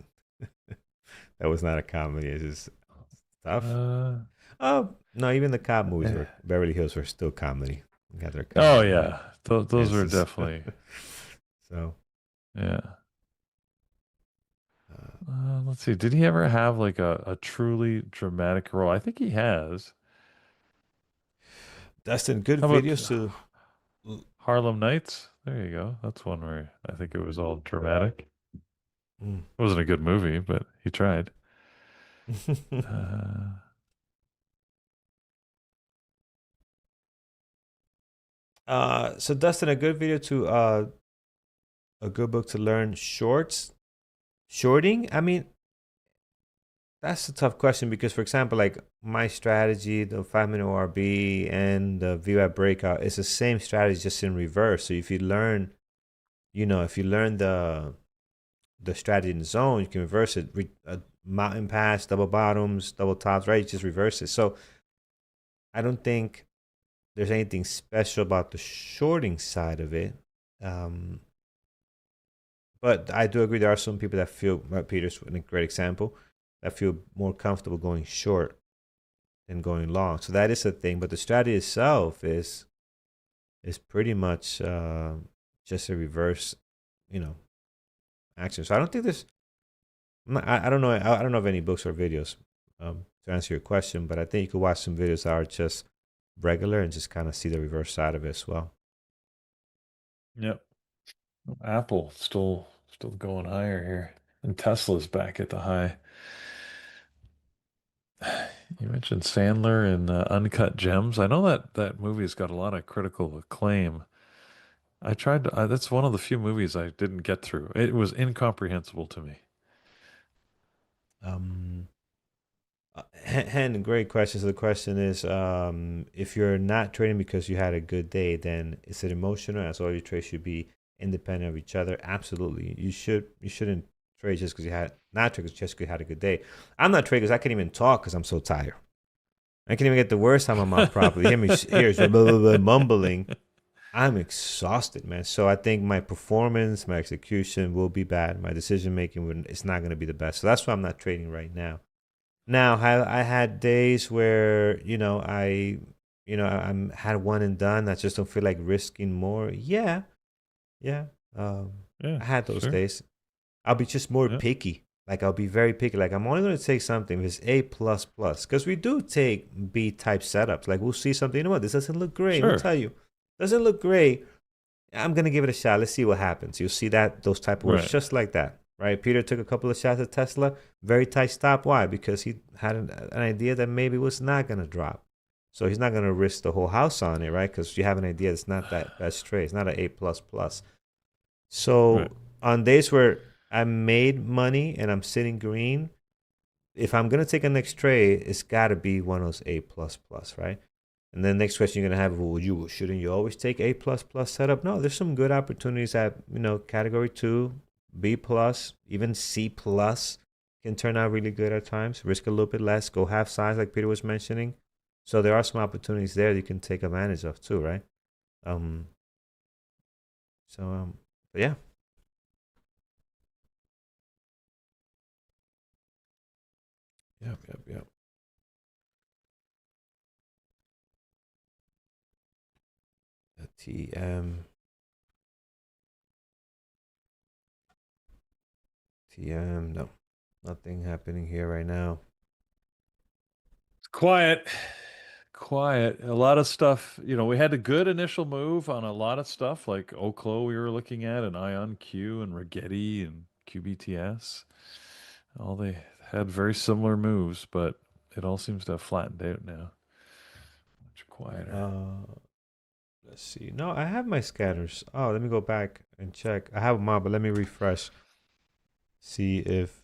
was not a comedy. It's just stuff. Uh, Oh no, even the cop movies eh. were Beverly Hills were still comedy. They got their Oh comedy, but yeah. Those it's were just definitely, so. yeah. Uh, Let's see. Did he ever have like a truly dramatic role? I think he has. Dustin, good How about videos to. Harlem Nights? There you go. That's one where I think it was all dramatic. Mm. It wasn't a good movie, but he tried. Uh, So Dustin, a good video to a good book to learn shorting. I mean, that's a tough question because, for example, like my strategy, the 5 minute ORB and the VWAP breakout, it's the same strategy just in reverse. So if you learn, if you learn the strategy in the zone, you can reverse it. Mountain pass, double bottoms, double tops, right? You just reverse it. So I don't think there's anything special about the shorting side of it. Um, but I do agree there are some people that feel, Peter's a great example, that feel more comfortable going short than going long. So that is a thing. But the strategy itself is pretty much just a reverse, you know, action. So I don't think there's I don't know. I don't know of any books or videos to answer your question, but I think you could watch some videos that are just regular and just kind of see the reverse side of it as well. Yep. Apple still going higher here, and Tesla's back at the high. You mentioned Sandler in Uncut Gems. I know that movie's got a lot of critical acclaim. I tried to, that's one of the few movies I didn't get through. It was incomprehensible to me. Um, Hen, great question. So the question is, if you're not trading because you had a good day, then is it emotional? As all your trades should be independent of each other. Absolutely, you shouldn't trade just because you had not trade just because you had a good day. I'm not trading because I can't even talk because I'm so tired. I can't even get the words out of my mouth properly. Hear me here, blah, blah, blah, mumbling. I'm exhausted, man. So I think my performance, my execution will be bad. My decision making it's not going to be the best. So that's why I'm not trading right now. Now, I had days where I'm had one and done. I just don't feel like risking more. Yeah, yeah. Yeah, I had those sure. days. I'll be just more Yeah. picky. Like I'll be very picky. Like I'm only going to take something if it's A plus plus, because we do take B type setups. Like we'll see something. You know what? This doesn't look great. We'll Sure. tell you, doesn't look great. I'm gonna give it a shot. Let's see what happens. You'll see that those type of words Right. just like that, right? Peter took a couple of shots at Tesla, very tight stop. Why? Because he had an idea that maybe it was not gonna drop, so he's not gonna risk the whole house on it, right? Because you have an idea it's not that best trade. It's not an A plus plus. Right. So on days where I made money and I'm sitting green, if I'm gonna take a next trade, it's gotta be one of those A plus plus, right? And then next question you're gonna have, well, shouldn't you always take A plus plus setup? No, there's some good opportunities at category 2, B plus, even C plus can turn out really good at times. Risk a little bit less, go half size like Peter was mentioning. So there are some opportunities there you can take advantage of too, right? Um. But yeah. Yep. Yep. Yep. The TM. No, nothing happening here right now. It's quiet. Quiet. A lot of stuff. We had a good initial move on a lot of stuff like OKLO we were looking at, and IonQ and Rigetti and QBTS. All they had very similar moves, but it all seems to have flattened out now. Much quieter. Let's see. No, I have my scanners. Oh, let me go back and check. I have them up, but let me refresh. See if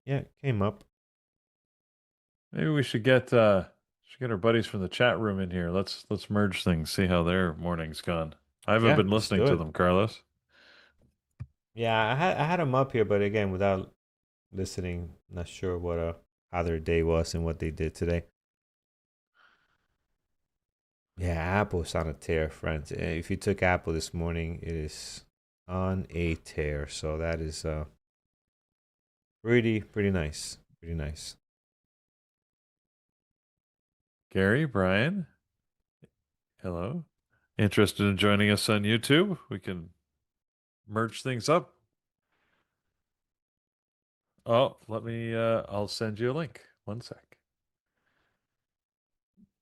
it came up. Maybe we should get our buddies from the chat room in here. Let's merge things, see how their morning's gone. I haven't Yeah, been let's listening do to it. them, Carlos. Yeah, I had them up here, but again, without listening, not sure what how their day was and what they did today. Yeah, Apple's on a tear, friends. If you took Apple this morning, it is on a tear. So that is pretty nice. Pretty nice. Gary, Brian, hello. Interested in joining us on YouTube? We can merge things up. Oh, let me I'll send you a link. One sec.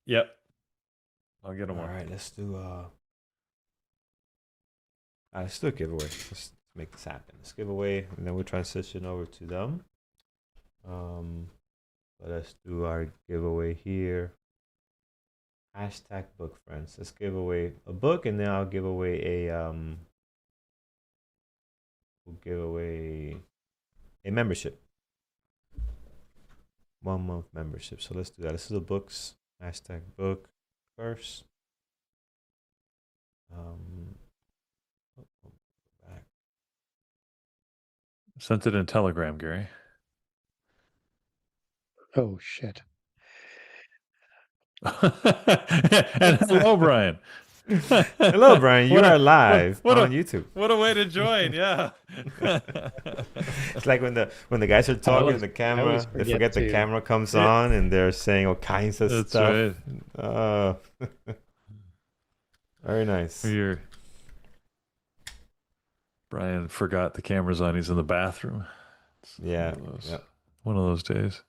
Yep. I'll get them All one. right, let's do a giveaway. Let's make this happen. Let's give away, and then we'll transition over to them. Let us do our giveaway here. Hashtag book, friends. Let's give away a book, and then I'll give away we'll give away a membership, 1 month membership. So let's do that. Let's do the books. Hashtag book first. Back. Sent it in Telegram, Gary. Oh shit. And hello, Brian. Hello, Brian. You are live on YouTube. What a way to join! Yeah. It's like when the guys are talking to the camera, they forget the camera comes on, and they're saying all kinds of That's stuff. right. Very nice. Brian forgot the camera's on. He's in the bathroom. Yeah. One of those days.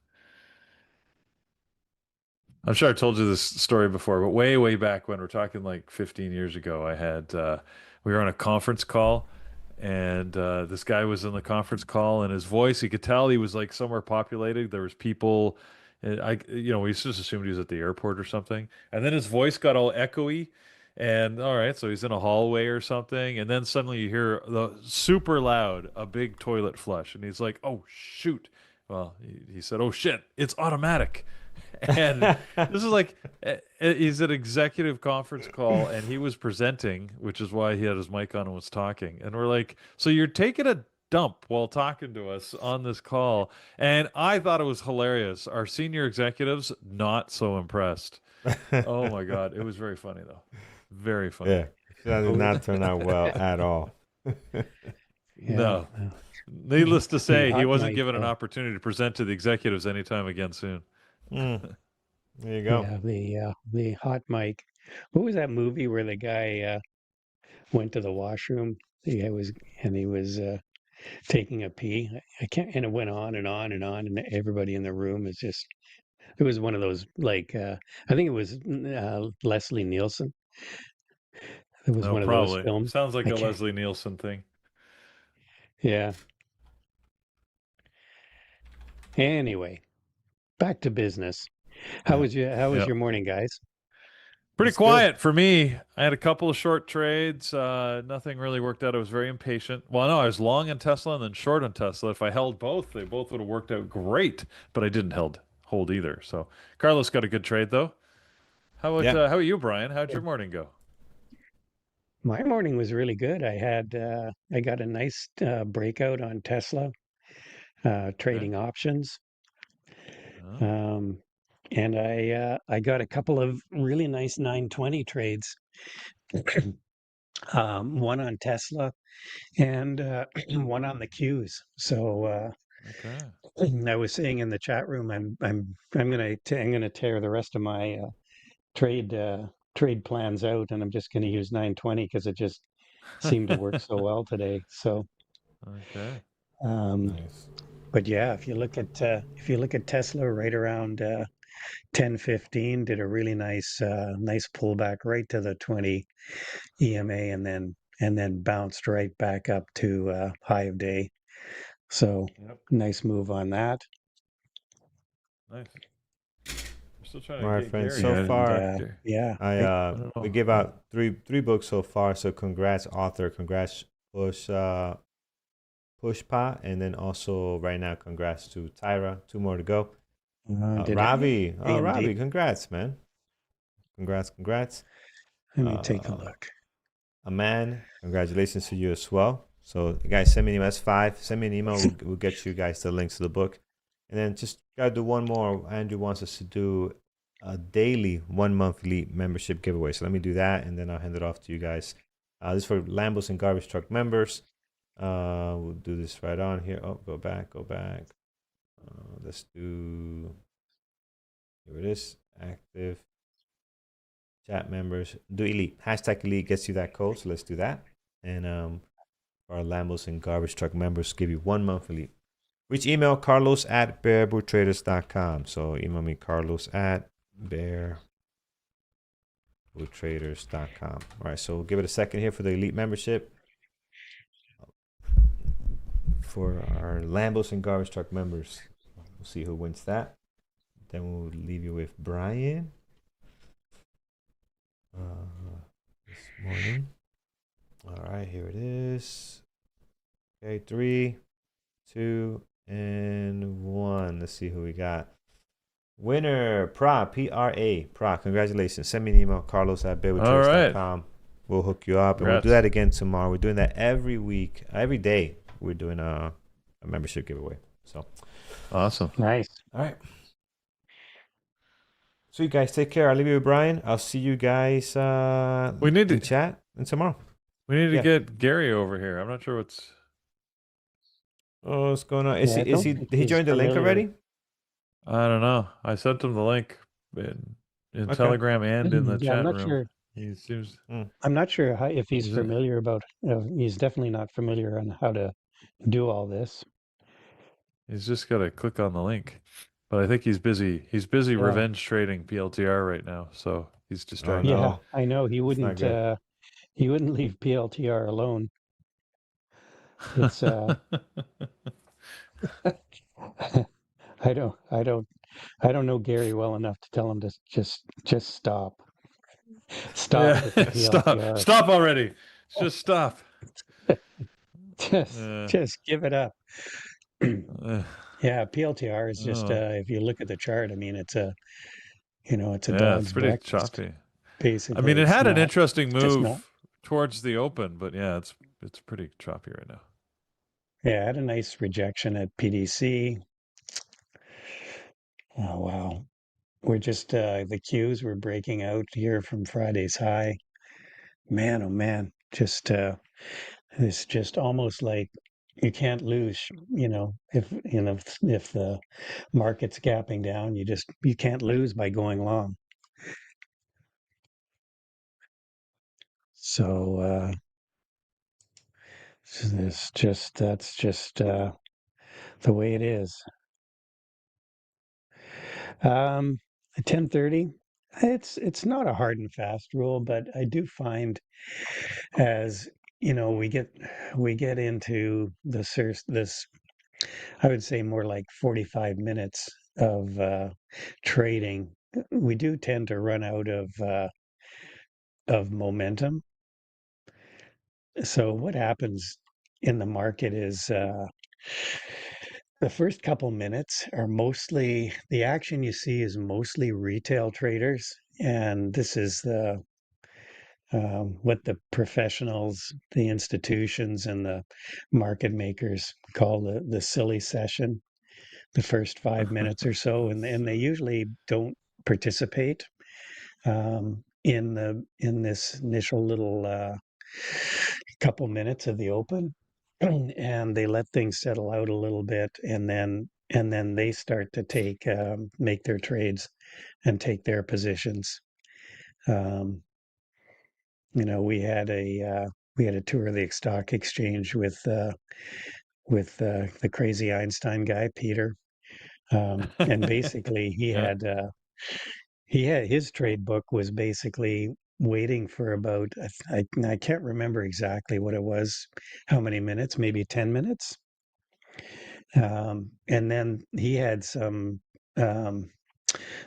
I'm sure I told you this story before, but way, way back when we're talking like 15 years ago, we were on a conference call and this guy was in the conference call and his voice, you could tell he was like somewhere populated. There was people, and we just assumed he was at the airport or something. And then his voice got all echoey. And all right, so he's in a hallway or something, and then suddenly you hear the super loud, a big toilet flush, and he's like, "Oh shoot!" Well, he said, "Oh shit, it's automatic." And this is like he's an executive conference call and he was presenting, which is why he had his mic on and was talking. And we're like, "So you're taking a dump while talking to us on this call?" And I thought it was hilarious. Our senior executives not so impressed. Oh my God, it was very funny though. Very funny. Yeah, that did Oh, not turn out well at all. yeah. No. Needless to The say, he hot wasn't mic. given an opportunity to present to the executives anytime again soon. Mm, there you go. Yeah, the hot mic. What was that movie where the guy went to the washroom? He was taking a pee. I can't, and it went on and on and on, and everybody in the room is just. It was one of those like I think it was Leslie Nielsen. It was No, one of those probably. films. Sounds like I a can't. Leslie Nielsen thing. Yeah. Anyway, back to business. Yeah, How was Yeah. your morning, guys? Pretty it's good. quiet for me. I had a couple of short trades. Nothing really worked out. I was very impatient. Well, no, I was long on Tesla and then short on Tesla. If I held both, they both would have worked out great, but I didn't hold either. So Carlos got a good trade though. Yeah. How about you, Brian? How'd your morning go? My morning was really good. I got a nice breakout on Tesla, Okay. trading options. Oh, Um, and I got a couple of really nice 920 trades. One on Tesla and one on the Qs. So okay. I was saying in the chat room, I'm gonna tear the rest of my trade trade plans out, and I'm just gonna use 920 because it just seemed to work so well today. So, Okay. um, Nice. but yeah, if you look at Tesla right around 1015, did a really nice pullback right to the 20 EMA, and then bounced right back up to high of day. So Yep. nice move on that. Nice. I'm still trying All to right, get friends. Gary So here. And far, yeah, I don't we know. give out three books so far. So congrats, author. Congrats, Pushpa, and then also right now, congrats to Tyra. Two more to go. did Ravi. Oh, AMD. Ravi, congrats, man. Congrats. Let me take a Uh, look. Aman, congratulations to you as well. So, guys, send me an email. S5. Send me an email. We'll get you guys the links to the book. And then just got to do one more. Andrew wants us to do a daily 1 month elite membership giveaway. So let me do that, and then I'll hand it off to you guys. This is for Lambos and Garbage Truck members. We'll do this right on here. Oh, go back. Let's do, here it is, active chat members. Do elite. Hashtag elite gets you that code. So let's do that. And for our Lambos and Garbage Truck members, give you 1 month elite. Which email? Carlos@bearbootraders.com. So email me, Carlos@bearbootraders.com. All right, so we'll give it a second here for the elite membership. For our Lambos and Garbage Truck members, we'll see who wins that. Then we'll leave you with Brian this morning. All right, here it is. Okay, 3, 2, and 1. Let's see who we got. Winner, Pra, P-R-A, Pra. Congratulations. Send me an email, carlos@bearbootraders.com. We'll hook you up, and we'll do Congrats. that again tomorrow. We're doing that every week, every day. We're doing a membership giveaway. So, Awesome. Nice. all right. So you guys take care. I'll leave you with Brian. I'll see you guys We need in to chat and tomorrow. we need to Yeah. get Gary over here. I'm not sure what's Oh, what's going on? Yeah, I don't think Did he he's join the link familiar. already? I don't know. I sent him the link in Okay. Telegram and in the Yeah, I'm chat not room. sure. He seems I'm not sure if he's he's familiar about. He's definitely not familiar on how to do all this. he's just got to click on the link. but I think he's busy. He's busy Yeah. revenge trading PLTR right now, so he's Oh, distracted. Yeah, no. I know It's not good. he wouldn't leave PLTR alone. It's I don't I don't I don't know Gary well enough to tell him to just stop. Stop Yeah, with the stop, PLTR. stop already. Just stop. Just Uh, just give it up. uh, Yeah, PLTR is just oh, if you look at the chart, I mean it's a yeah, it's dog's pretty breakfast. choppy. I Basically, mean, it it's had an not interesting just not. move towards the open, but yeah, it's pretty choppy right now. Yeah, I had a nice rejection at PDC. Oh wow. We're just the cues were breaking out here from Friday's high. Man, oh man, just it's just almost like you can't lose, if the market's gapping down, you can't lose by going long. So that's just the way it is. Um, 10:30. It's not a hard and fast rule, but I do find as we get into this I would say more like 45 minutes of trading. We do tend to run out of momentum. So what happens in the market is the first couple minutes are mostly the action you see is mostly retail traders, and this is what the professionals, the institutions, and the market makers call the silly session, the first 5 minutes or so, and they usually don't participate in this initial little couple minutes of the open, and they let things settle out a little bit, and then they start to make their trades and take their positions. Um, we had a tour of the stock exchange with the crazy Einstein guy, Peter. And basically, Yeah. he had his trade book was basically waiting for about I can't remember exactly what it was, how many minutes, maybe 10 minutes. And then he had um,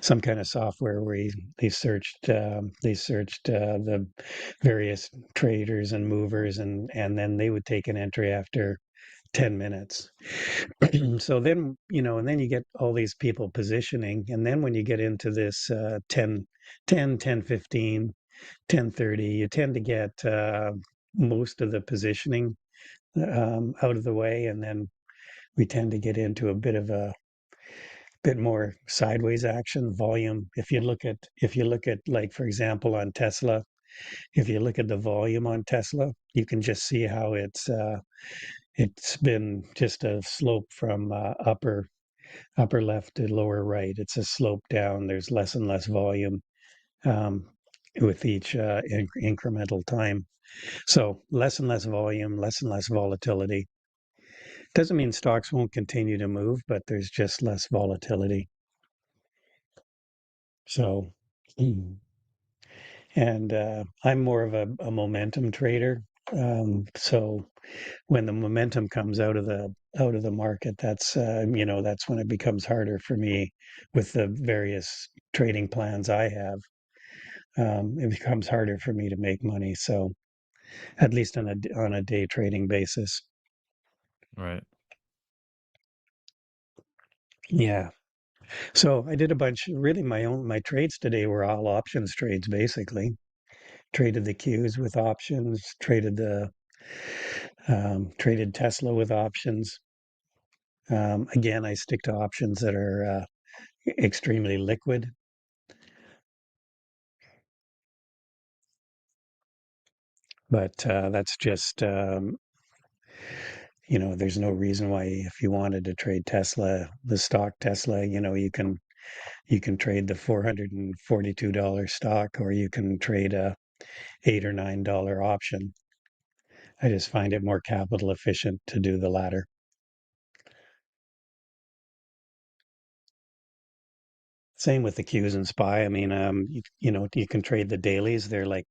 some kind of software where they searched the various traders and movers, and then they would take an entry after 10 minutes. So then, and then you get all these people positioning. And then when you get into this 10:15, 10:30, you tend to get most of the positioning out of the way. And then we tend to get into a bit more sideways action volume. If you look at like, for example, on Tesla, if you look at the volume on Tesla, you can just see how it's been just a slope from upper left to lower right. It's a slope down. There's less and less volume um, with each incremental time. So less and less volume, less and less volatility. Doesn't mean stocks won't continue to move, but there's just less volatility. So, and I'm more of a momentum trader. So when the momentum comes out of the market, that's when it becomes harder for me with the various trading plans I have. It becomes harder for me to make money. So at least on a day trading basis. Right. Yeah. So I did a bunch. Really, my trades today were all options trades, basically. Traded the Qs with options. Traded Tesla with options. Again, I stick to options that are extremely liquid. But that's just, there's no reason why if you wanted to trade Tesla, the stock Tesla, you can trade the $442 stock, or you can trade a $8 or $9 option. I just find it more capital efficient to do the latter. Same with the Qs and SPY. I mean, you can trade the dailies. They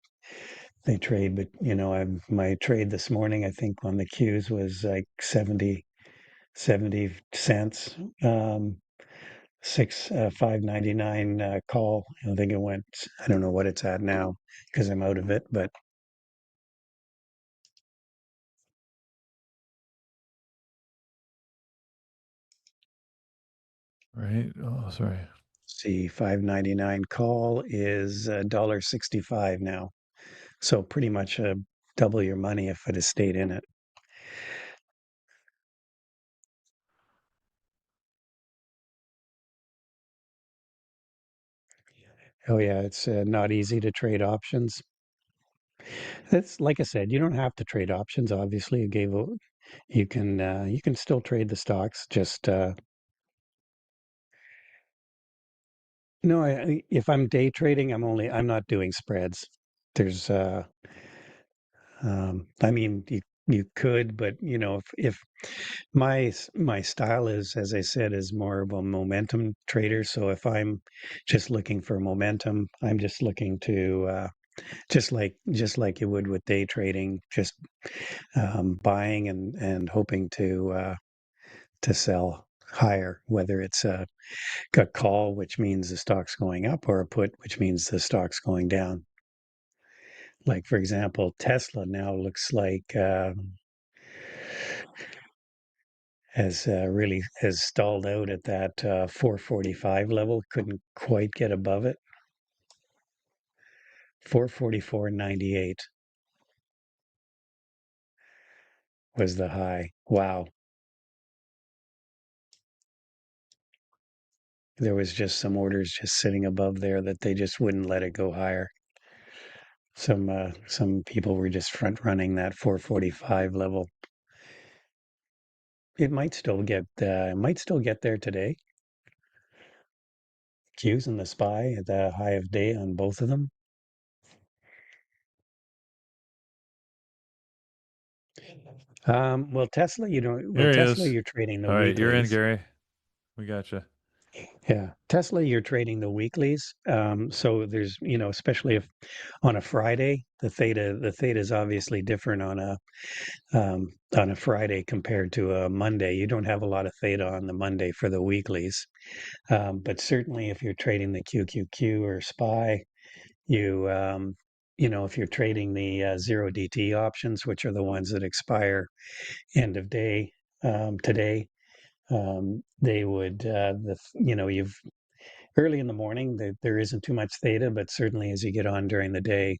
trade, but my trade this morning, I think on the Qs was like 70 cents. 5.99 call. I think it went. I don't know what it's at now because I'm out of it, but Right. Oh, sorry. see, 5.99 call is $1.65 now. So pretty much double your money if it had stayed in it. Oh yeah, it's not easy to trade options. It's like I said, you don't have to trade options. Obviously, you can still trade the stocks. Just no, if I'm day trading, I'm not doing spreads. There's I mean, you could, but if my style is, as I said, is more of a momentum trader. So if I'm just looking for momentum, I'm just looking to just like you would with day trading, just buying and hoping to sell higher, whether it's a call, which means the stock's going up, or a put, which means the stock's going down. Like for example, Tesla now looks like has stalled out at that 445 level. Couldn't quite get above it. 444.98 was the high. Wow. There was just some orders just sitting above there that they just wouldn't let it go higher. Some people were just front running that 445 level. It might still get there today. Qs and the SPY at the high of day on both of them. Well, Tesla, There he Tesla, is. you're trading the All right, you're in, weeklies. Gary. We got you. Yeah, Tesla, you're trading the weeklies. So there's, especially if on a Friday, the theta is obviously different on a Friday compared to a Monday. You don't have a lot of theta on the Monday for the weeklies. But certainly if you're trading the QQQ or SPY, you if you're trading the 0DT options, which are the ones that expire end of day today, they would you've early in the morning there isn't too much theta, but certainly as you get on during the day,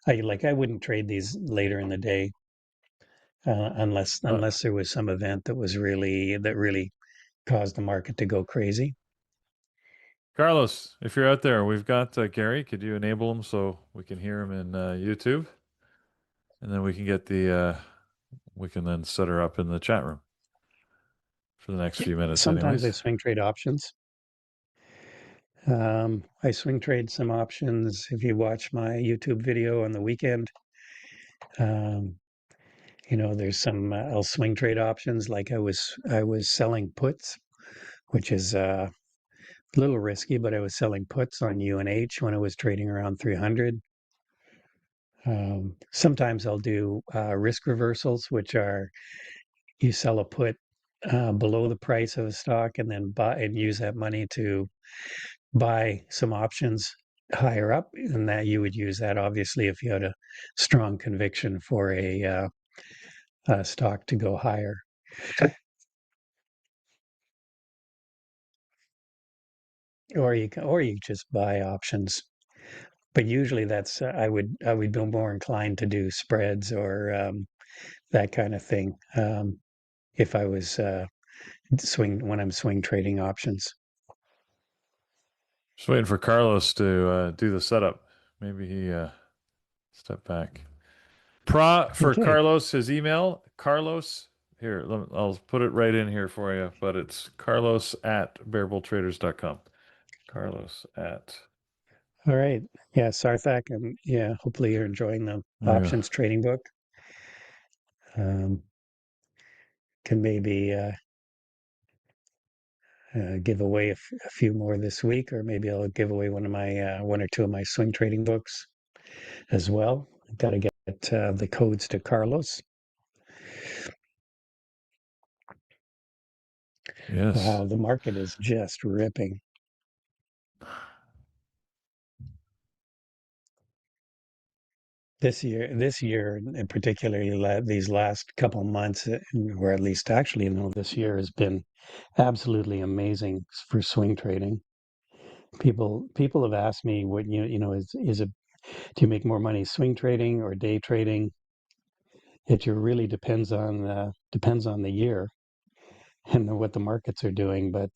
I wouldn't trade these later in the day unless Uh, there was some event that really caused the market to go crazy. Carlos, if you're out there, we've got Gary. Could you enable him so we can hear him in YouTube? And then we can get we can then set her up in the chat room for the next few minutes, Sometimes I anyways. swing trade options. I swing trade some options. If you watch my YouTube video on the weekend, um, there's some I'll swing trade options. Like I was selling puts, which is a little risky, but I was selling puts on UNH when it was trading around 300. Sometimes I'll do risk reversals, which are you sell a put below the price of a stock and then buy and use that money to buy some options higher up, and that you would use that obviously if you had a strong conviction for a stock to go higher. Or you just buy options, but usually that's I would be more inclined to do spreads or that kind of thing if I was when I'm swing trading options. Just waiting for Carlos to do the setup. Maybe he stepped back. For Okay. Carlos, his email, Carlos, here, I'll put it right in here for you, but it's carlos@bearbultraders.com. Carlos at. All right. Yeah, Sarthak, and yeah, hopefully you're enjoying the There you go. options trading book. Um, can maybe give away a few more this week, or maybe I'll give away one or two of my swing trading books as well. Got to get the codes to Carlos. Yes. Wow, the market is just ripping. This year, and particularly these last couple months, or at least actually, this year has been absolutely amazing for swing trading. People have asked me, what is it? Do you make more money swing trading or day trading? It really depends on the year and what the markets are doing. But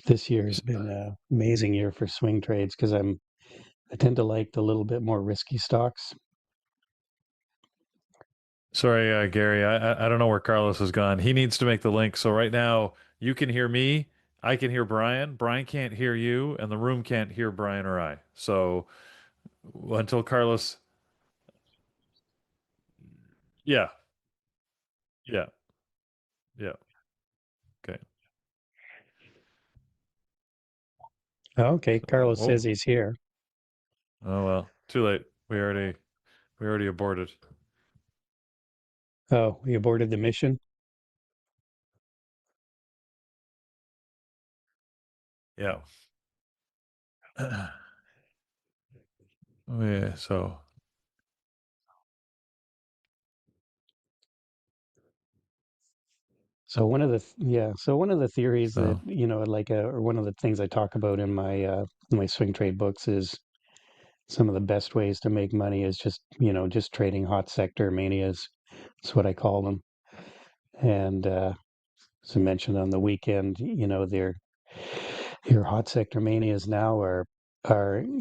this year has been an amazing year for swing trades because I tend to like the little bit more risky stocks. Sorry, Gary. I don't know where Carlos has gone. He needs to make the link. So right now you can hear me. I can hear Brian. Brian can't hear you, and the room can't hear Brian or I. So until Carlos, yeah, yeah, yeah. Okay. Okay, Carlos Oh, says he's here. oh well, too late. We already aborted. Oh, he aborted the mission. Yeah. Oh, yeah. So So one of the theories that so or one of the things I talk about in my swing trade books is some of the best ways to make money is just trading hot sector manias. That's what I call them. And as I mentioned on the weekend, your hot sector manias now are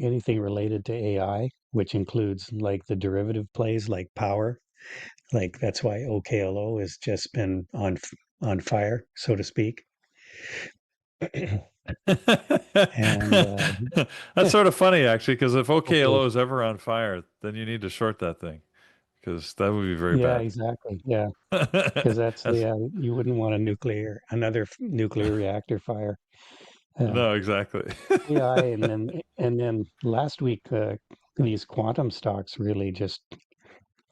anything related to AI, which includes like the derivative plays like power. Like that's why OKLO has just been on fire, so to speak. And that's sort of funny actually, because if okay, OKLO is ever on fire, then you need to short that thing because that would be very yeah, bad. exactly, yeah, because that's That's you wouldn't want another nuclear reactor fire. Uh, no, exactly. AI, and then last week, these quantum stocks really just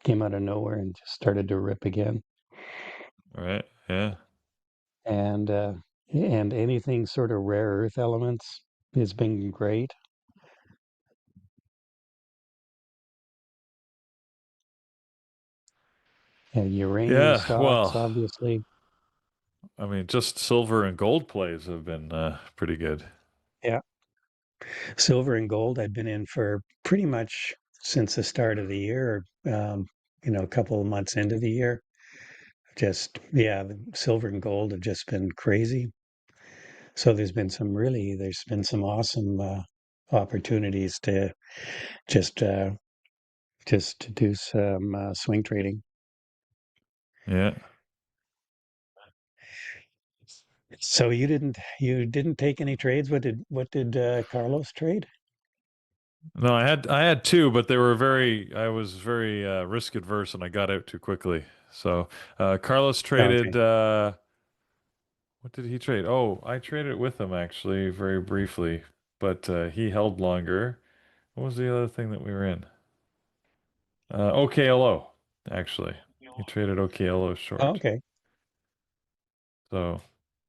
came out of nowhere and just started to rip again. Right. Yeah. And and anything sort of rare earth elements has been great. And uranium Yeah. stocks, Well, obviously. I mean, just silver and gold plays have been pretty good. Yeah, silver and gold I've been in for pretty much since the start of the year. A couple of months into the year. Just yeah, the silver and gold have just been crazy. So there's been some awesome opportunities to just uh, just to do some swing trading. Yeah. So you didn't take any trades. What did Carlos trade? No, I had two, but I was very risk adverse and I got out too quickly. So Carlos Okay. traded what did he trade? Oh, I traded with him actually very briefly, but he held longer. What was the other thing that we were in? OKLO, actually. He traded OKLO Oh, short. okay. So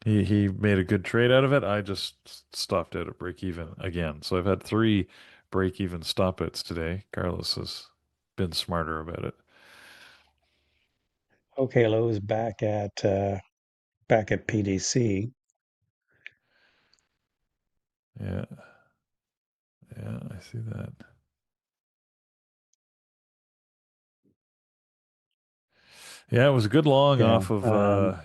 he made a good trade out of it. I just stopped out at break even again. So I've had three break even stop outs today. Carlos has been smarter about it. OKLO is back at PDC. Yeah, yeah, I see that. Yeah, it was a good long Yeah. off of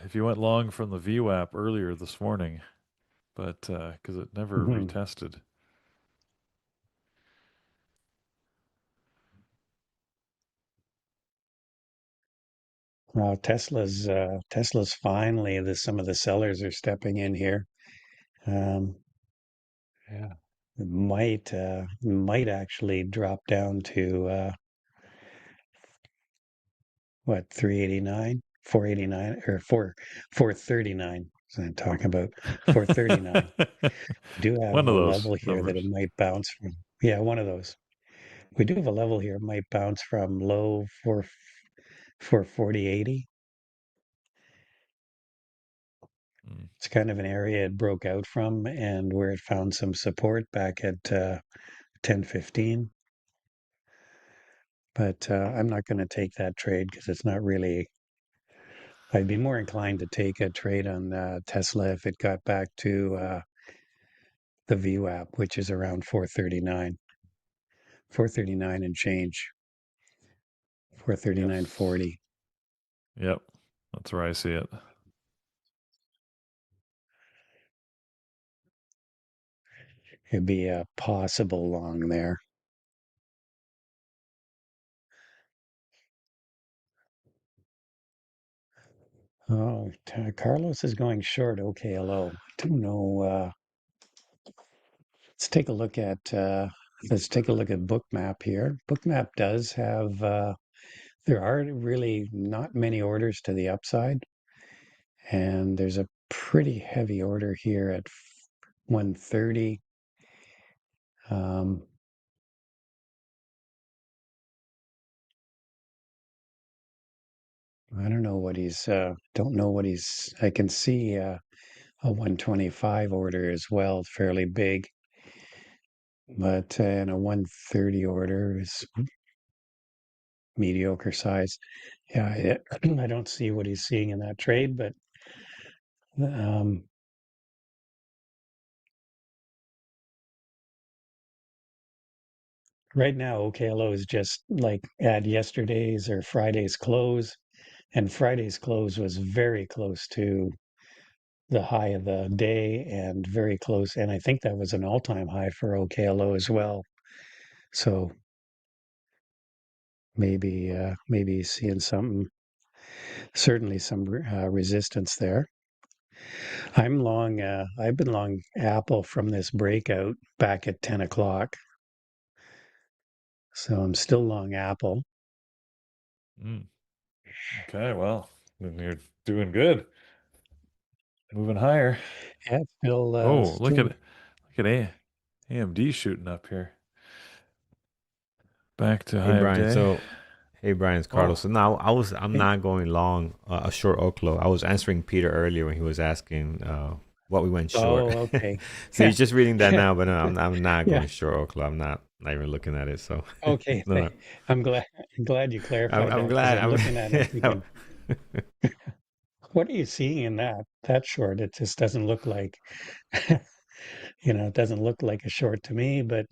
if you went long from the VWAP earlier this morning, but because it never Mhm. retested. Tesla's finally some of the sellers are stepping in here. Um, yeah. It might actually drop down to what 389, 489, or 439. I'm talking about 439. We do have One of a those level here that it numbers. might bounce from. Yeah, one of those. We do have a level here, might bounce from low for 4080. Mm. It's kind of an area it broke out from and where it found some support back at 1015. But I'm not going to take that trade because it's not really. I'd be more inclined to take a trade on Tesla if it got back to the VWAP, which is around 439, 439 and change, Yes. 439.40. Yep. That's where I see it. It'd be a possible long there. Oh, Carlos is going short OKLO. I don't know. Let's take a look at Bookmap here. Bookmap does have there are really not many orders to the upside, and there's a pretty heavy order here at 130. Um, I don't know what he's don't know what he's I can see a 125 order as well, fairly big, but and a 130 order is mediocre size. Yeah, I don't see what he's seeing in that trade, but um, right now OKLO is just like at yesterday's or Friday's close, and Friday's close was very close to the high of the day and very close, and I think that was an all-time high for OKLO as well. So maybe seeing something, certainly some resistance there. I've been long Apple from this breakout back at 10 o'clock. So I'm still long Apple. Mm. Okay, well, then you're doing good. Moving higher. Yeah, Oh, still, look at AMD shooting up here. Back to Hey high of Brian, day. so hey Brian, it's Carlos. Oh, So now I'm hey, not going long a short OKLO. I was answering Peter earlier when he was asking what we went short. oh, okay. So you're just reading that now, but no, I'm not Yeah, going short OKLO. I'm not even looking at it. So okay. no, no. I'm glad you clarified I'm that because glad. I'm looking at it I'm, thinking, what are you seeing in that short? It just doesn't look like, it doesn't look like a short to me, but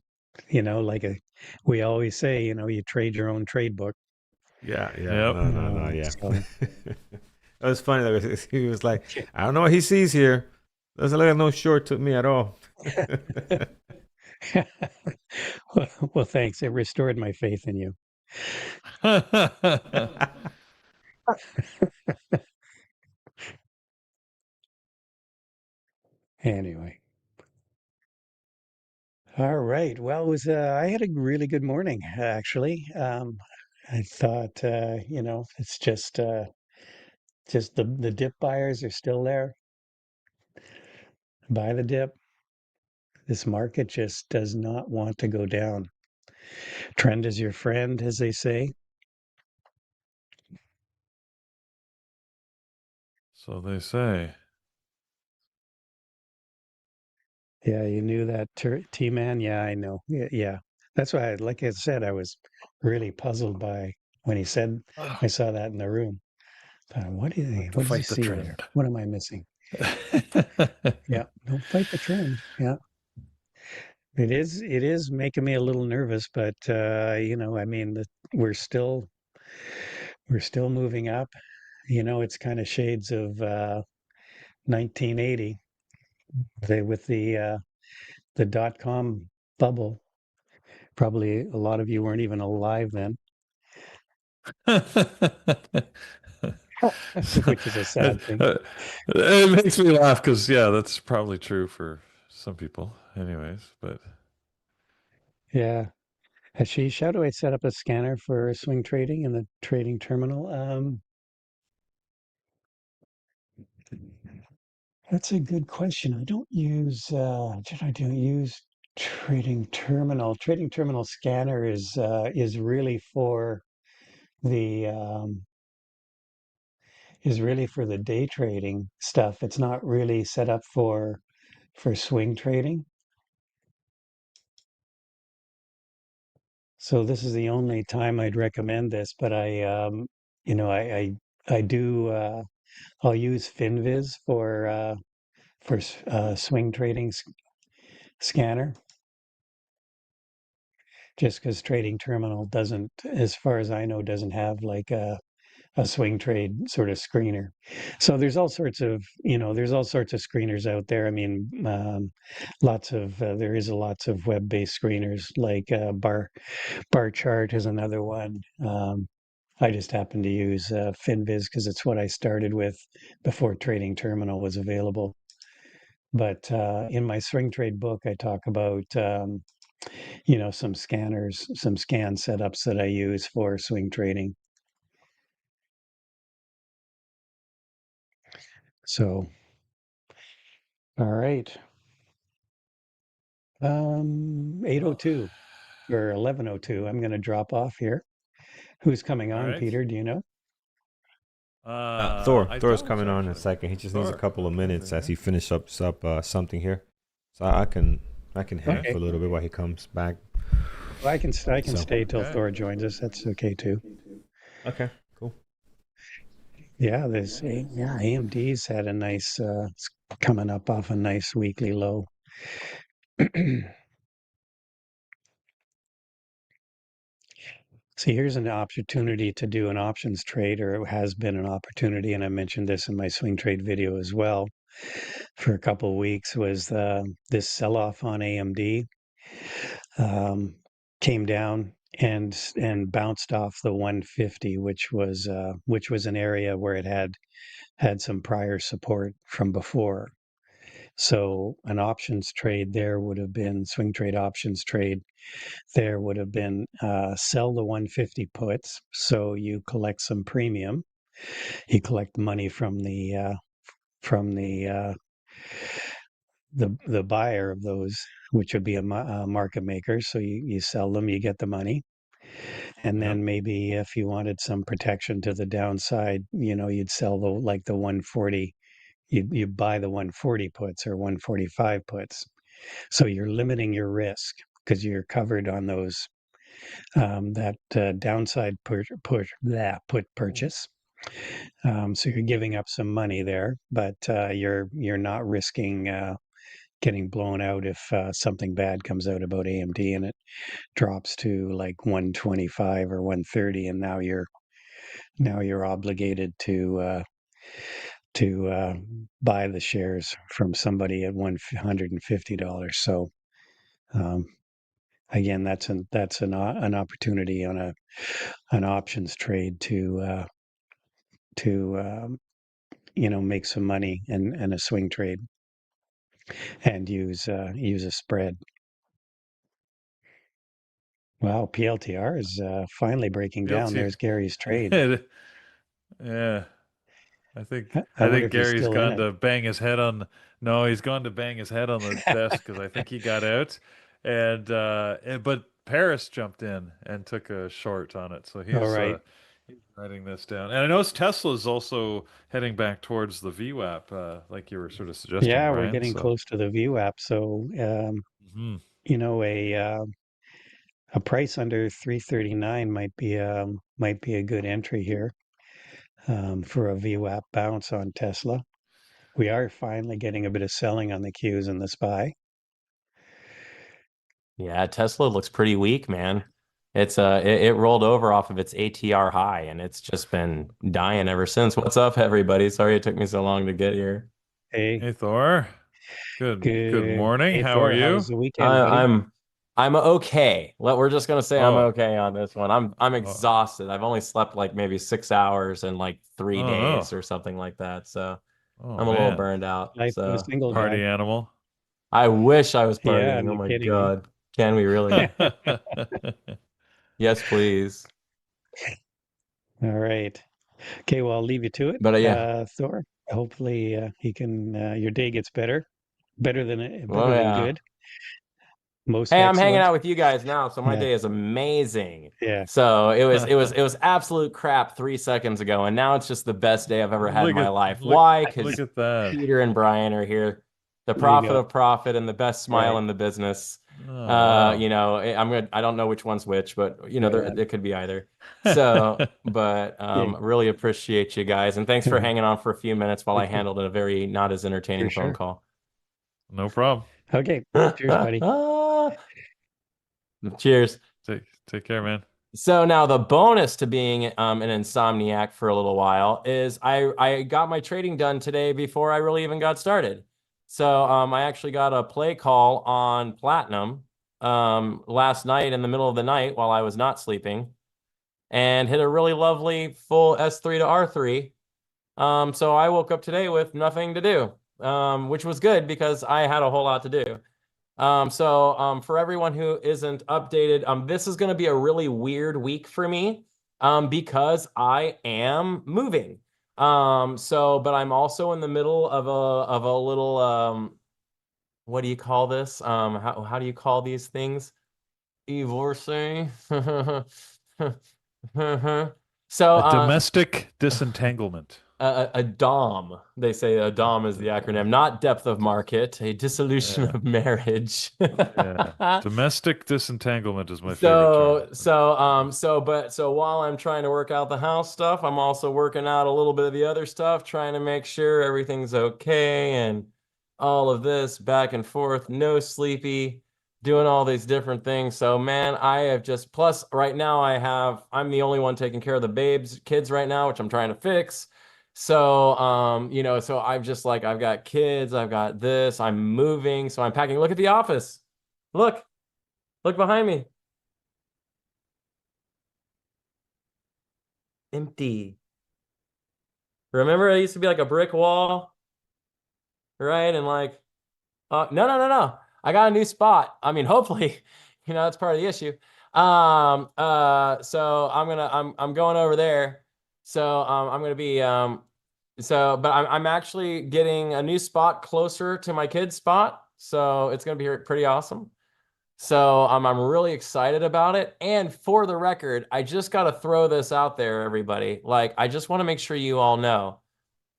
like we always say, you trade your own trade book. yeah. yep. No. Yeah. So It was funny though. He was like, I don't know what he sees here. Doesn't look like no short to me at all. well, thanks. It restored my faith in you. Anyway. All right. Well, I had a really good morning actually. I thought it's just the dip buyers are still there. Buy the dip. This market just does not want to go down. Trend is your friend, as they say. So they say. Yeah, you knew that T-Man. Yeah, I know. Yeah. That's why, like I said, I was really puzzled by when he said, Oh, I saw that in the room. What does he fight the see there? trend. What am I missing? Yeah, don't fight the trend. Yeah. It is making me a little nervous, but I mean, we're still we're still moving up. It's kind of shades of 1980. With the dot-com bubble. Probably a lot of you weren't even alive then, So, which is a sad it, thing. uh, it makes me laugh because, yeah, that's probably true for some people, anyways. But Yeah. Ashish, how do I set up a scanner for swing trading in the trading terminal? That's a good question. I don't use, I don't use trading terminal. Trading terminal scanner is really for the day trading stuff. It's not really set up for swing trading. So this is the only time I'd recommend this, but you know, I do, I'll use FinViz for swing trading scanner, just because trading terminal doesn't, as far as I know, doesn't have like a swing trade sort of screener. So there's all sorts of, there's all sorts of screeners out there. I mean, there is lots of web-based screeners like bar chart is another one. I just happen to use FinViz because it's what I started with before Trading Terminal was available. But in my swing trade book, I talk about some scanners, some scan setups that I use for swing trading. So, all right, 8:02 or 11:02. I'm going to drop off here. Who's coming All on, right. Peter? Do you know? Thor. I Thor's don't coming on in a actually. second. He just needs a Thor. couple of Okay, minutes as okay. he finishes up something here. So I can hang Okay. for Okay, a little bit while he comes back. well, I can So stay till Okay. Thor joins us. That's okay too. okay, cool. Yeah, AMD's had a nice it's coming up off a nice weekly low. See, here's an opportunity to do an options trade, or it has been an opportunity, and I mentioned this in my swing trade video as well. For a couple of weeks, was this sell-off on AMD came down and bounced off the 150, which was an area where it had some prior support from before. So an options trade there would have been swing trade options trade. There would have been sell the 150 puts, so you collect some premium. You collect money from from the uh, the buyer of those, which would be a market maker. So you sell them, you get the money, and Yep. then maybe if you wanted some protection to the downside, you'd sell the 140. You buy the 140 puts or 145 puts. So you're limiting your risk because you're covered on those that downside put purchase. So you're giving up some money there, but you're not risking getting blown out if something bad comes out about AMD and it drops to like 125 or 130, and now you're obligated to buy the shares from somebody at $150. So um, again, that's an opportunity on an options trade to make some money and a swing trade and use a spread. Wow, PLTR is finally breaking down. Guilty. There's Gary's trade. Yeah. I think I I wonder think if he's Gary's still in gone it. to bang his head on. No, he's gone to bang his head on the desk because I think he got out, but Paris jumped in and took a short on it, so All right. he's writing this down. And I noticed Tesla's also heading back towards the VWAP, like you were sort of suggesting, Yeah, we're Ryan. getting So, close to the VWAP. So, mhm. you know, a price under 339 might be a good entry here for a VWAP bounce on Tesla. We are finally getting a bit of selling on the Qs and the SPY. Yeah, Tesla looks pretty weak, man. It rolled over off of its ATR high and it's just been dying ever since. What's up, everybody? Sorry it took me so long to get here. Hey, Hey Thor, good good. morning. Hey, How are Thor, how you? was the weekend, I, buddy? I'm I'm okay. We're just gonna say I'm Oh, okay on this one. I'm oh, exhausted. I've only slept like maybe 6 hours in like three oh no. days or something like that. So Oh I'm a little man, burned out. Life of a So single guy. party animal. I wish I was Yeah, partying. Oh no my kidding, eh? God. Can we really? Yes, please. All right. Okay, well, I'll leave you to it, But yeah. Thor. hopefully he can. Your day gets better, better than yeah. good. Most Hey, I'm hanging excellent. out with you guys now, so my Yeah, day is amazing. yeah. So it was absolute crap 3 seconds ago, and now it's just the best day I've ever had in my life. Why? Look Because at that. Peter and Brian are here, the There you prophet go. of profit and the best smile Right. in the business. Oh, wow. You know, I don't know which one's which, but you know, Right on. it could be either. So, but Yeah, really appreciate you guys, and thanks for right. hanging on for a few minutes while I Okay, handled a very not as entertaining for phone sure. call. No problem. Okay. Cheers, buddy. Cheers. Take care, man. So now the bonus to being an insomniac for a little while is I got my trading done today before I really even got started. So I actually got a play call on Platinum last night in the middle of the night while I was not sleeping, and hit a really lovely full S3 to R3. So I woke up today with nothing to do, which was good because I had a whole lot to do. For everyone who isn't updated, this is going to be a really weird week for me because I am moving. But I'm also in the middle of a little what do you call this? How do you call these things? Divorcing. So A domestic disentanglement. a DOM. They say a DOM is the acronym, not depth of market, a dissolution Yeah. of marriage. Yeah. Domestic disentanglement is my favorite term. So while I'm trying to work out the house stuff, I'm also working out a little bit of the other stuff, trying to make sure everything's okay and all of this back and forth, no sleepy, doing all these different things. So man, I have just plus right now I'm the only one taking care of the kids right now, which I'm trying to fix. So, so I've just like, I've got kids, I've got this, I'm moving, so I'm packing. Look at the office. Look behind me. Empty. Remember, it used to be like a brick wall, right? And like, no. I got a new spot. I mean, hopefully, that's part of the issue. So I'm going over there. So, I'm gonna be, but I'm actually getting a new spot closer to my kid's spot. So it's gonna be pretty awesome. So I'm really excited about it. And for the record, I just got to throw this out there, everybody. Like, I just want to make sure you all know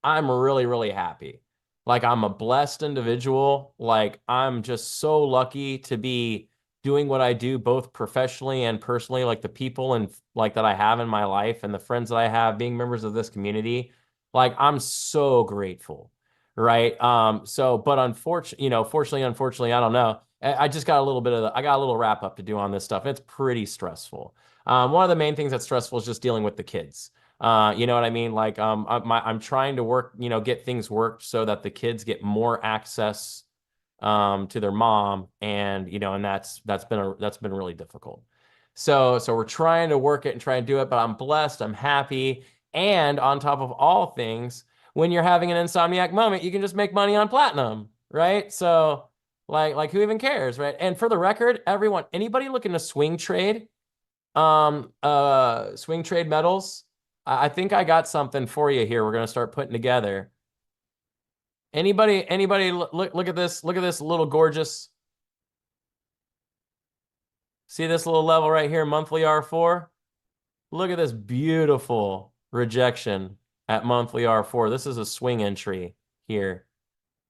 I'm really, really happy. Like, I'm a blessed individual. Like, I'm just so lucky to be doing what I do, both professionally and personally. Like, the people and like that I have in my life and the friends that I have, being members of this community. Like, I'm so grateful, right? But unfortunately, I don't know. I just got a little bit of I got a little wrap up to do on this stuff. It's pretty stressful. One of the main things that's stressful is just dealing with the kids. You know what I mean? Like, I'm trying to work, get things worked so that the kids get more access, to their mom, and and that's been really difficult. So we're trying to work it and try and do it, but I'm blessed, I'm happy, and on top of all things, when you're having an insomniac moment, you can just make money on platinum, right? So like who even cares, right? And for the record, anybody looking to swing trade metals, I think I got something for you here. We're going to start putting together. Anybody look at this. Look at this little gorgeous. See this little level right here, monthly R4? Look at this beautiful rejection at monthly R4. This is a swing entry here.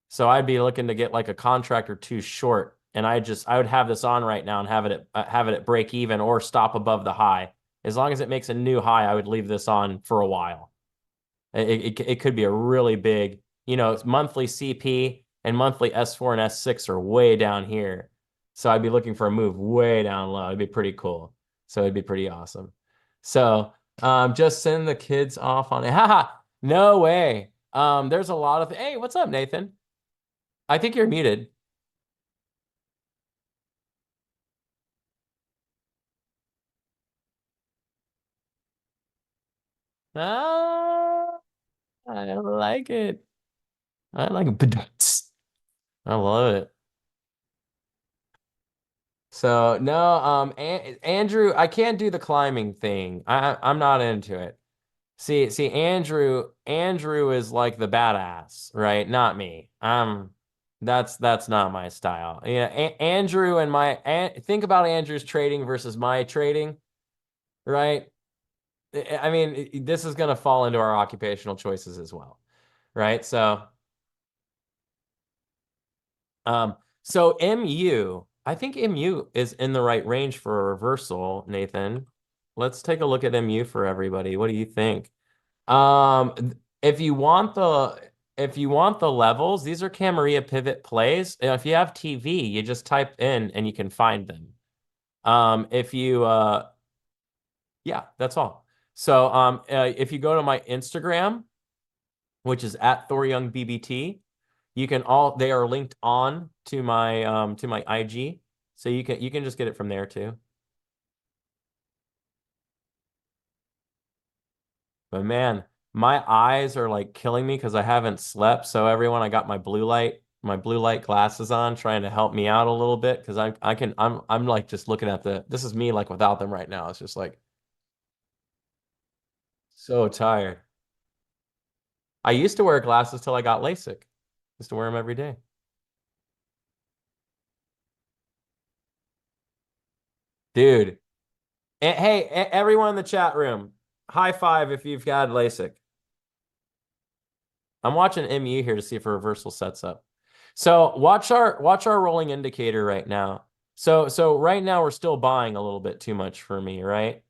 So I'd be looking to get like a contract or two short, and I would have this on right now and have it at break even or stop above the high. As long as it makes a new high, I would leave this on for a while. It could be a really big, monthly CP and monthly S4 and S6 are way down here. So I'd be looking for a move way down low. It'd be pretty cool. So it'd be pretty awesome. So just send the kids off on it. Haha, no way. There's a lot of, hey, what's up, Nathan? I think you're muted. Ah, I like it. I like it. I love it. So no, Andrew, I can't do the climbing thing. I'm not into it. See, Andrew is like the badass, right? Not me. That's not my style. Yeah, Andrew and think about Andrew's trading versus my trading, right? I mean, this is going to fall into our occupational choices as well, right? So MU, I think MU is in the right range for a reversal, Nathan. Let's take a look at MU for everybody. What do you think? If you want the levels, these are Camarilla pivot plays. And if you have TV, you just type in and you can find them. Yeah, that's all. So if you go to my Instagram, which is at ThorYoungBBT, they are linked on to my IG. So you can just get it from there too. But man, my eyes are like killing me because I haven't slept. So everyone, I got my blue light glasses on, trying to help me out a little bit because I'm like just looking at this is me like without them right now. It's just like so tired. I used to wear glasses till I got LASIK. Used to wear them every day. Dude. Hey, everyone in the chat room, high five if you've got LASIK. I'm watching MU here to see if a reversal sets up. So watch our rolling indicator right now. So right now we're still buying a little bit too much for me, right?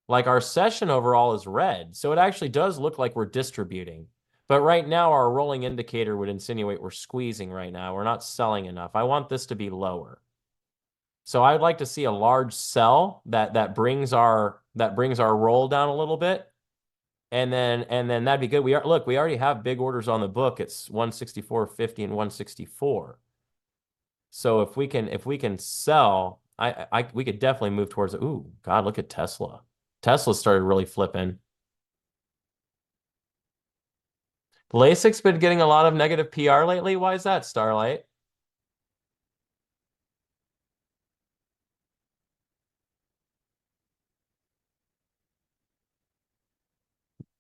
Like our session overall is red. So it actually does look like we're distributing. But right now our rolling indicator would insinuate we're squeezing right now. We're not selling enough. I want this to be lower. So I'd like to see a large sell that brings our roll down a little bit. And then that'd be good. We already have big orders on the book. It's 164.50 and 164. So if we can sell, we could definitely move towards it. Ooh, God, look at Tesla. Tesla started really flipping. LASIK's been getting a lot of negative PR lately. Why is that, Starlight?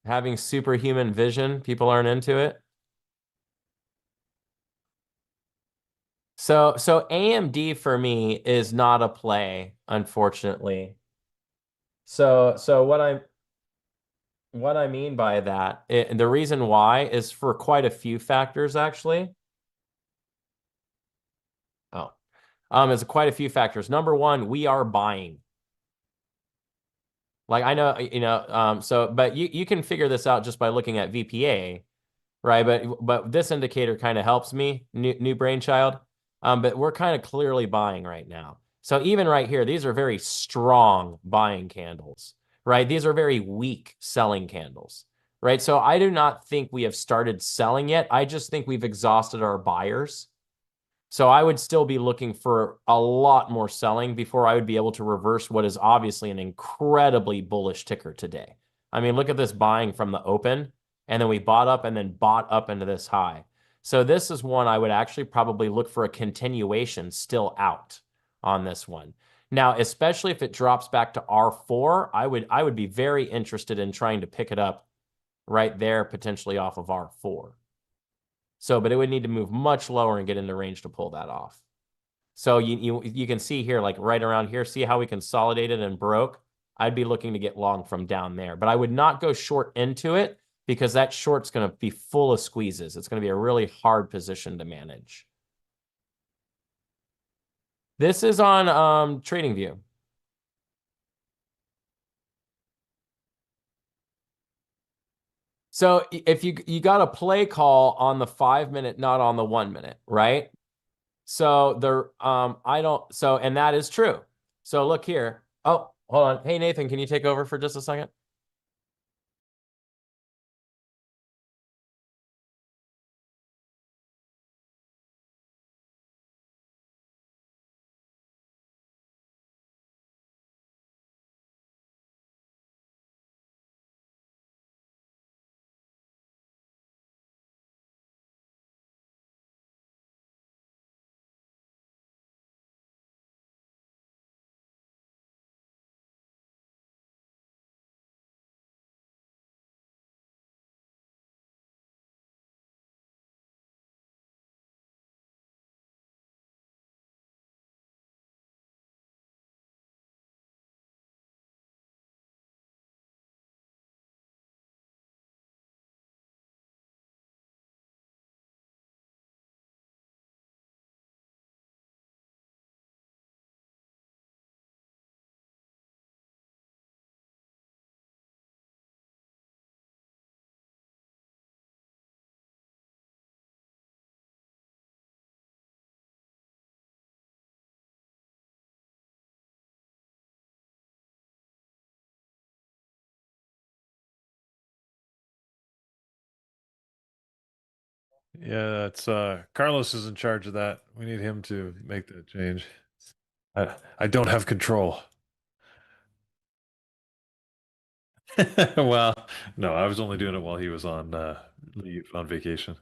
Having superhuman vision, people aren't into it. So AMD for me is not a play, unfortunately. So what I mean by that, the reason why is for quite a few factors, actually. Oh, it's quite a few factors. Number one, we are buying. Like I know, but you can figure this out just by looking at VPA, right? But this indicator kind of helps me, new brainchild. But we're kind of clearly buying right now. So even right here, these are very strong buying candles, right? These are very weak selling candles, right? So I do not think we have started selling yet. I just think we've exhausted our buyers. So I would still be looking for a lot more selling before I would be able to reverse what is obviously an incredibly bullish ticker today. I mean, look at this buying from the open, and then we bought up and then bought up into this high. So this is one I would actually probably look for a continuation still out on this one. Now, especially if it drops back to R4, I would be very interested in trying to pick it up right there, potentially off of R4. So, but it would need to move much lower and get into range to pull that off. So you can see here, like right around here, see how we consolidated and broke? I'd be looking to get long from down there, but I would not go short into it because that short's going to be full of squeezes. It's going to be a really hard position to manage. This is on TradingView. So if you got a play call on the 5 minute, not on the 1 minute, right? So and that is true. So look here. Oh, hold on. Hey, Nathan, can you take over for just a second? Yeah, it's Carlos is in charge of that. We need him to make that change. I don't have control. Well, no, I was only doing it while he was on leave on vacation.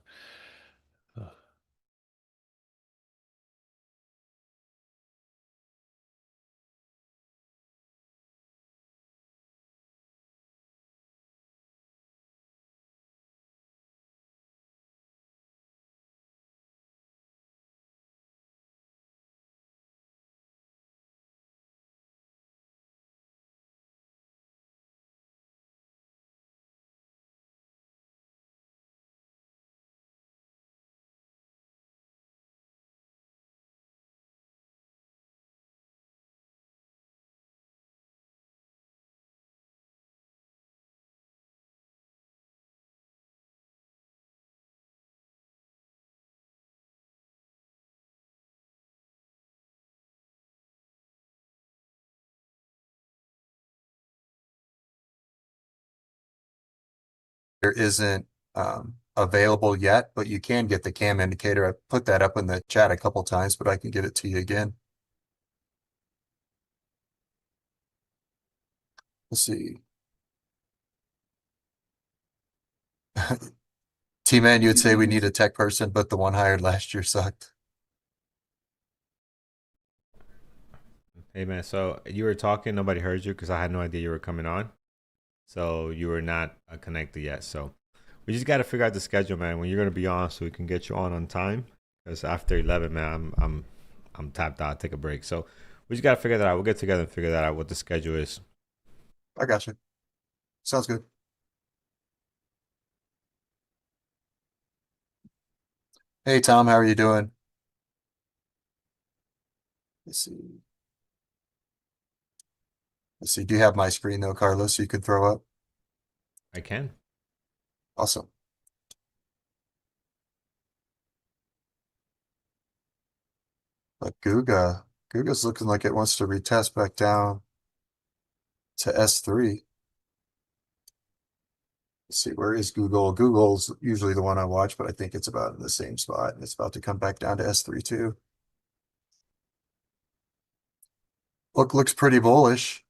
There isn't available yet, but you can get the cam indicator. I put that up in the chat a couple times, but I can give it to you again. Let's see. T-Man, you would say we need a tech person, but the one hired last year sucked. Hey man, so you were talking, nobody heard you because I had no idea you were coming on. So you were not connected yet. So we just got to figure out the schedule, man, when you're gonna be on, so we can get you on time. Because after 11, man, I'm tapped out. Take a break. So we just got to figure that out. We'll get together and figure that out what the schedule is. I got you. Sounds good. Hey Tom, how are you doing? Let's see. Let's see. Do you have my screen though, Carlos, so you could throw up? I can. Awesome. But Guga's looking like it wants to retest back down to S3. Let's see, where is Google? Google's usually the one I watch, but I think it's about in the same spot. It's about to come back down to S3 too. Looks pretty bullish.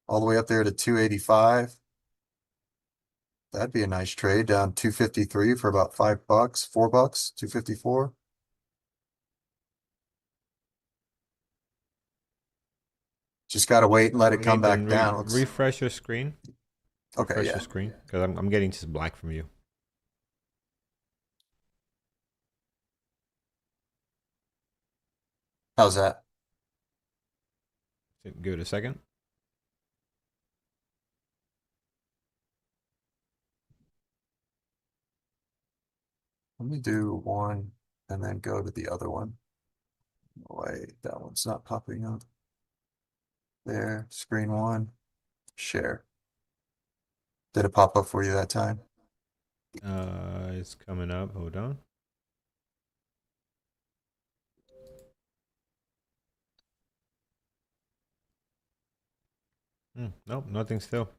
All the way up there to 285. That'd be a nice trade, down 253 for about $5, $4, 254. Just gotta wait and let it come back down. Refresh your screen. Okay, Refresh yeah. your screen, because I'm getting just black from you. How's that? Give it a second. Let me do one and then go to the other one. Wait, that one's not popping up. There, screen one, share. Did it pop up for you that time? It's coming up. Hold on. Nope, nothing still.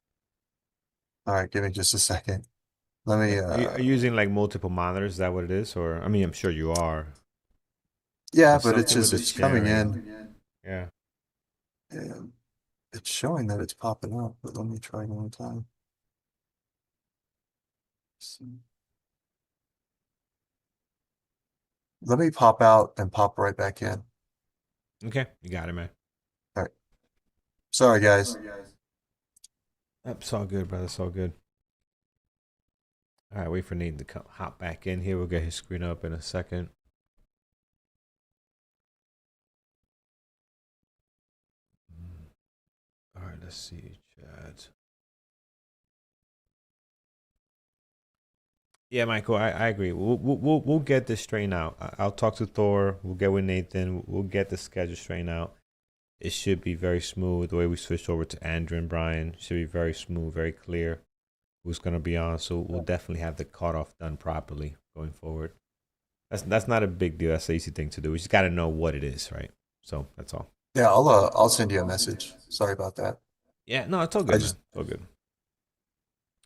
All right, give me just a second. Let me. Are you using like multiple monitors? Is that what it is? Or I mean, I'm sure you are. Yeah, There's but it's something with just the it's coming sharing. in. Yeah. And it's showing that it's popping up, but let me try one more time. Let me pop out and pop right back in. Okay, you got it, man. All right. Sorry, guys. It's all good, brother. It's all good. All right, wait for Nathan to come, hop back in here. We'll get his screen up in a second. All right, let's see, chat. Yeah, Michael, I agree. We'll get this straightened out. I'll talk to Thor. We'll get with Nathan. We'll get the schedule straightened out. It should be very smooth. The way we switched over to Andrew and Brian should be very smooth, very clear. Who's gonna be on? So we'll definitely have the cutoff done properly going forward. That's not a big deal. That's the easy thing to do. We just got to know what it is, right? So that's all. Yeah, I'll send you a message. Sorry about that. Yeah, no, it's all good, man. It's all good.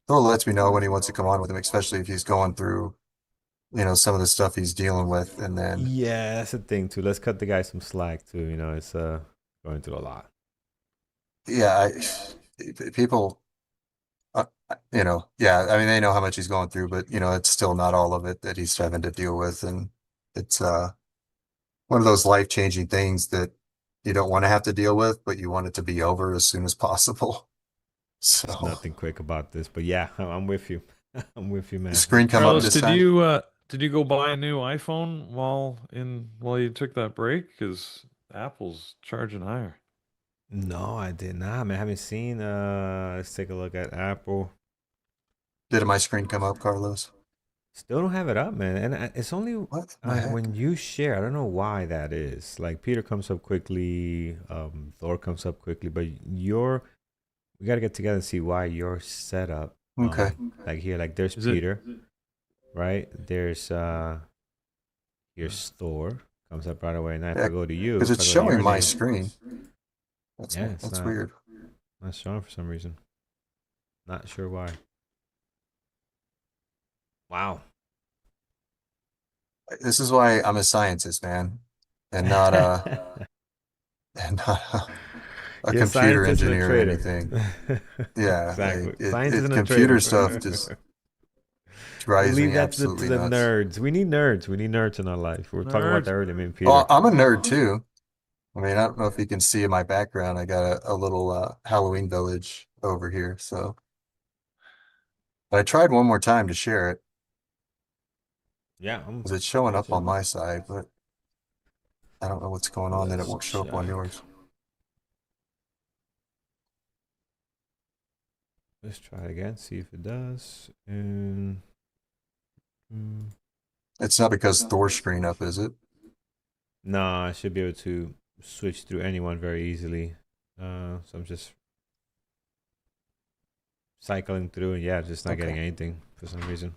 Thor lets me know when he wants to come on with him, especially if he's going through you know, some of the stuff he's dealing with. And then, Yeah, that's the thing too. Let's cut the guy some slack too. You know, it's going through a lot. yeah, people, you know, yeah, I mean, they know how much he's going through, but you know, it's still not all of it that he's having to deal with. And it's, one of those life-changing things that you don't want to have to deal with, but you want it to be over as soon as possible. There's So nothing quick about this, but yeah, I'm with you. I'm with you, man. the screen come up Carlos, this did time. you go buy a new iPhone while you took that break? Because Apple's charging higher. No, I did not, man. I haven't seen. Let's take a look at Apple. Did my screen come up, Carlos? Still don't have it up, man. And it's only What the heck? when you share. I don't know why that is. Like Peter comes up quickly, Thor comes up quickly, but we gotta get together and see why you're set up. Okay. Like here, like there's Is it- Peter, right? There's here's Thor comes up right away, and I have Yeah, to go to you. Because If it's I go to showing your my name, screen. That's Yeah, it's that's not- weird. not showing for some reason. Not sure why. Wow. This is why I'm a scientist, man, and not and not a You're computer scientist and a engineer or trader. anything. Yeah, Exactly. Scientist and a computer trader. stuff just We drives leave me that to absolutely the nuts. nerds. We need nerds. We need nerds in our life. We were talking about Nerds. that earlier. I mean, Peter. Well, I'm a nerd too. I mean, I don't know if you can see in my background, I got a little Halloween village over here. So, but I tried one more time to share it Yeah, because it's showing up on watching. my side, but I don't know what's going on that it won't show up on check. yours. Let's try it again. See if it does. And It's not because Thor's screen up, is it? no, I should be able to switch through anyone very easily. So I'm just cycling through, and yeah, just not Okay. getting anything for some reason.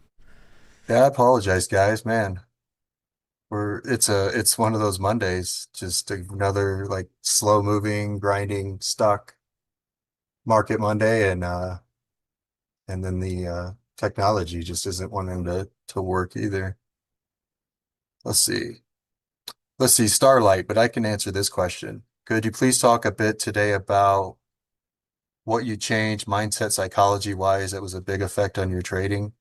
Yeah, I apologize, guys. Man, it's one of those Mondays, just another like slow moving, grinding, stuck market Monday, and then the technology just isn't wanting to work either. Let's see. Let's see, Starlight, but I can answer this question. Could you please talk a bit today about what you changed mindset psychology wise that was a big effect on your trading?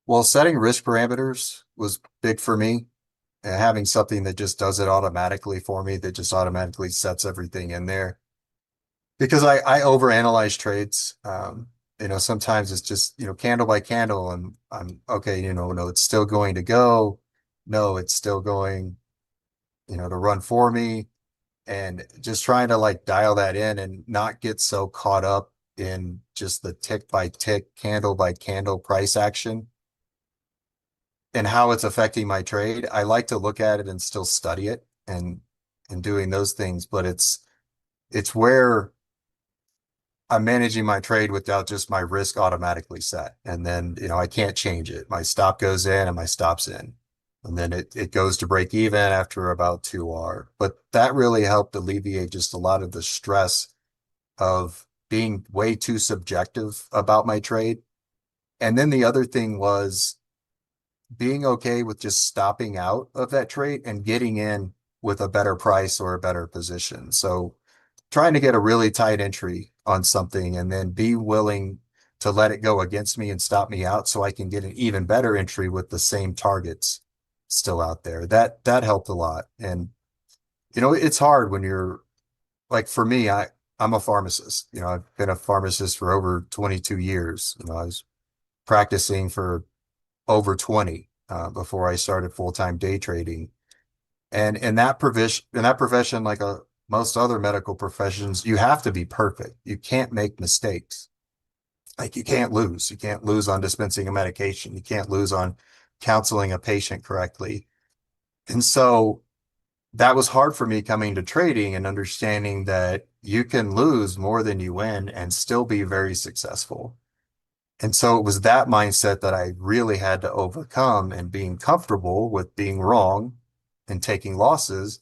Well, setting risk parameters was big for me. And having something that just does it automatically for me, that just automatically sets everything in there. Because I overanalyze trades. You know, sometimes it's just, you know, candle by candle, and I'm okay, you know, no, it's still going to go. No, it's still going, you know, to run for me. And just trying to like dial that in and not get so caught up in just the tick by tick, candle by candle price action and how it's affecting my trade. I like to look at it and still study it and doing those things, but it's where I'm managing my trade without just my risk automatically set. And then, you know, I can't change it. My stop goes in and my stop's in. And then it goes to break even after about 2R. But that really helped alleviate just a lot of the stress of being way too subjective about my trade. And then the other thing was being okay with just stopping out of that trade and getting in with a better price or a better position. So trying to get a really tight entry on something and then be willing to let it go against me and stop me out so I can get an even better entry with the same targets still out there. That helped a lot. And you know, it's hard when you're like, for me, I'm a pharmacist. You know, I've been a pharmacist for over 22 years. You know, I was practicing for over 20 before I started full-time day trading. And in that profession, like most other medical professions, you have to be perfect. You can't make mistakes. Like you can't lose. You can't lose on dispensing a medication. You can't lose on counseling a patient correctly. And so that was hard for me coming to trading and understanding that you can lose more than you win and still be very successful. And so it was that mindset that I really had to overcome, and being comfortable with being wrong and taking losses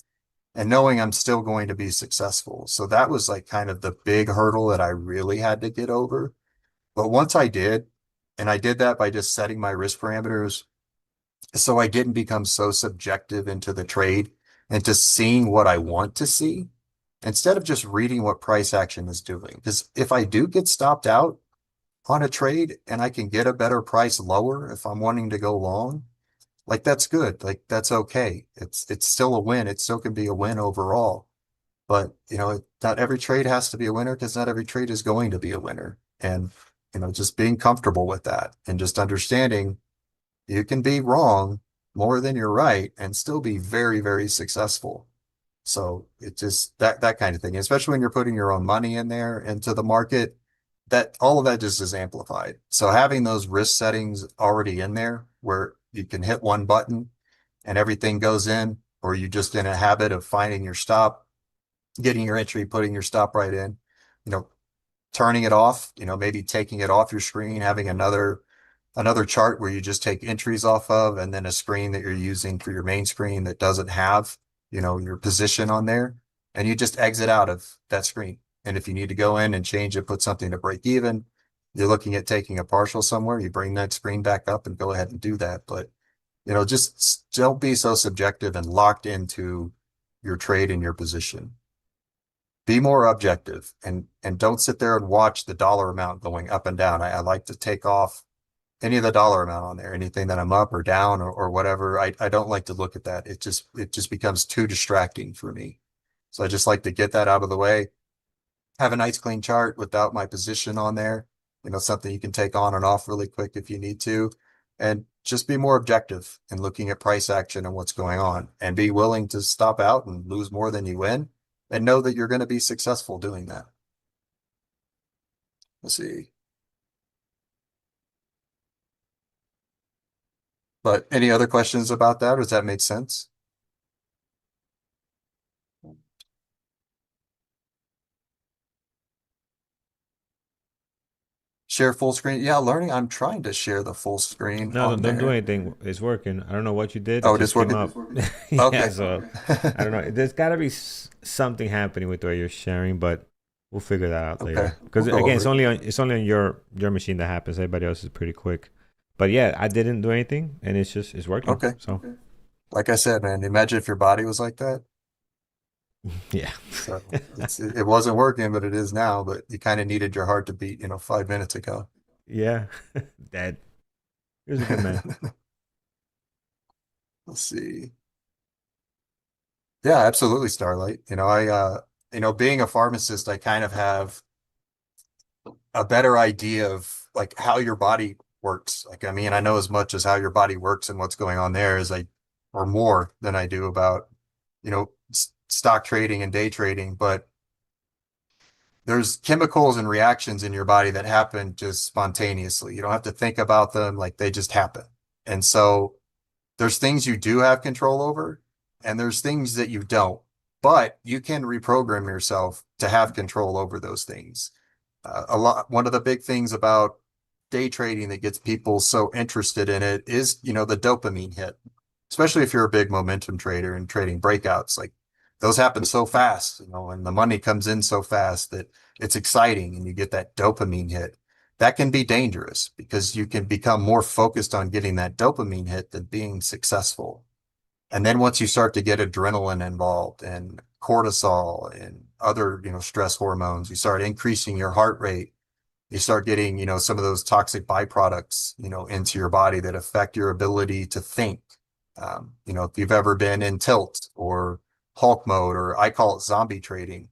and knowing I'm still going to be successful. So that was like kind of the big hurdle that I really had to get over. But once I did, and I did that by just setting my risk parameters, so I didn't become so subjective into the trade and just seeing what I want to see instead of just reading what price action is doing. Because if I do get stopped out on a trade and I can get a better price lower if I'm wanting to go long, like that's good. Like that's okay. It's still a win. It still can be a win overall. But not every trade has to be a winner because not every trade is going to be a winner. And just being comfortable with that and just understanding you can be wrong more than you're right and still be very, very successful. So it just that kind of thing, especially when you're putting your own money in there into the market, that all of that just is amplified. So having those risk settings already in there where you can hit one button and everything goes in, or you just in a habit of finding your stop, getting your entry, putting your stop right in, turning it off, maybe taking it off your screen, having another chart where you just take entries off of, and then a screen that you're using for your main screen that doesn't have, your position on there, and you just exit out of that screen. And if you need to go in and change it, put something to break even, you're looking at taking a partial somewhere, you bring that screen back up and go ahead and do that. But, just don't be so subjective and locked into your trade and your position. Be more objective and don't sit there and watch the dollar amount going up and down. I like to take off any of the dollar amount on there, anything that I'm up or down or whatever. I don't like to look at that. It just becomes too distracting for me. So I just like to get that out of the way, have a nice clean chart without my position on there, something you can take on and off really quick if you need to, and just be more objective in looking at price action and what's going on, and be willing to stop out and lose more than you win, and know that you're going to be successful doing that. Let's see. But any other questions about that, or does that make sense? Share full screen. Yeah, learning. I'm trying to share the full screen No, on don't do there. anything. It's working. I don't know what you did. Oh, It it is just came working? up. Yeah, Okay. so I don't know. There's got to be something happening with where you're sharing, but we'll figure that out Okay. later. Because We'll go again, over it's only on your machine that happens. Everybody else is pretty quick. But yeah, I didn't do anything, and it's working. Okay. So Like I said, man, imagine if your body was like that. yeah. So it wasn't working, but it is now. But you kind of needed your heart to beat, 5 minutes ago. Yeah. Dad. He was a good man. Let's see. Yeah, absolutely, Starlight. Being a pharmacist, I kind of have a better idea of like how your body works. Like, I mean, I know as much as how your body works and what's going on there or more than I do about, stock trading and day trading, but there's chemicals and reactions in your body that happen just spontaneously. You don't have to think about them, like they just happen. And so there's things you do have control over, and there's things that you don't, but you can reprogram yourself to have control over those things. One of the big things about day trading that gets people so interested in it is, the dopamine hit, especially if you're a big momentum trader and trading breakouts. Like those happen so fast, and the money comes in so fast that it's exciting and you get that dopamine hit. That can be dangerous because you can become more focused on getting that dopamine hit than being successful. And then once you start to get adrenaline involved and cortisol and other, stress hormones, you start increasing your heart rate. You start getting, some of those toxic byproducts, into your body that affect your ability to think. If you've ever been in tilt or Hulk mode, or I call it zombie trading,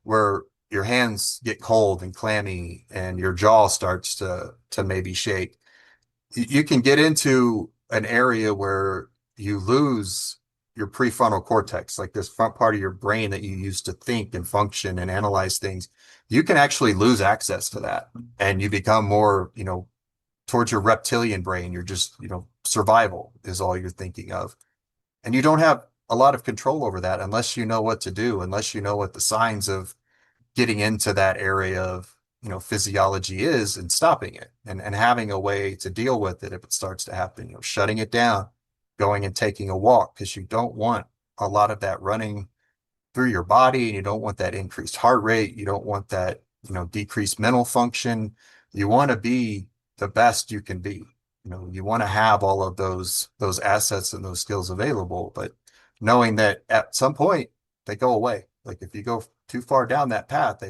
where your hands get cold and clammy and your jaw starts to maybe shake. You can get into an area where you lose your prefrontal cortex, like this front part of your brain that you use to think and function and analyze things. You can actually lose access to that, and you become more, towards your reptilian brain. You're just, survival is all you're thinking of. And you don't have a lot of control over that unless you know what to do, unless you know what the signs of getting into that area of, physiology is, and stopping it and having a way to deal with it if it starts to happen, shutting it down, going and taking a walk, because you don't want a lot of that running through your body, and you don't want that increased heart rate. You don't want that, decreased mental function. You want to be the best you can be. you want to have all of those assets and those skills available, but knowing that at some point they go away. Like if you go too far down that path,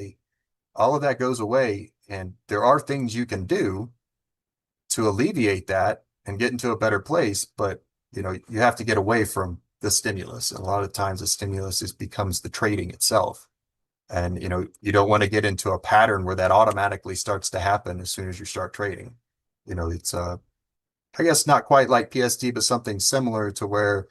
all of that goes away, and there are things you can do to alleviate that and get into a better place, but you have to get away from the stimulus. And a lot of times the stimulus becomes the trading itself. And you don't want to get into a pattern where that automatically starts to happen as soon as you start trading. It's I guess not quite like PST, but something similar to where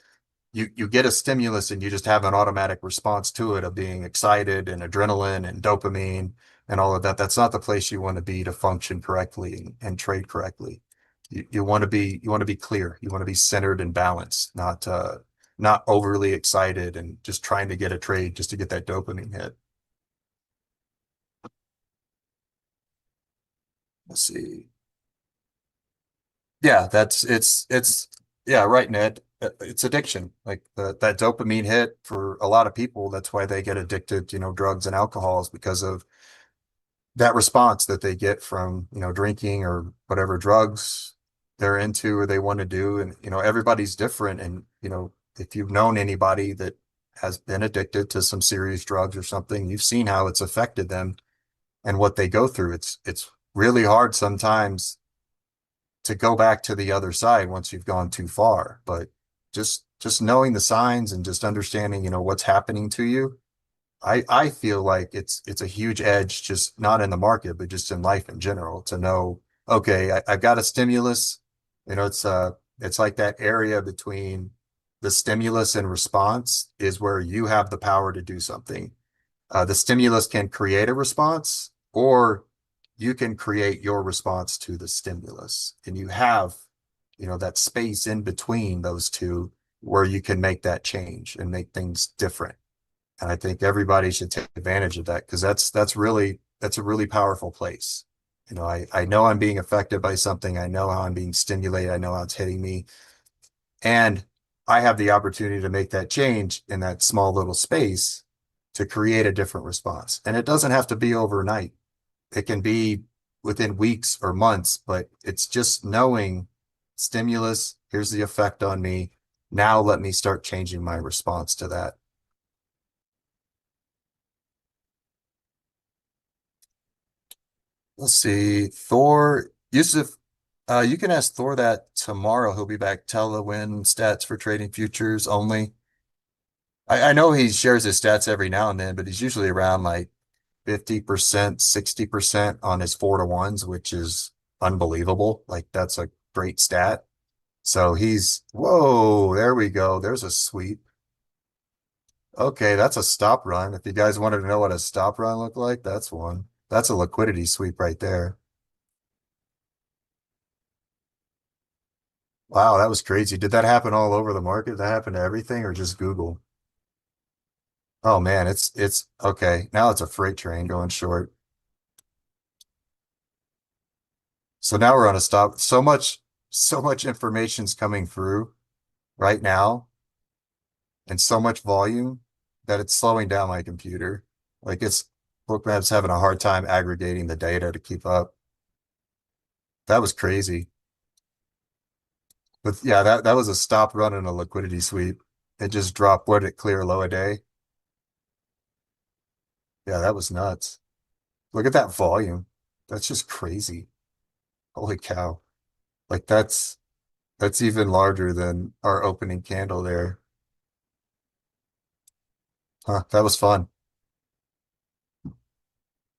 you get a stimulus and you just have an automatic response to it of being excited and adrenaline and dopamine and all of that. That's not the place you want to be to function correctly and trade correctly. You want to be clear. You want to be centered and balanced, not overly excited and just trying to get a trade just to get that dopamine hit. Let's see. Yeah, yeah, right, Ned. It's addiction. Like that dopamine hit for a lot of people. That's why they get addicted to, drugs and alcohols, because of that response that they get from, drinking or whatever drugs they're into or they want to do. And, everybody's different. And, if you've known anybody that has been addicted to some serious drugs or something, you've seen how it's affected them and what they go through. It's really hard sometimes to go back to the other side once you've gone too far. But just knowing the signs and just understanding, what's happening to you, I feel like it's a huge edge, just not in the market, but just in life in general, to know, okay, I've got a stimulus. It's like that area between the stimulus and response is where you have the power to do something. The stimulus can create a response, or you can create your response to the stimulus. And you have, that space in between those two where you can make that change and make things different. And I think everybody should take advantage of that, because that's a really powerful place. I know I'm being affected by something. I know how I'm being stimulated. I know how it's hitting me. And I have the opportunity to make that change in that small little space to create a different response. And it doesn't have to be overnight. It can be within weeks or months, but it's just knowing stimulus, here's the effect on me. Now let me start changing my response to that. Let's see, Thor, Yusuf, you can ask Thor that tomorrow. He'll be back. Tell the win stats for trading futures only. I know he shares his stats every now and then, but he's usually around like 50%, 60% on his 4-to-1s, which is unbelievable. Like that's a great stat. So whoa, there we go. There's a sweep. Okay, that's a stop run. If you guys wanted to know what a stop run looked like, that's one. That's a liquidity sweep right there. Wow, that was crazy. Did that happen all over the market? Did that happen to everything or just Google? Oh man, it's okay. Now it's a freight train going short. So now we're on a stop. So much information's coming through right now and so much volume that it's slowing down my computer. Like Bookmap's having a hard time aggregating the data to keep up. That was crazy. But yeah, that was a stop run and a liquidity sweep. It just dropped. What did it clear low a day? Yeah, that was nuts. Look at that volume. That's just crazy. Holy cow. Like that's even larger than our opening candle there. Huh, that was fun.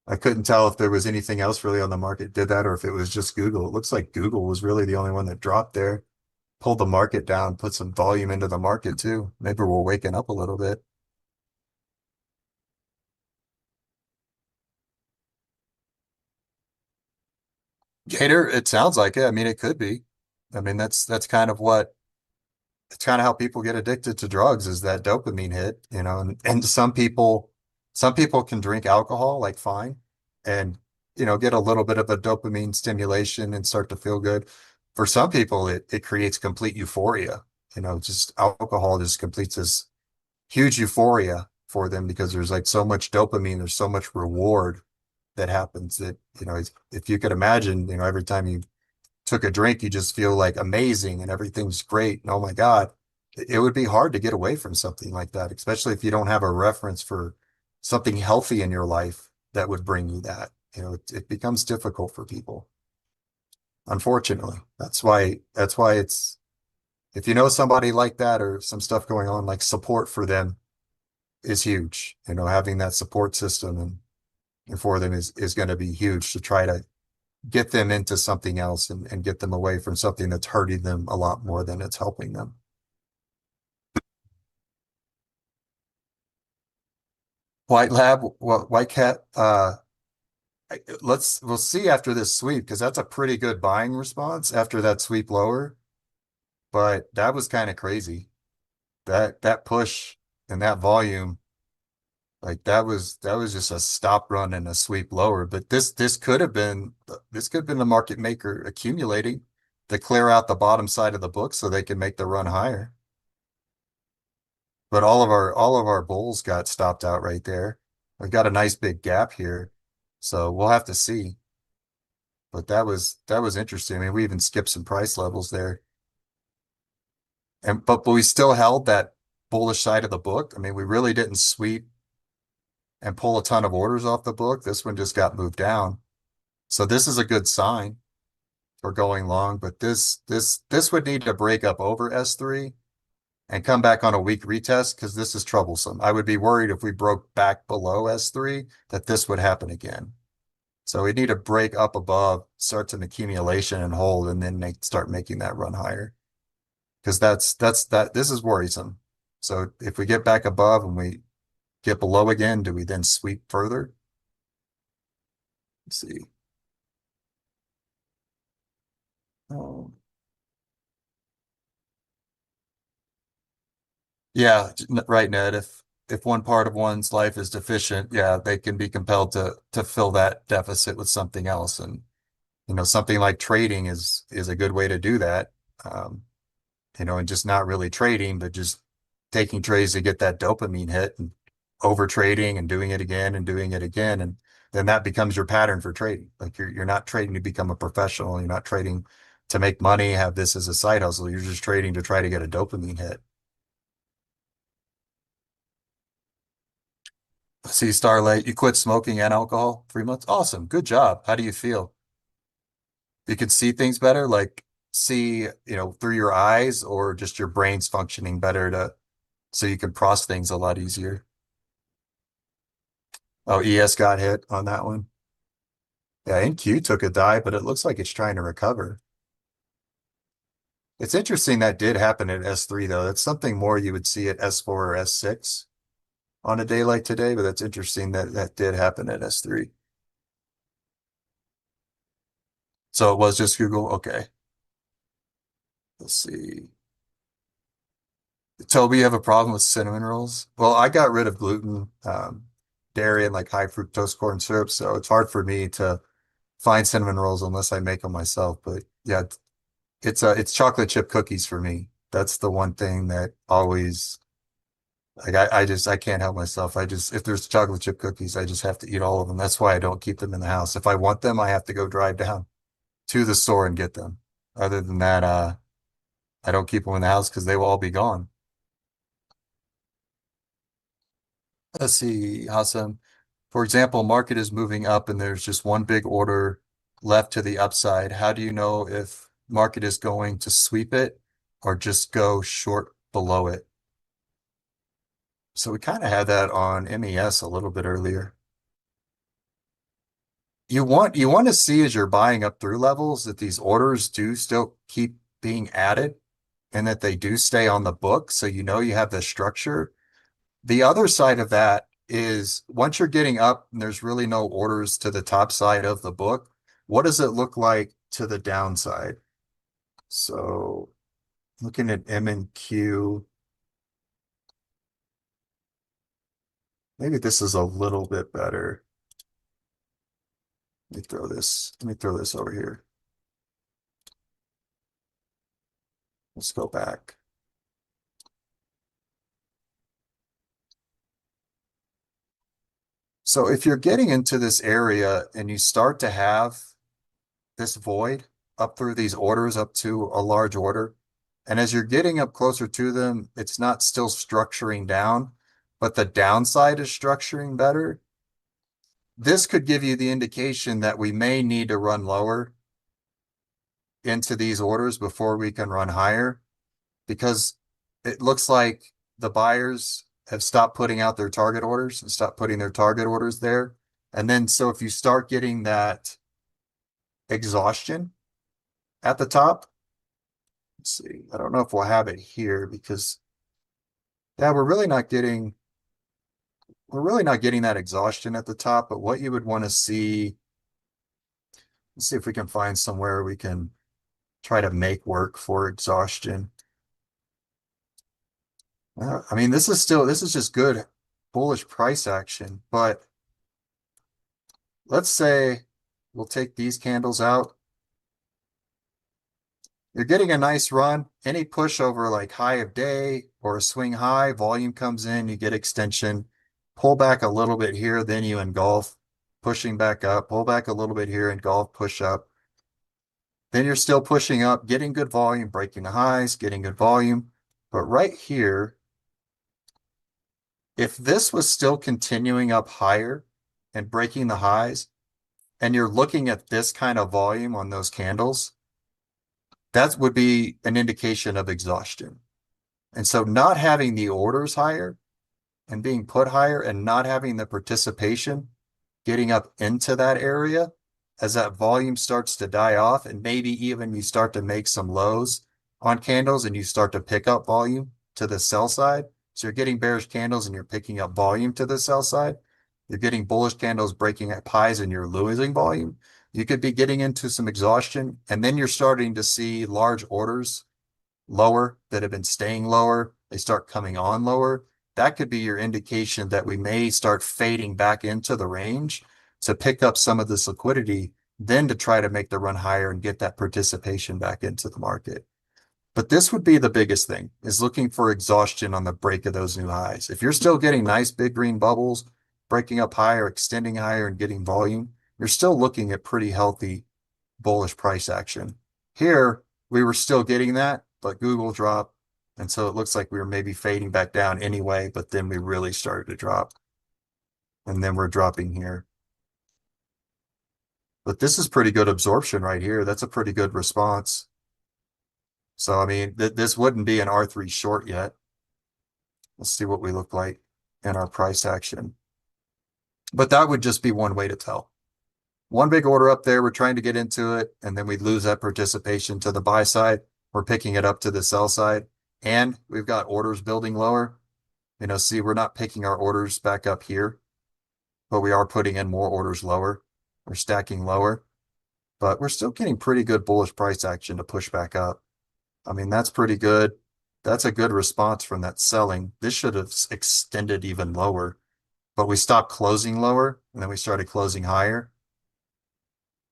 I couldn't tell if there was anything else really on the market did that or if it was just Google. It looks like Google was really the only one that dropped there. Pulled the market down, put some volume into the market too. Maybe we're waking up a little bit. Gator, it sounds like it. I mean, it could be. I mean, that's kind of it's kind of how people get addicted to drugs, is that dopamine hit, and some people can drink alcohol like fine and get a little bit of a dopamine stimulation and start to feel good. For some people, it creates complete euphoria. Just alcohol just completes this huge euphoria for them because there's like so much dopamine, there's so much reward that happens that, if you could imagine, every time you took a drink, you just feel like amazing and everything's great. And oh my God, it would be hard to get away from something like that, especially if you don't have a reference for something healthy in your life that would bring you that. You know, it becomes difficult for people. Unfortunately, that's why it's, if you know somebody like that or some stuff going on, like support for them is huge. You know, having that support system and for them is going to be huge to try to get them into something else and get them away from something that's hurting them a lot more than it's helping them. White Lab, White Cat, we'll see after this sweep, because that's a pretty good buying response after that sweep lower. But that was kind of crazy. That push and that volume, like that was just a stop run and a sweep lower. But this could have been the market maker accumulating to clear out the bottom side of the book so they can make the run higher. But all of our bulls got stopped out right there. We've got a nice big gap here, so we'll have to see. But that was interesting. I mean, we even skipped some price levels there. But we still held that bullish side of the book. I mean, we really didn't sweep and pull a ton of orders off the book. This one just got moved down. So this is a good sign for going long, but this would need to break up over S3 and come back on a weak retest, because this is troublesome. I would be worried if we broke back below S3 that this would happen again. So we need to break up above, start some accumulation and hold, and then start making that run higher. Because this is worrisome. So if we get back above and we get below again, do we then sweep further? Let's see. Yeah, right, Ned. If one part of one's life is deficient, yeah, they can be compelled to fill that deficit with something else. And you know, something like trading is a good way to do that. You know, and just not really trading, but just taking trades to get that dopamine hit and over trading and doing it again and doing it again. And then that becomes your pattern for trading. Like you're not trading to become a professional. You're not trading to make money, have this as a side hustle. You're just trading to try to get a dopamine hit. See, Starlight, you quit smoking and alcohol 3 months. Awesome. Good job. How do you feel? You can see things better, like see, you know, through your eyes, or just your brain's functioning better so you can process things a lot easier. Oh, ES got hit on that one. Yeah, NQ took a dive, but it looks like it's trying to recover. It's interesting that did happen at S3 though. That's something more you would see at S4 or S6 on a day like today, but that's interesting that did happen at S3. So it was just Google. Okay. Let's see. Toby, you have a problem with cinnamon rolls? Well, I got rid of gluten, dairy, and like high fructose corn syrup, so it's hard for me to find cinnamon rolls unless I make them myself. But yeah, it's chocolate chip cookies for me. That's the one thing that always, like I can't help myself. If there's chocolate chip cookies, I just have to eat all of them. That's why I don't keep them in the house. If I want them, I have to go drive down to the store and get them. Other than that, I don't keep them in the house because they will all be gone. Let's see, Hassan. For example, market is moving up and there's just one big order left to the upside. How do you know if market is going to sweep it or just go short below it? So we kind of had that on MES a little bit earlier. You want to see, as you're buying up through levels, that these orders do still keep being added and that they do stay on the book, so you know you have the structure. The other side of that is, once you're getting up and there's really no orders to the top side of the book, what does it look like to the downside? So looking at M and Q, maybe this is a little bit better. Let me throw this over here. Let's go back. So if you're getting into this area and you start to have this void up through these orders up to a large order. And as you're getting up closer to them, it's not still structuring down, but the downside is structuring better. This could give you the indication that we may need to run lower into these orders before we can run higher, because it looks like the buyers have stopped putting out their target orders and stopped putting their target orders there. And then, so if you start getting that exhaustion at the top, let's see, I don't know if we'll have it here because, yeah, we're really not getting that exhaustion at the top, but what you would want to see, let's see if we can find somewhere we can try to make work for exhaustion. I mean, this is just good bullish price action, but let's say we'll take these candles out. You're getting a nice run. Any push over like high of day or a swing high, volume comes in, you get extension, pull back a little bit here, then you engulf, pushing back up, pull back a little bit here, engulf, push up. Then you're still pushing up, getting good volume, breaking the highs, getting good volume. But right here, if this was still continuing up higher and breaking the highs, and you're looking at this kind of volume on those candles, that would be an indication of exhaustion. And so not having the orders higher and being put higher and not having the participation getting up into that area as that volume starts to die off, and maybe even you start to make some lows on candles and you start to pick up volume to the sell side. So you're getting bearish candles and you're picking up volume to the sell side. You're getting bullish candles breaking at highs and you're losing volume. You could be getting into some exhaustion, and then you're starting to see large orders lower that have been staying lower. They start coming on lower. That could be your indication that we may start fading back into the range to pick up some of this liquidity, then to try to make the run higher and get that participation back into the market. But this would be the biggest thing, is looking for exhaustion on the break of those new highs. If you're still getting nice big green bubbles, breaking up higher, extending higher, and getting volume, you're still looking at pretty healthy bullish price action. Here, we were still getting that, but Google dropped. And so it looks like we were maybe fading back down anyway, but then we really started to drop. And then we're dropping here. But this is pretty good absorption right here. That's a pretty good response. So, I mean, this wouldn't be an R3 short yet. Let's see what we look like in our price action. But that would just be one way to tell. One big order up there, we're trying to get into it, and then we lose that participation to the buy side. We're picking it up to the sell side, and we've got orders building lower. You know, see, we're not picking our orders back up here, but we are putting in more orders lower. We're stacking lower, but we're still getting pretty good bullish price action to push back up. I mean, that's pretty good. That's a good response from that selling. This should have extended even lower, but we stopped closing lower, and then we started closing higher.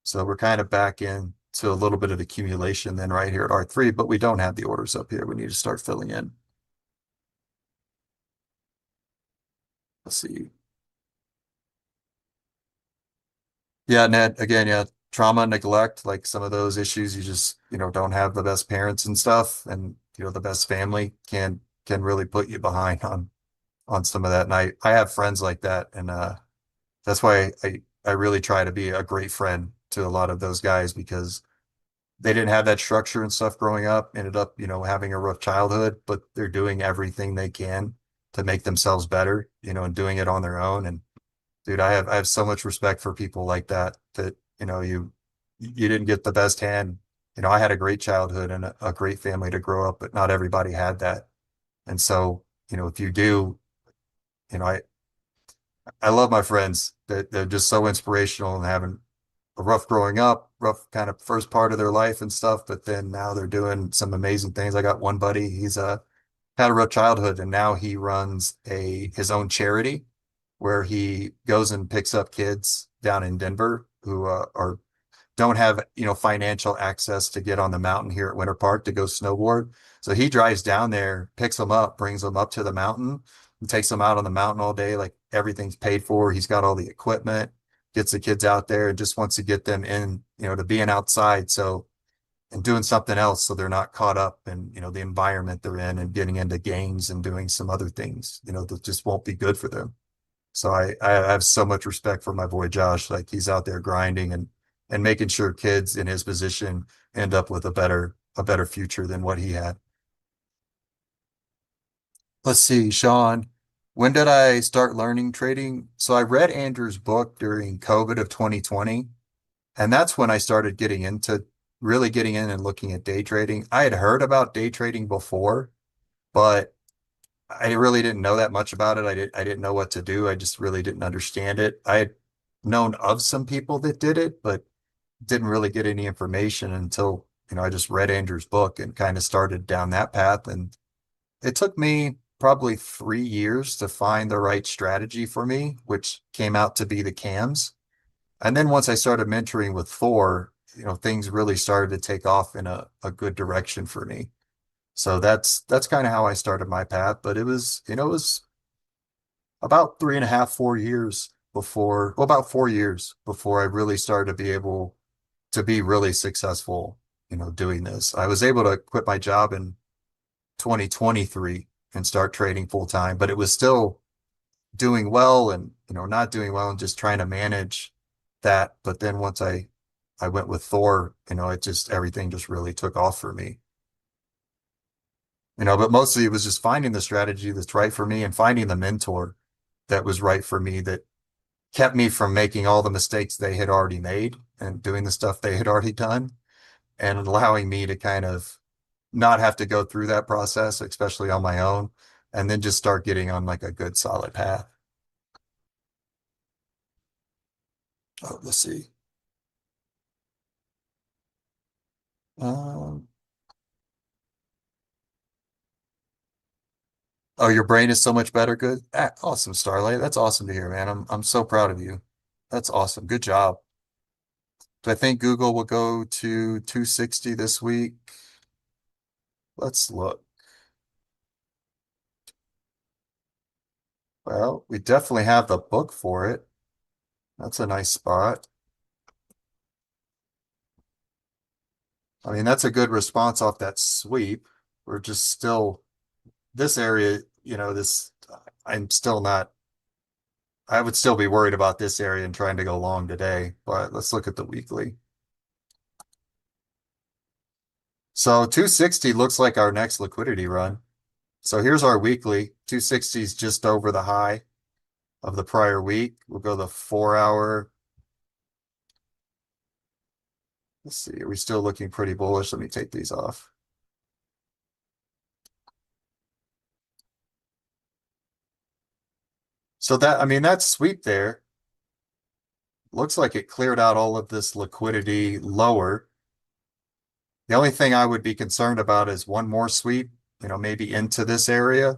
So we're kind of back in to a little bit of accumulation then right here at R3, but we don't have the orders up here. We need to start filling in. Let's see. Yeah, Ned, again, yeah, trauma, neglect, like some of those issues, you just, don't have the best parents and stuff, and, the best family can really put you behind on some of that. And I have friends like that, and that's why I really try to be a great friend to a lot of those guys, because they didn't have that structure and stuff growing up, ended up, having a rough childhood, but they're doing everything they can to make themselves better, and doing it on their own. And dude, I have so much respect for people like that, you didn't get the best hand. I had a great childhood and a great family to grow up, but not everybody had that. And so, if you do, I love my friends that they're just so inspirational and having a rough growing up, rough kind of first part of their life and stuff, but then now they're doing some amazing things. I got one buddy, he's had a rough childhood, and now he runs his own charity where he goes and picks up kids down in Denver who don't have financial access to get on the mountain here at Winter Park to go snowboard. So he drives down there, picks them up, brings them up to the mountain, and takes them out on the mountain all day. Like, everything's paid for. He's got all the equipment, gets the kids out there, and just wants to get them in, to being outside. So and doing something else so they're not caught up in, you know, the environment they're in and getting into games and doing some other things, you know, that just won't be good for them. So I have so much respect for my boy Josh. Like he's out there grinding and making sure kids in his position end up with a better future than what he had. Let's see, Sean, when did I start learning trading? So I read Andrew's book during COVID of 2020, and that's when I started getting into really getting in and looking at day trading. I had heard about day trading before, but I really didn't know that much about it. I didn't know what to do. I just really didn't understand it. I had known of some people that did it, but didn't really get any information until, you know, I just read Andrew's book and kind of started down that path. And it took me probably 3 years to find the right strategy for me, which came out to be the cams. And then once I started mentoring with Thor, you know, things really started to take off in a good direction for me. So that's kind of how I started my path. But it was, you know, it was about 3.5, 4 years before, well, about 4 years before I really started to be able to be really successful, you know, doing this. I was able to quit my job in 2023 and start trading full time, but it was still doing well and, you know, not doing well and just trying to manage that. But then once I went with Thor, you know, it just, everything just really took off for me. You know, but mostly it was just finding the strategy that's right for me and finding the mentor that was right for me that kept me from making all the mistakes they had already made and doing the stuff they had already done and allowing me to kind of not have to go through that process, especially on my own, and then just start getting on like a good solid path. Oh, let's see. Um, oh, your brain is so much better. Good. Ah, awesome, Starlight. That's awesome to hear, man. I'm so proud of you. That's awesome. Good job. Do I think Google will go to 260 this week? Let's look. Well, we definitely have the book for it. That's a nice spot. I mean, that's a good response off that sweep. We're just still, this area, you know, this, I'm still not, I would still be worried about this area and trying to go long today, but let's look at the weekly. So 260 looks like our next liquidity run. So here's our weekly. 260 is just over the high of the prior week. We'll go the 4 hour. Let's see, are we still looking pretty bullish? Let me take these off. So that, I mean, that sweep there looks like it cleared out all of this liquidity lower. The only thing I would be concerned about is one more sweep, you know, maybe into this area.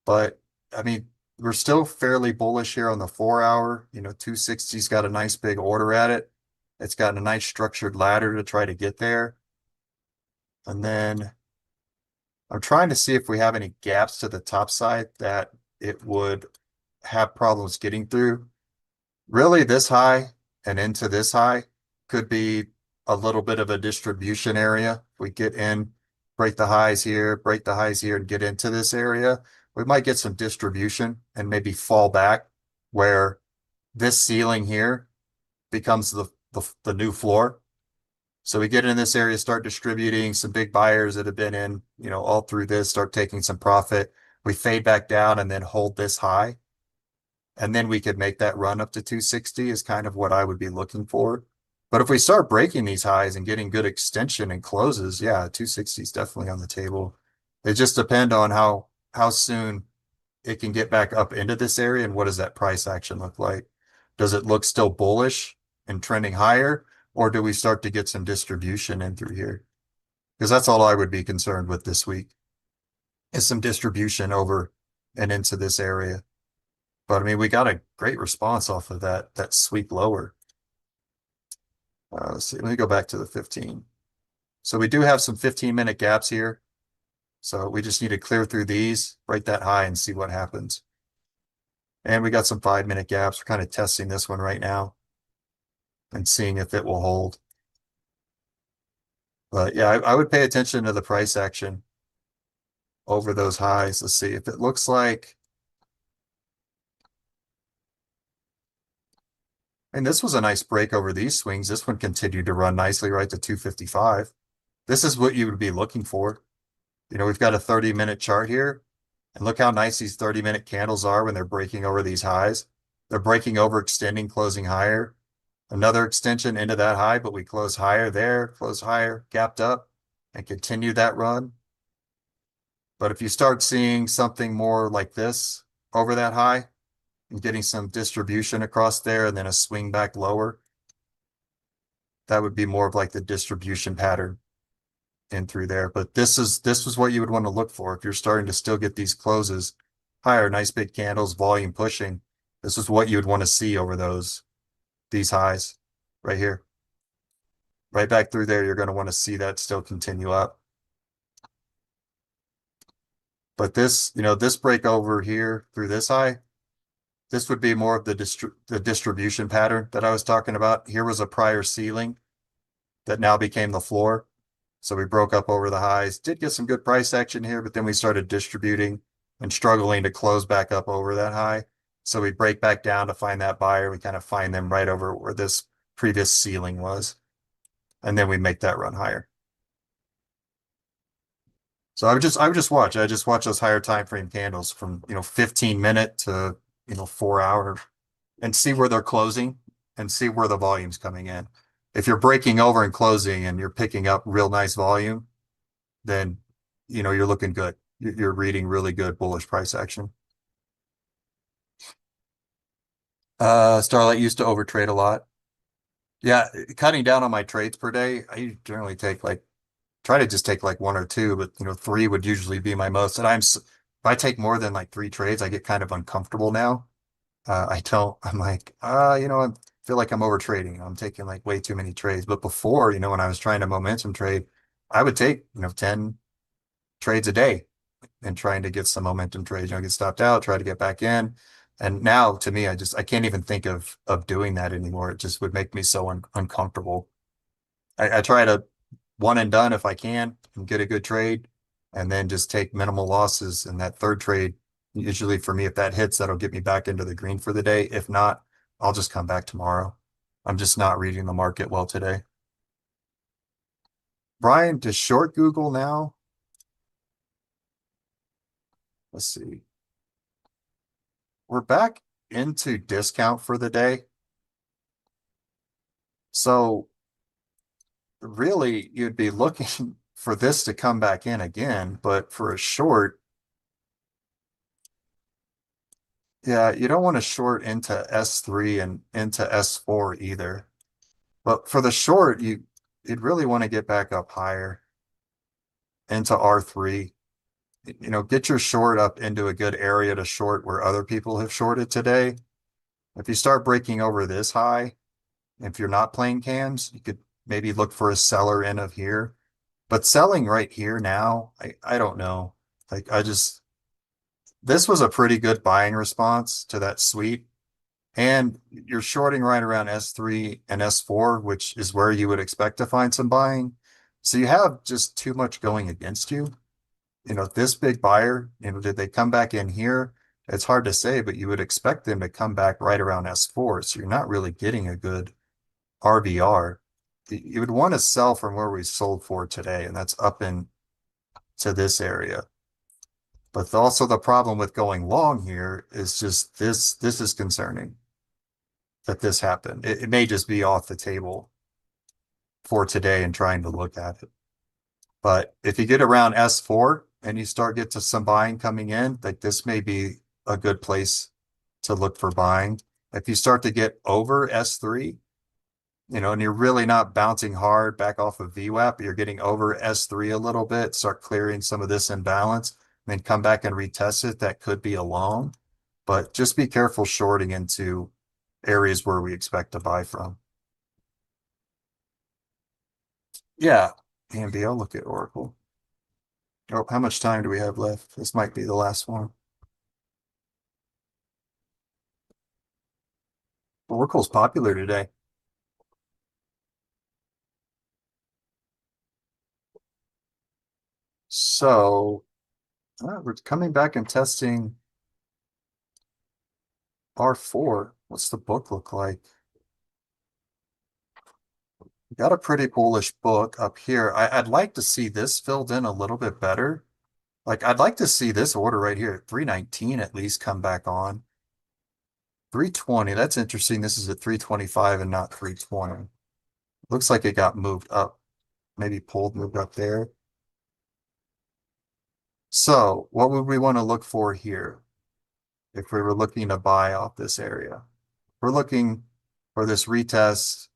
But I mean, we're still fairly bullish here on the 4 hour. You know, 260's got a nice big order at it. It's got a nice structured ladder to try to get there. And then I'm trying to see if we have any gaps to the top side that it would have problems getting through. Really, this high and into this high could be a little bit of a distribution area. If we get in, break the highs here, and get into this area, we might get some distribution and maybe fall back where this ceiling here becomes the new floor. So we get in this area, start distributing some big buyers that have been in, you know, all through this, start taking some profit. We fade back down and then hold this high. And then we could make that run up to 260 is kind of what I would be looking for. But if we start breaking these highs and getting good extension and closes, yeah, 260 is definitely on the table. It just depends on how soon it can get back up into this area and what does that price action look like? Does it look still bullish and trending higher, or do we start to get some distribution in through here? Because that's all I would be concerned with this week is some distribution over and into this area. But I mean, we got a great response off of that sweep lower. Let's see, let me go back to the 15. So we do have some 15-minute gaps here. So we just need to clear through these, break that high and see what happens. And we got some 5-minute gaps. We're kind of testing this one right now and seeing if it will hold. But yeah, I would pay attention to the price action over those highs. Let's see if it looks like. And this was a nice break over these swings. This one continued to run nicely right to 255. This is what you would be looking for. You know, we've got a 30-minute chart here. And look how nice these 30-minute candles are when they're breaking over these highs. They're breaking over, extending, closing higher. Another extension into that high, but we close higher there, close higher, gapped up, and continue that run. But if you start seeing something more like this over that high and getting some distribution across there and then a swing back lower, that would be more of like the distribution pattern in through there. But this was what you would want to look for if you're starting to still get these closes higher, nice big candles, volume pushing. This is what you would want to see over these highs right here. Right back through there, you're going to want to see that still continue up. But this, you know, this break over here through this high, this would be more of the distribution pattern that I was talking about. Here was a prior ceiling that now became the floor. So we broke up over the highs, did get some good price action here, but then we started distributing and struggling to close back up over that high. So we break back down to find that buyer. We kind of find them right over where this previous ceiling was. And then we make that run higher. So I would just watch. I just watch those higher time frame candles from, you know, 15-minute to, you know, 4 hour, and see where they're closing and see where the volume's coming in. If you're breaking over and closing and you're picking up real nice volume, then, you know, you're looking good. You're reading really good bullish price action. Starlight used to overtrade a lot. Yeah, cutting down on my trades per day, I generally try to just take like one or two, but you know, 3 would usually be my most. And if I take more than like 3 trades, I get kind of uncomfortable now. I'm like, you know, I feel like I'm over trading. I'm taking like way too many trades. But before, you know, when I was trying to momentum trade, I would take, you know, 10 trades a day and trying to get some momentum trades, you know, get stopped out, try to get back in. And now to me, I can't even think of doing that anymore. It just would make me so uncomfortable. I try to one and done if I can and get a good trade, and then just take minimal losses. And that third trade, usually for me, if that hits, that'll get me back into the green for the day. If not, I'll just come back tomorrow. I'm just not reading the market well today. Brian, to short Google now? Let's see. We're back into discount for the day. So really, you'd be looking for this to come back in again, but for a short, yeah, you don't want to short into S3 and into S4 either. But for the short, you'd really want to get back up higher into R3. You know, get your short up into a good area to short where other people have shorted today. If you start breaking over this high, if you're not playing cams, you could maybe look for a seller in of here. But selling right here now, I don't know. Like this was a pretty good buying response to that sweep. And you're shorting right around S3 and S4, which is where you would expect to find some buying. So you have just too much going against you. You know, this big buyer, you know, did they come back in here? It's hard to say, but you would expect them to come back right around S4. So you're not really getting a good RVR. You would want to sell from where we sold for today, and that's up in to this area. But also the problem with going long here is just this is concerning that this happened. It may just be off the table for today and trying to look at it. But if you get around S4 and you start get to some buying coming in, like this may be a good place to look for buying. If you start to get over S3, you know, and you're really not bouncing hard back off of VWAP, you're getting over S3 a little bit, start clearing some of this imbalance, then come back and retest it. That could be a long, but just be careful shorting into areas where we expect to buy from. Yeah, AMB, I'll look at Oracle. Oh, how much time do we have left? This might be the last one. Oracle's popular today. So we're coming back and testing R4. What's the book look like? We got a pretty bullish book up here. I'd like to see this filled in a little bit better. Like, I'd like to see this order right here at 319 at least come back on. 320, that's interesting. This is at 325 and not 320. Looks like it got moved up. Maybe moved up there. So what would we want to look for here if we were looking to buy off this area? We're looking for this retest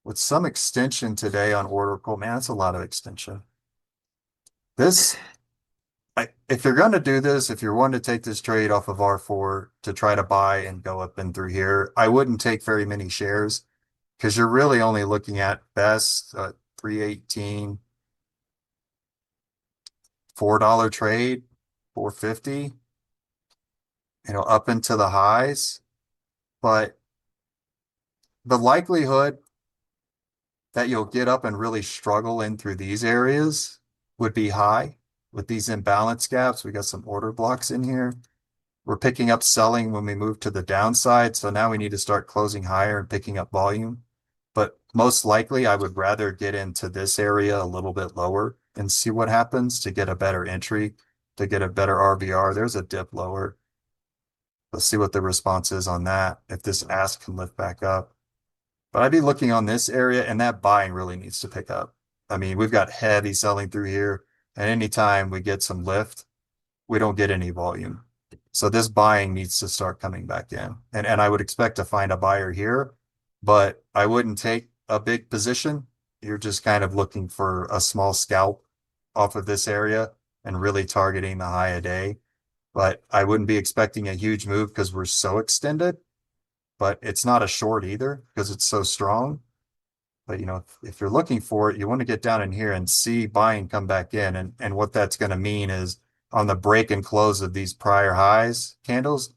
with some extension today on order pull. Man, that's a lot of extension. This, if you're going to do this, if you're wanting to take this trade off of R4 to try to buy and go up and through here, I wouldn't take very many shares because you're really only looking at best 318, $4 trade, 450, up into the highs. But the likelihood that you'll get up and really struggle in through these areas would be high with these imbalance gaps. We got some order blocks in here. We're picking up selling when we move to the downside. So now we need to start closing higher and picking up volume. But most likely I would rather get into this area a little bit lower and see what happens to get a better entry, to get a better RVR. There's a dip lower. Let's see what the response is on that, if this ask can lift back up. But I'd be looking on this area, and that buying really needs to pick up. I mean, we've got heavy selling through here, and anytime we get some lift, we don't get any volume. So this buying needs to start coming back in. And I would expect to find a buyer here, but I wouldn't take a big position. You're just kind of looking for a small scalp off of this area and really targeting the high a day. But I wouldn't be expecting a huge move because we're so extended. But it's not a short either because it's so strong. But if you're looking for it, you want to get down in here and see buying come back in. And what that's going to mean is on the break and close of these prior highs candles,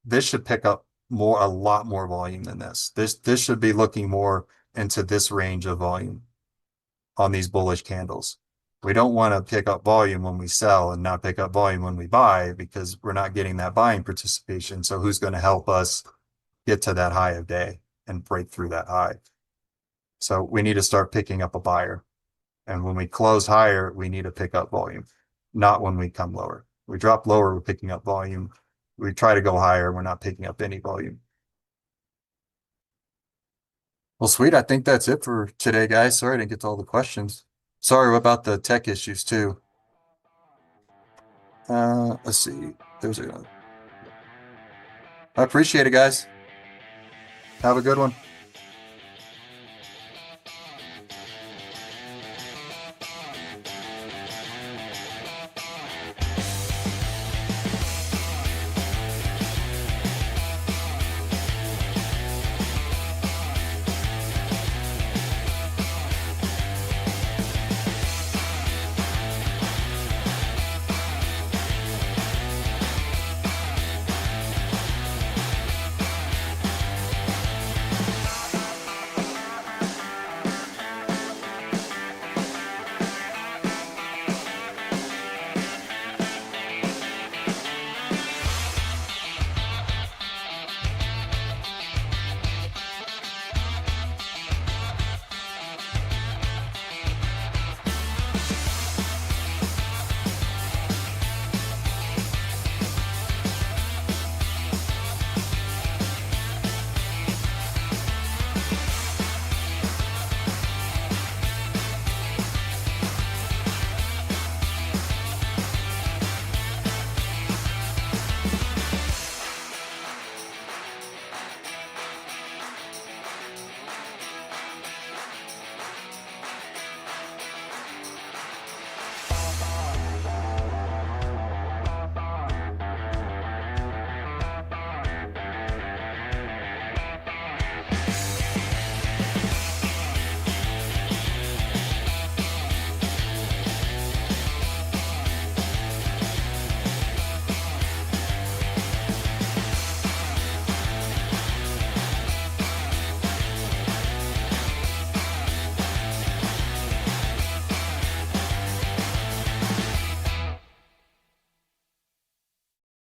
this should pick up a lot more volume than this. This should be looking more into this range of volume on these bullish candles. We don't want to pick up volume when we sell and not pick up volume when we buy because we're not getting that buying participation. So who's going to help us get to that high of day and break through that high? So we need to start picking up a buyer. And when we close higher, we need to pick up volume, not when we come lower. We drop lower, we're picking up volume. We try to go higher, we're not picking up any volume. Well, sweet. I think that's it for today, guys. Sorry I didn't get to all the questions. Sorry about the tech issues too. Let's see. I appreciate it, guys. Have a good one.